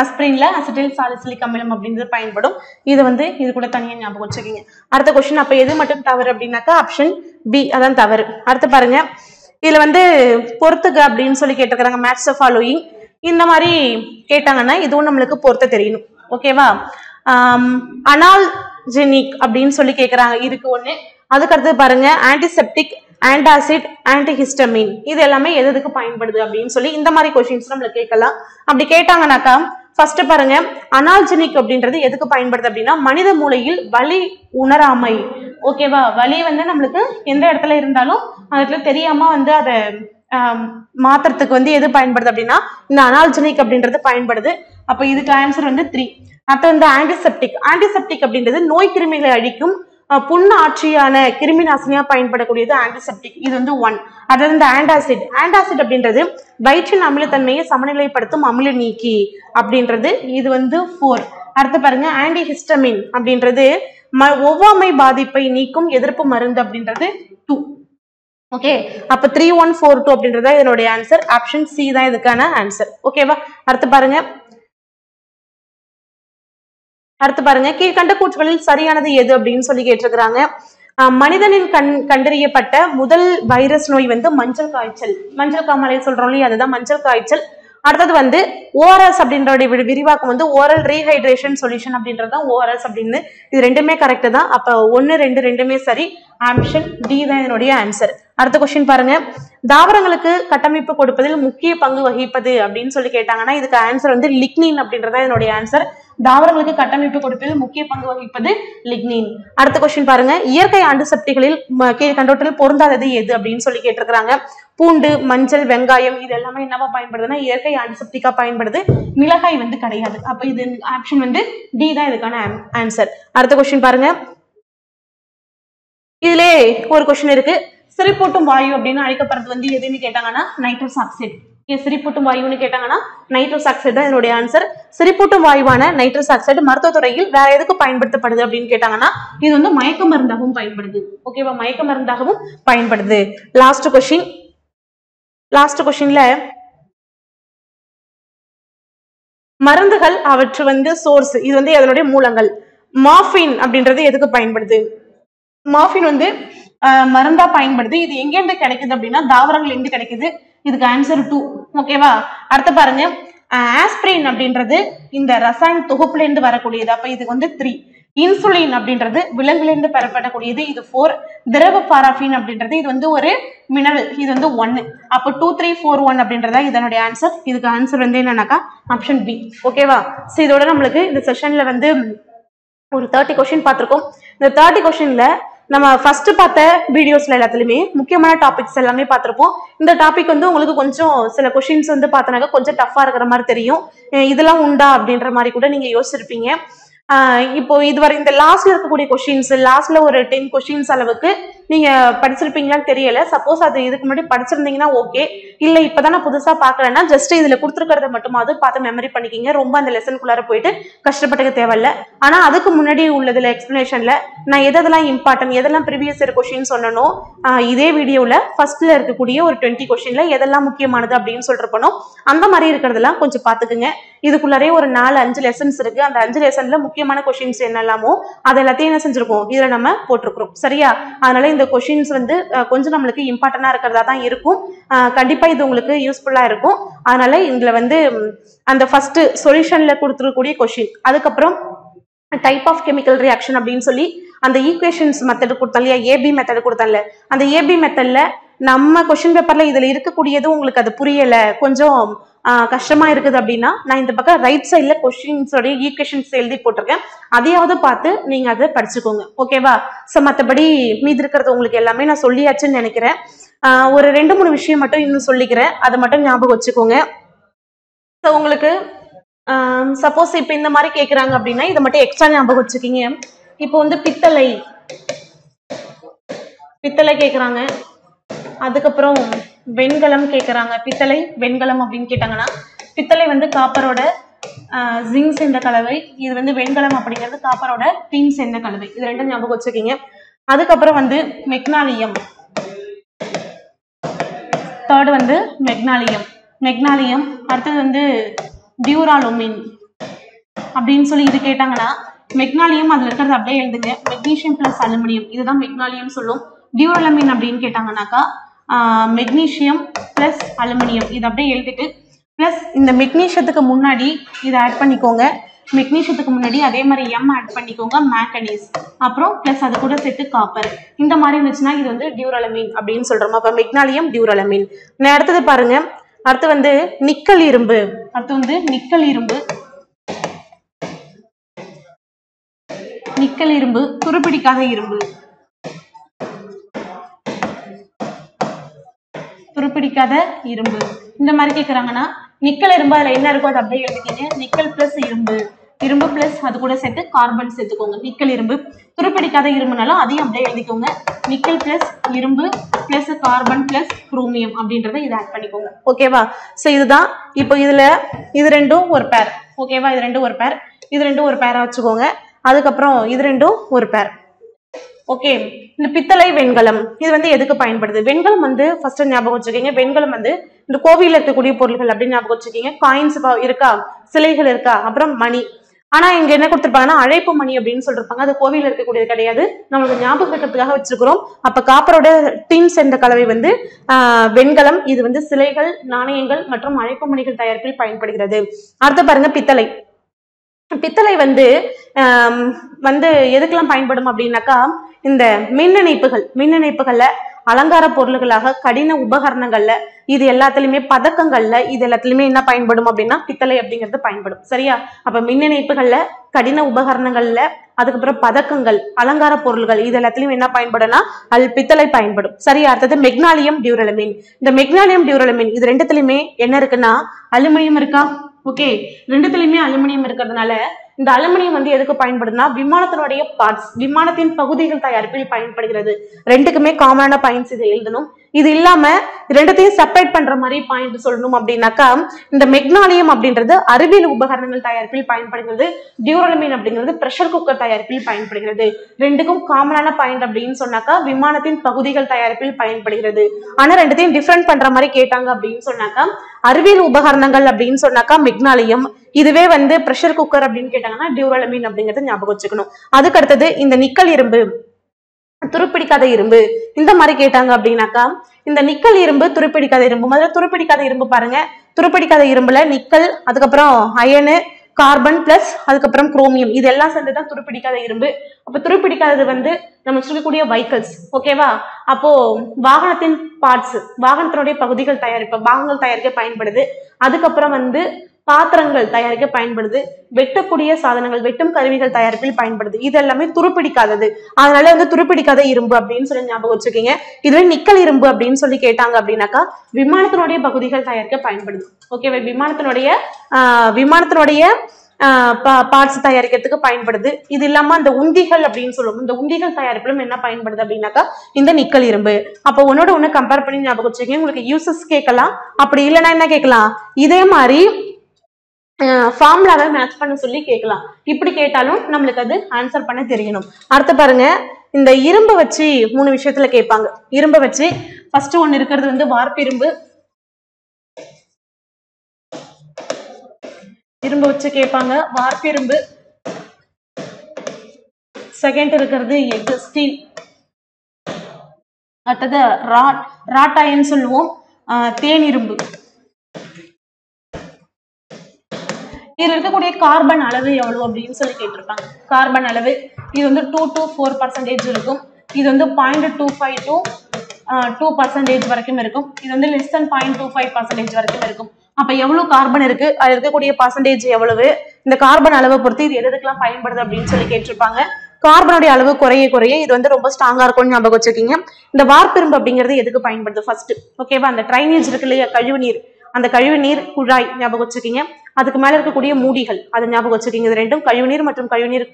ஆஸ்பிரின்ல அசிட்டைல் சாலிசிலிக் அமிலம் அப்படின்றது பயன்படும். இது வந்து இது கூட தனியா ஞாபகம் வச்சுக்கீங்க. அடுத்த கொஸ்டின், அப்ப எது மட்டும் தவறு அப்படின்னாக்கா ஆப்ஷன் பி அதான் தவறு. அடுத்து பாருங்க, இதுல வந்து பொறுத்துக்க அப்படின்னு சொல்லி கேட்டிருக்கிறாங்க. மேட்ச் தி ஃபாலோயிங் இந்த மாதிரி கேட்டாங்கன்னா இதுவும் நம்மளுக்கு பொறுத்த தெரியணும். ஓகேவா? அனால்ஜெனிக் அப்படின்னு சொல்லி கேட்கறாங்க, இருக்கு ஒண்ணு. அதுக்கு அடுத்து பாருங்க, ஆன்டிசெப்டிக், ஆன்டாசிட், ஆன்டிஹிஸ்டமின் இது எல்லாமே எதுக்கு பயன்படுது அப்படின்னு சொல்லி இந்த மாதிரி கொஸ்டின்ஸ் நம்மள கேட்கலாம். அப்படி கேட்டாங்கன்னாக்கா ஃபர்ஸ்ட் பாருங்க, அனால்ஜெனிக் அப்படின்றது எதுக்கு பயன்படுது அப்படின்னா மனித மூளையில் வலி உணராமை. ஓகேவா? வலி வந்து நம்மளுக்கு எந்த இடத்துல இருந்தாலும் அதுல தெரியாம வந்து அதை மாத்திரத்துக்கு வந்து எது பயன்படுது அப்படின்னா இந்த அனால்ஜெனிக் அப்படின்றது பயன்படுது. அப்ப இதுக்கு ஆன்சர் வந்து 3. அடுத்து வந்து ஆன்டிசெப்டிக். ஆன்டிசெப்டிக் அப்படின்றது நோய் கிருமிகளை அழிக்கும் புண்ணு ஆட்சியான கிருமி நாசினியா பயன்படக்கூடியது ஆன்டிசெப்டிக். இது வந்து 1. அதாவது இந்த ஆன்டாசிட். ஆன்டாசிட் அப்படின்றது வயிற்றின் அமிலத்தன்மையை சமநிலைப்படுத்தும் அமில நீக்கி அப்படின்றது. இது வந்து 4. அடுத்து பாருங்க, ஆன்டிஹிஸ்டமின் அப்படின்றது ஒவ்வாமை பாதிப்பை நீக்கும் எதிர்ப்பு மருந்து அப்படின்றது 2. ஓகே, அப்ப 3, 1, 4, 2 அப்படின்றத இதனுடைய ஆன்சர். ஆப்ஷன் சி தான் இதுக்கான ஆன்சர். ஓகேவா? அடுத்து பாருங்க, கீழ்கண்ட கூற்றுகளில் சரியானது எது அப்படின்னு சொல்லி கேட்டிருக்கிறாங்க. மனிதனின் கண்டறியப்பட்ட முதல் வைரஸ் நோய் வந்து மஞ்சள் காய்ச்சல். மஞ்சள் காமாலை சொல்றோம் இல்லையா, அதுதான் மஞ்சள் காய்ச்சல். அடுத்தது வந்து ஓஆர்எஸ் அப்படின்ற விரிவாக்கம் வந்து ஓரல் ரீஹைட்ரேஷன் சொல்யூஷன் அப்படின்றது தான் ஓஆர்எஸ் அப்படின்னு. இது ரெண்டுமே கரெக்ட் தான். அப்ப 1, 2 ரெண்டுமே சரி. ஆப்ஷன் டி தான் இதனுடைய ஆன்சர். அடுத்த கொஸ்டின் பாருங்க, தாவரங்களுக்கு கட்டமைப்பு கொடுப்பதில் முக்கிய பங்கு வகிப்பது அப்படின்னு சொல்லி கேட்டாங்கன்னா இதுக்கு ஆன்சர் வந்து லிக்னின் அப்படின்றத இதனுடைய ஆன்சர். தாவரங்களுக்கு கட்டமைப்பு கொடுப்பதில் முக்கிய பங்கு வகிப்பது லிக்னின். அடுத்த கொஸ்டின் பாருங்க, இயற்கை ஆன்டிசெப்டிகளில் கீழ்கண்டவற்றில் பொருந்தாதது எது அப்படின்னு சொல்லி கேட்டிருக்கிறாங்க. பூண்டு, மஞ்சள், வெங்காயம் இது எல்லாமே என்னவா பயன்படுதுன்னா இயற்கை ஆன்டிசெப்டிக்கா பயன்படுது. மிளகாய் வந்து கிடையாது. அப்ப இது ஆப்ஷன் வந்து டி தான் இதுக்கான ஆன்சர். அடுத்த கொஸ்டின் பாருங்க, இதுல ஒரு கொஸ்டின் இருக்கு. சிரிப்பூட்டும் வாயு அப்படின்னு அழைக்கப்படுறது வந்து எதுன்னு கேட்டாங்கன்னா நைட்ரஸ் ஆக்சைடு. சிரிப்பூட்டும் வாயுன்னு கேட்டாங்கன்னா நைட்ரஸ் ஆக்சைடு தான் இதனுடைய ஆன்சர். சிரிப்பூட்டும் வாயுவான நைட்ரஸ் ஆக்சைடு மருத்துவத்துறையில் வேற எதுக்கு பயன்படுத்தப்படுது அப்படின்னு கேட்டாங்கன்னா இது வந்து மயக்க மருந்தாகவும் பயன்படுது. ஓகேவா? மயக்க மருந்தாகவும் பயன்படுது. லாஸ்ட் கொஸ்டின்ல மருந்துகள் அவற்று வந்து சோர்ஸ், இது வந்து அதனுடைய மூலங்கள். மார்பின் அப்படின்றது எதுக்கு பயன்படுது? மார்பின் வந்து மருந்தா பயன்படுது. இது எங்க இருந்து கிடைக்குது அப்படின்னா தாவரங்கள் இருந்து கிடைக்குது. இதுக்கு ஆன்சர் 2. ஓகேவா? அடுத்து பாருங்க, ஆஸ்பிரின் அப்படின்றது இந்த ரசாயன தொகுப்புல இருந்து வரக்கூடியது. அப்ப இதுக்கு வந்து 3. இன்சுலின் அப்படின்றது விலங்குல இருந்து பெறப்படக்கூடியது. இது 4. திரவ பாராஃபின் அப்படின்றது இது வந்து ஒரு மினரல். இது வந்து 1. அப்போ 2, 3, 4, 1 அப்படின்றதா இதனுடைய ஆன்சர். இதுக்கு ஆன்சர் வந்து என்னன்னாக்கா ஆப்ஷன் பி. ஓகேவா? சோ இதோட நம்மளுக்கு இந்த செஷன்ல வந்து ஒரு 30 கொஸ்டின் பார்த்திருக்கோம். இந்த 30 கொஸ்டின்ல நம்ம ஃபர்ஸ்ட் பார்த்த வீடியோஸ்ல எல்லாத்துலயுமே முக்கியமான டாபிக்ஸ் எல்லாமே பார்த்திருப்போம். இந்த டாபிக் வந்து உங்களுக்கு கொஞ்சம் சில கொஸ்டின்ஸ் வந்து பார்த்தனாக்க கொஞ்சம் டஃபா இருக்கிற மாதிரி தெரியும். இதெல்லாம் உண்டா அப்படின்ற மாதிரி கூட நீங்க யோசிச்சிருப்பீங்க. இப்போ இதுவரை இந்த லாஸ்ட்ல இருக்கக்கூடிய கொஸ்டின்ஸ், லாஸ்ட்ல ஒரு 10 கொஸ்டின்ஸ் அளவுக்கு நீங்க படிச்சிருப்பீங்களான்னு தெரியல. சப்போஸ் அது இதுக்கு முன்னாடி படிச்சிருந்தீங்கன்னா ஓகே, இல்ல இப்பதான் நான் புதுசா பாக்கலன்னா ஜஸ்ட் இதுல கொடுத்துருக்கிறத மட்டுமாவது பார்த்து மெமரி பண்ணிக்கிங்க. ரொம்ப அந்த லெசனுக்குள்ளார போயிட்டு கஷ்டப்பட்டுக்க தேவையில்ல. ஆனா அதுக்கு முன்னாடி உள்ளதுல எக்ஸ்பிளனேஷன்ல நான் எதெல்லாம் இம்பார்ட்டன்ட், எதெல்லாம் ப்ரீவியஸ் இயர் கொஸ்டின் சொன்னனோ இதே வீடியோல ஃபர்ஸ்ட்ல இருக்கக்கூடிய ஒரு 20 கொஸ்டின்ல எதெல்லாம் முக்கியமானது அப்படின்னு சொல்லிருப்போம். அந்த மாதிரி இருக்கிறதெல்லாம் கொஞ்சம் பாத்துக்குங்க. இதுக்குள்ளாரே ஒரு 4-5 லெசன்ஸ் இருக்கு. அந்த 5 லெசன்ல முக்கியமான கொஸ்டின்ஸ் என்னெல்லாமோ அது எல்லாத்தையும் என்ன செஞ்சிருக்கோம், இதுல நம்ம போட்டிருக்கிறோம். சரியா? அதனால இந்த கொஸ்டின்ஸ் வந்து கொஞ்சம் நம்மளுக்கு இம்பார்ட்டண்டா இருக்கிறதா தான் இருக்கும். கண்டிப்பா இது உங்களுக்கு யூஸ்ஃபுல்லா இருக்கும். அதனால இதுல வந்து அந்த ஃபர்ஸ்ட் சொல்யூஷன்ல கொடுத்துருக்கக்கூடிய கொஸ்டின், அதுக்கப்புறம் டைப் ஆஃப் கெமிக்கல் ரியாக்ஷன் அப்படின்னு சொல்லி அந்த ஈக்குவேஷன்ஸ் மெத்தட் கொடுத்தோம் இல்லையா, ஏபி மெத்தட் கொடுத்தோம்ல, அந்த ஏபி மெத்தட்ல நம்ம கொஸ்டின் பேப்பர்ல இதுல இருக்கக்கூடியது உங்களுக்கு அது புரியல, கொஞ்சம் கஷ்டமா இருக்குது அப்படின்னா நான் இந்த பக்கம் ரைட் சைட்ல கொஸ்டின்ஸோட ஈக்குவேஷன்ஸ் எழுதி போட்டிருக்கேன், அதையாவது பார்த்து நீங்க அதை படிச்சுக்கோங்க. ஓகேவா? ஸோ மற்றபடி மீதி இருக்கிறது உங்களுக்கு எல்லாமே நான் சொல்லியாச்சுன்னு நினைக்கிறேன். ஒரு 2-3 விஷயம் மட்டும் இன்னும் சொல்லிக்கிறேன், அதை மட்டும் ஞாபகம் வச்சுக்கோங்க. ஸோ உங்களுக்கு சப்போஸ் இப்போ இந்த மாதிரி கேட்குறாங்க அப்படின்னா இதை மட்டும் எக்ஸ்ட்ரா ஞாபகம் வச்சுக்கிங்க. இப்போ வந்து பித்தளை கேட்குறாங்க, அதுக்கப்புறம் வெண்கலம் கேட்குறாங்க. பித்தளை வெண்கலம் அப்படின்னு கேட்டாங்கன்னா பித்தளை வந்து காப்பரோட ஜிங்க் சேர்ந்த கலவை, இது வந்து வெண்கலம் அப்படிங்கிறது காப்பரோட டின் சேர்ந்த கலவை. இது ரெண்டும் ஞாபகம் வச்சுக்கிங்க. அதுக்கப்புறம் வந்து மெக்னாலியம், தேர்ட் வந்து மெக்னாலியம், அடுத்தது வந்து டியூராலுமின் அப்படின்னு சொல்லி இது கேட்டாங்கன்னா மெக்னாலியம் அதுல இருக்கிறது அப்படியே எழுதுங்க, மெக்னீசியம் பிளஸ் அலுமினியம், இதுதான் மெக்னாலியம் சொல்லும். டியூராலுமின் அப்படின்னு கேட்டாங்கன்னாக்கா மெக்னீசியம் பிளஸ் அலுமினியம், இது அப்படியே எழுதிட்டு பிளஸ் இந்த மெக்னீசியத்துக்கு முன்னாடி இதை ஆட் பண்ணிக்கோங்க, மெக்னீசியத்துக்கு முன்னாடி அதே மாதிரி எம் ஆட் பண்ணிக்கோங்க, மேங்கனீஸ், அப்புறம் பிளஸ் அது கூட சேர்த்து காப்பர். இந்த மாதிரி இருந்துச்சுன்னா இது வந்து டியூராலுமின் அப்படின்னு சொல்றோம். அப்ப மெக்னாலியம், டியூராலுமின். அடுத்தது பாருங்க, அடுத்து வந்து நிக்கல் இரும்பு, துருப்பிடிக்காத இரும்பு இந்த மாதிரி கேட்கறாங்கன்னா நிக்கல் இரும்பு அதுல என்ன இருக்கோ அதை அப்படியே எழுதிக்கிங்க, நிக்கல் பிளஸ் இரும்பு பிளஸ் அது கூட சேர்த்து கார்பன் சேர்த்துக்கோங்க, நிக்கல் இரும்பு. துருப்பிடிக்காத இரும்புனாலும் அதையும் அப்படியே எழுதிக்கோங்க, நிக்கல் பிளஸ் இரும்பு பிளஸ் கார்பன் பிளஸ் குரோமியம் அப்படின்றத இதை ஆட் பண்ணிக்கோங்க. ஓகேவா? ஸோ இதுதான். இப்போ இது ரெண்டும் ஒரு பேர். ஓகேவா? இது ரெண்டும் ஒரு பேரா வச்சுக்கோங்க. அதுக்கப்புறம் இது ரெண்டும் ஒரு பேர். ஓகே. இந்த பித்தளை வெண்கலம் இது வந்து எதுக்கு பயன்படுது? வெண்கலம் வந்து ஃபர்ஸ்ட் ஞாபகம் வச்சுக்கோங்க, வெண்கலம் வந்து இந்த கோவிலில் இருக்கக்கூடிய பொருட்கள் அப்படின்னு ஞாபகம் வச்சுக்கோங்க. காயின்ஸ் இருக்கா, சிலைகள் இருக்கா, அப்புறம் மணி. ஆனா இங்க என்ன கொடுத்திருப்பாங்கன்னா அழைப்பு மணி அப்படின்னு சொல்லிருப்பாங்க, அது கோவிலில் இருக்கக்கூடியது கிடையாது, நம்மளுக்கு ஞாபகம் இருக்கிறதுக்காக வச்சிருக்கிறோம். அப்ப காப்பரோட டின் சேர்ந்த கலவை வந்து வெண்கலம், இது வந்து சிலைகள், நாணயங்கள் மற்றும் அழைப்பு மணிகள் தயாரிப்பில் பயன்படுகிறது. அடுத்து பாருங்க பித்தளை வந்து எதுக்கெல்லாம் பயன்படும் அப்படின்னாக்கா இந்த மின் இணைப்புகள்ல, அலங்கார பொருள்களாக, கடின உபகரணங்கள்ல, இது எல்லாத்துலயுமே, பதக்கங்கள்ல, இது எல்லாத்துலயுமே என்ன பயன்படும் அப்படின்னா பித்தளை அப்படிங்கிறது பயன்படும். சரியா? அப்ப மின் இணைப்புகள்ல, கடின உபகரணங்கள்ல, அதுக்கப்புறம் பதக்கங்கள், அலங்கார பொருள்கள், இது எல்லாத்துலயும் என்ன பயன்படும்னா அது பித்தளை பயன்படும். சரியா? அடுத்தது மெக்னாலியம், டியூராலுமின். இந்த மெக்னாலியம், டியூராலுமின் இது ரெண்டுத்துலயுமே என்ன இருக்குன்னா அலுமினியம் இருக்கா? ஓகே, ரெண்டுத்துலயுமே அலுமினியம் இருக்கிறதுனால இந்த அலுமினியம் வந்து எதுக்கு பயன்படுதுன்னா விமானத்தினுடைய பார்ட்ஸ், விமானத்தின் பகுதிகள் தயாரிப்பில் பயன்படுகிறது. ரெண்டுக்குமே காமனான பாயிண்ட்ஸ் இதை எழுதணும். இது இல்லாம ரெண்டுத்தையும் செப்பரேட் பண்ற மாதிரி பாயிண்ட் சொல்லணும் அப்படின்னாக்கா இந்த மெக்னாலியம் அப்படின்றது அறிவியல் உபகரணங்கள் தயாரிப்பில் பயன்படுகிறது, டியூராலுமின் அப்படிங்கிறது பிரஷர் குக்கர் தயாரிப்பில் பயன்படுகிறது. ரெண்டுக்கும் காமனான பாயிண்ட் அப்படின்னு சொன்னாக்கா விமானத்தின் பகுதிகள் தயாரிப்பில் பயன்படுகிறது. ஆனா ரெண்டுத்தையும் டிஃபரெண்ட் பண்ற மாதிரி கேட்டாங்க அப்படின்னு சொன்னாக்கா அறிவியல் உபகரணங்கள் அப்படின்னு சொன்னாக்கா மெக்னாலியம், இதுவே வந்து பிரஷர் குக்கர் அப்படின்னு கேட்டாங்கன்னா டியூராலுமின் அப்படிங்கறத ஞாபகம் வச்சுக்கணும். அதுக்கு அடுத்தது இந்த நிக்கல் இரும்பு, துருப்பிடிக்காத இரும்பு இந்த மாதிரி கேட்டாங்க அப்படின்னாக்கா இந்த நிக்கல் இரும்பு, துருப்பிடிக்காத இரும்பு. முதல்ல துருப்பிடிக்காத இரும்பு பாருங்க, துருப்பிடிக்காத இரும்புல நிக்கல், அதுக்கப்புறம் அயனு, கார்பன் பிளஸ் அதுக்கப்புறம் குரோமியம், இதெல்லாம் சேர்ந்துதான் துருப்பிடிக்காத இரும்பு. அப்ப துருப்பிடிக்காதது வந்து நம்ம சொல்லக்கூடிய வெஹிக்கிள்ஸ். ஓகேவா? அப்போ வாகனத்தின் பார்ட்ஸ், வாகனத்தினுடைய பகுதிகள் பாகங்கள் தயாரிக்க பயன்படுது. அதுக்கப்புறம் வந்து பாத்திரங்கள் தயாரிக்க பயன்படுது, வெட்டக்கூடிய சாதனங்கள், வெட்டும் கருவிகள் தயாரிப்பில் பயன்படுது. இது எல்லாமே துருப்பிடிக்காதது, அதனால வந்து துருப்பிடிக்காத இரும்பு அப்படின்னு சொல்லி ஞாபகம் வச்சுக்கீங்க. இதுவே நிக்கல் இரும்பு அப்படின்னு சொல்லி கேட்டாங்க அப்படின்னாக்கா விமானத்தினுடைய பகுதிகள் தயாரிக்க பயன்படுது. ஓகேவா? விமானத்தினுடைய பார்ட்ஸ் தயாரிக்கிறதுக்கு பயன்படுது. இது இல்லாம அந்த உந்திகள் அப்படின்னு சொல்லுவோம், இந்த உந்திகள் தயாரிப்பிலும் என்ன பயன்படுது அப்படின்னாக்கா இந்த நிக்கல் இரும்பு. அப்போ ஒன்னோட ஒண்ணு கம்பேர் பண்ணி ஞாபகம் வச்சுக்கீங்க. உங்களுக்கு யூசஸ் கேட்கலாம், அப்படி இல்லைன்னா என்ன கேட்கலாம், இதே மாதிரி ஃபார்முலாவை மேட்ச் பண்ண சொல்லி கேட்கலாம். இப்படி கேட்டாலும் நம்மளுக்கு அது ஆன்சர் பண்ண தெரியணும். அடுத்து பாருங்க, இந்த இரும்பை வச்சு 3 விஷயத்துல கேட்பாங்க. இரும்பை வச்சு ஃபர்ஸ்ட் ஒன்னு இருக்கிறது வந்து வார்ப்பு இரும்பு, இரும்பு வச்சு கேட்பாங்க. வார்ப்பிரும்பு. செகண்ட் இருக்கிறது எஃகு ஸ்டீல். அடுத்தது ராட் அயன் சொல்லுவோம். தேன் இரும்பு. இதுல இருக்கக்கூடிய கார்பன் அளவு எவ்வளவு அப்படின்னு சொல்லி கேட்டிருப்பாங்க. கார்பன் அளவு இது வந்து 2 to 4% இருக்கும். இது வந்து 0.25 to 2% வரைக்கும் இருக்கும். இது வந்து less than 0.25% வரைக்கும் இருக்கும். அப்ப எவ்வளவு கார்பன் இருக்கு, அது இருக்கக்கூடிய பர்சன்டேஜ் எவ்வளவு, இந்த கார்பன் அளவை பொறுத்து இது எதுக்கெல்லாம் பயன்படுது அப்படின்னு சொல்லி கேட்டிருப்பாங்க. கார்பனுடைய அளவு குறைய குறைய இது வந்து ரொம்ப ஸ்ட்ராங்கா இருக்கும்னு ஞாபகம் வச்சுக்கீங்க. இந்த வார்ப்பிரும்பு அப்படிங்கிறது எதுக்கு பயன்படுது ஃபர்ஸ்ட், ஓகேவா? அந்த ட்ரைனேஜ் இருக்கு இல்லையா, கழிவுநீர், அந்த கழிவுநீர் குழாய் ஞாபகம் வச்சுக்கீங்க. அதுக்கு மேல இருக்கக்கூடிய மூடிகள் அதை ஞாபகம் வச்சுக்கீங்க. இது ரெண்டும் கழிவுநீர் மற்றும் கழிவுநீர்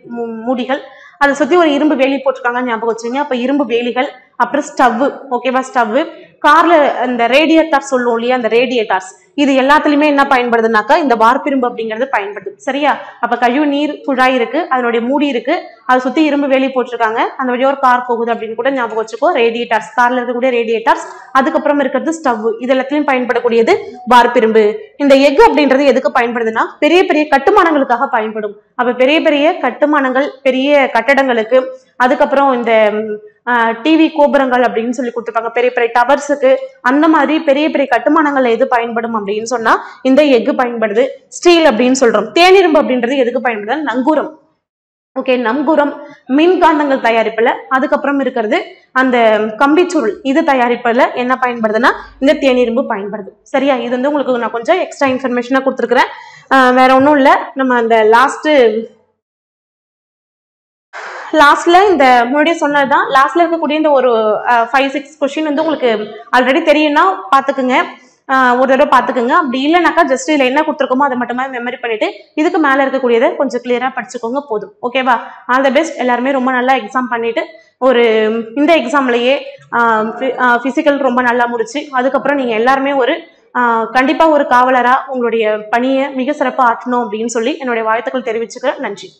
மூடிகள். அதை சுத்தி ஒரு இரும்பு வேலி போட்டிருக்காங்க ஞாபகம் வச்சுக்கீங்க. அப்ப இரும்பு வேலிகள், அப்புறம் ஸ்டவ், ஓகேவா? ஸ்டவ், கார்ல அந்த ரேடியேட்டர் சொல்லுவோம் இல்லையா, அந்த ரேடியேட்டர்ஸ், இது எல்லாத்துலயுமே என்ன பயன்படுதுனாக்கா இந்த வார்ப்பிரும்பு அப்படிங்கிறது பயன்படுது. சரியா? அப்ப கழிவு நீர் குழாய் இருக்கு, அதனுடைய மூடி இருக்கு, அதை சுத்தி இரும்பு வேலி போட்டிருக்காங்க, அந்த வழியா ஒரு கார் போகுது அப்படின்னு கூட ஞாபகம் வச்சுக்கோ. ரேடியேட்டர்ஸ், கார்ல இருக்கக்கூடிய ரேடியேட்டர்ஸ். அதுக்கப்புறம் இருக்கிறது ஸ்டவ். இது எல்லாத்தையும் பயன்படக்கூடியது வார்ப்பிரும்பு. இந்த எஃகு அப்படின்றது எதுக்கு பயன்படுதுன்னா பெரிய பெரிய கட்டுமானங்களுக்காக பயன்படும். அப்ப பெரிய பெரிய கட்டுமானங்கள், பெரிய கட்டடங்களுக்கு, அதுக்கப்புறம் இந்த டிவி கோபுரங்கள் அப்படின்னு சொல்லி கொடுத்துருப்பாங்க, பெரிய பெரிய டவர்ஸுக்கு, அந்த மாதிரி பெரிய பெரிய கட்டுமானங்கள் எது பயன்படும் அப்படின்னு சொன்னா இந்த எஃகு பயன்படுது. ஸ்டீல் அப்படின்னு சொல்றோம். தேனிரும்பு அப்படின்றது எதுக்கு பயன்படுது? நங்கூரம். ஓகே, நங்கூரம் மின்காந்தங்கள் தயாரிப்புல, அதுக்கப்புறம் இருக்கிறது அந்த கம்பிச்சுருள், இது தயாரிப்புல என்ன பயன்படுதுன்னா இந்த தேனிரும்பு பயன்படுது. சரியா? இது வந்து உங்களுக்கு நான் கொஞ்சம் எக்ஸ்ட்ரா இன்ஃபர்மேஷனா கொடுத்துருக்கிறேன். வேற ஒன்றும் இல்லை. நம்ம அந்த லாஸ்ட்ல இந்த முன்னாடியே சொன்னதுதான். லாஸ்ட்ல இருக்கக்கூடிய இந்த ஒரு 5-6 கொஸ்டின் வந்து உங்களுக்கு ஆல்ரெடி தெரியும்னா பாத்துக்குங்க, ஒரு தடவை பாத்துக்குங்க. அப்படி இல்லைனாக்கா ஜஸ்ட் இதுல என்ன கொடுத்துருக்கோமோ அதை மட்டுமே மெமரி பண்ணிட்டு இதுக்கு மேல இருக்கக்கூடியதை கொஞ்சம் கிளியரா படிச்சுக்கோங்க, போதும். ஓகேவா? All the best. எல்லாருமே ரொம்ப நல்லா எக்ஸாம் பண்ணிட்டு ஒரு இந்த எக்ஸாம்லயே பிசிக்கல் ரொம்ப நல்லா முடிச்சு, அதுக்கப்புறம் நீங்க எல்லாருமே ஒரு கண்டிப்பா ஒரு காவலரா உங்களுடைய பணியை மிக சிறப்பாக ஆற்றணும் அப்படின்னு சொல்லி என்னுடைய வாழ்த்துக்கள் தெரிவிச்சுக்கிறேன். நன்றி.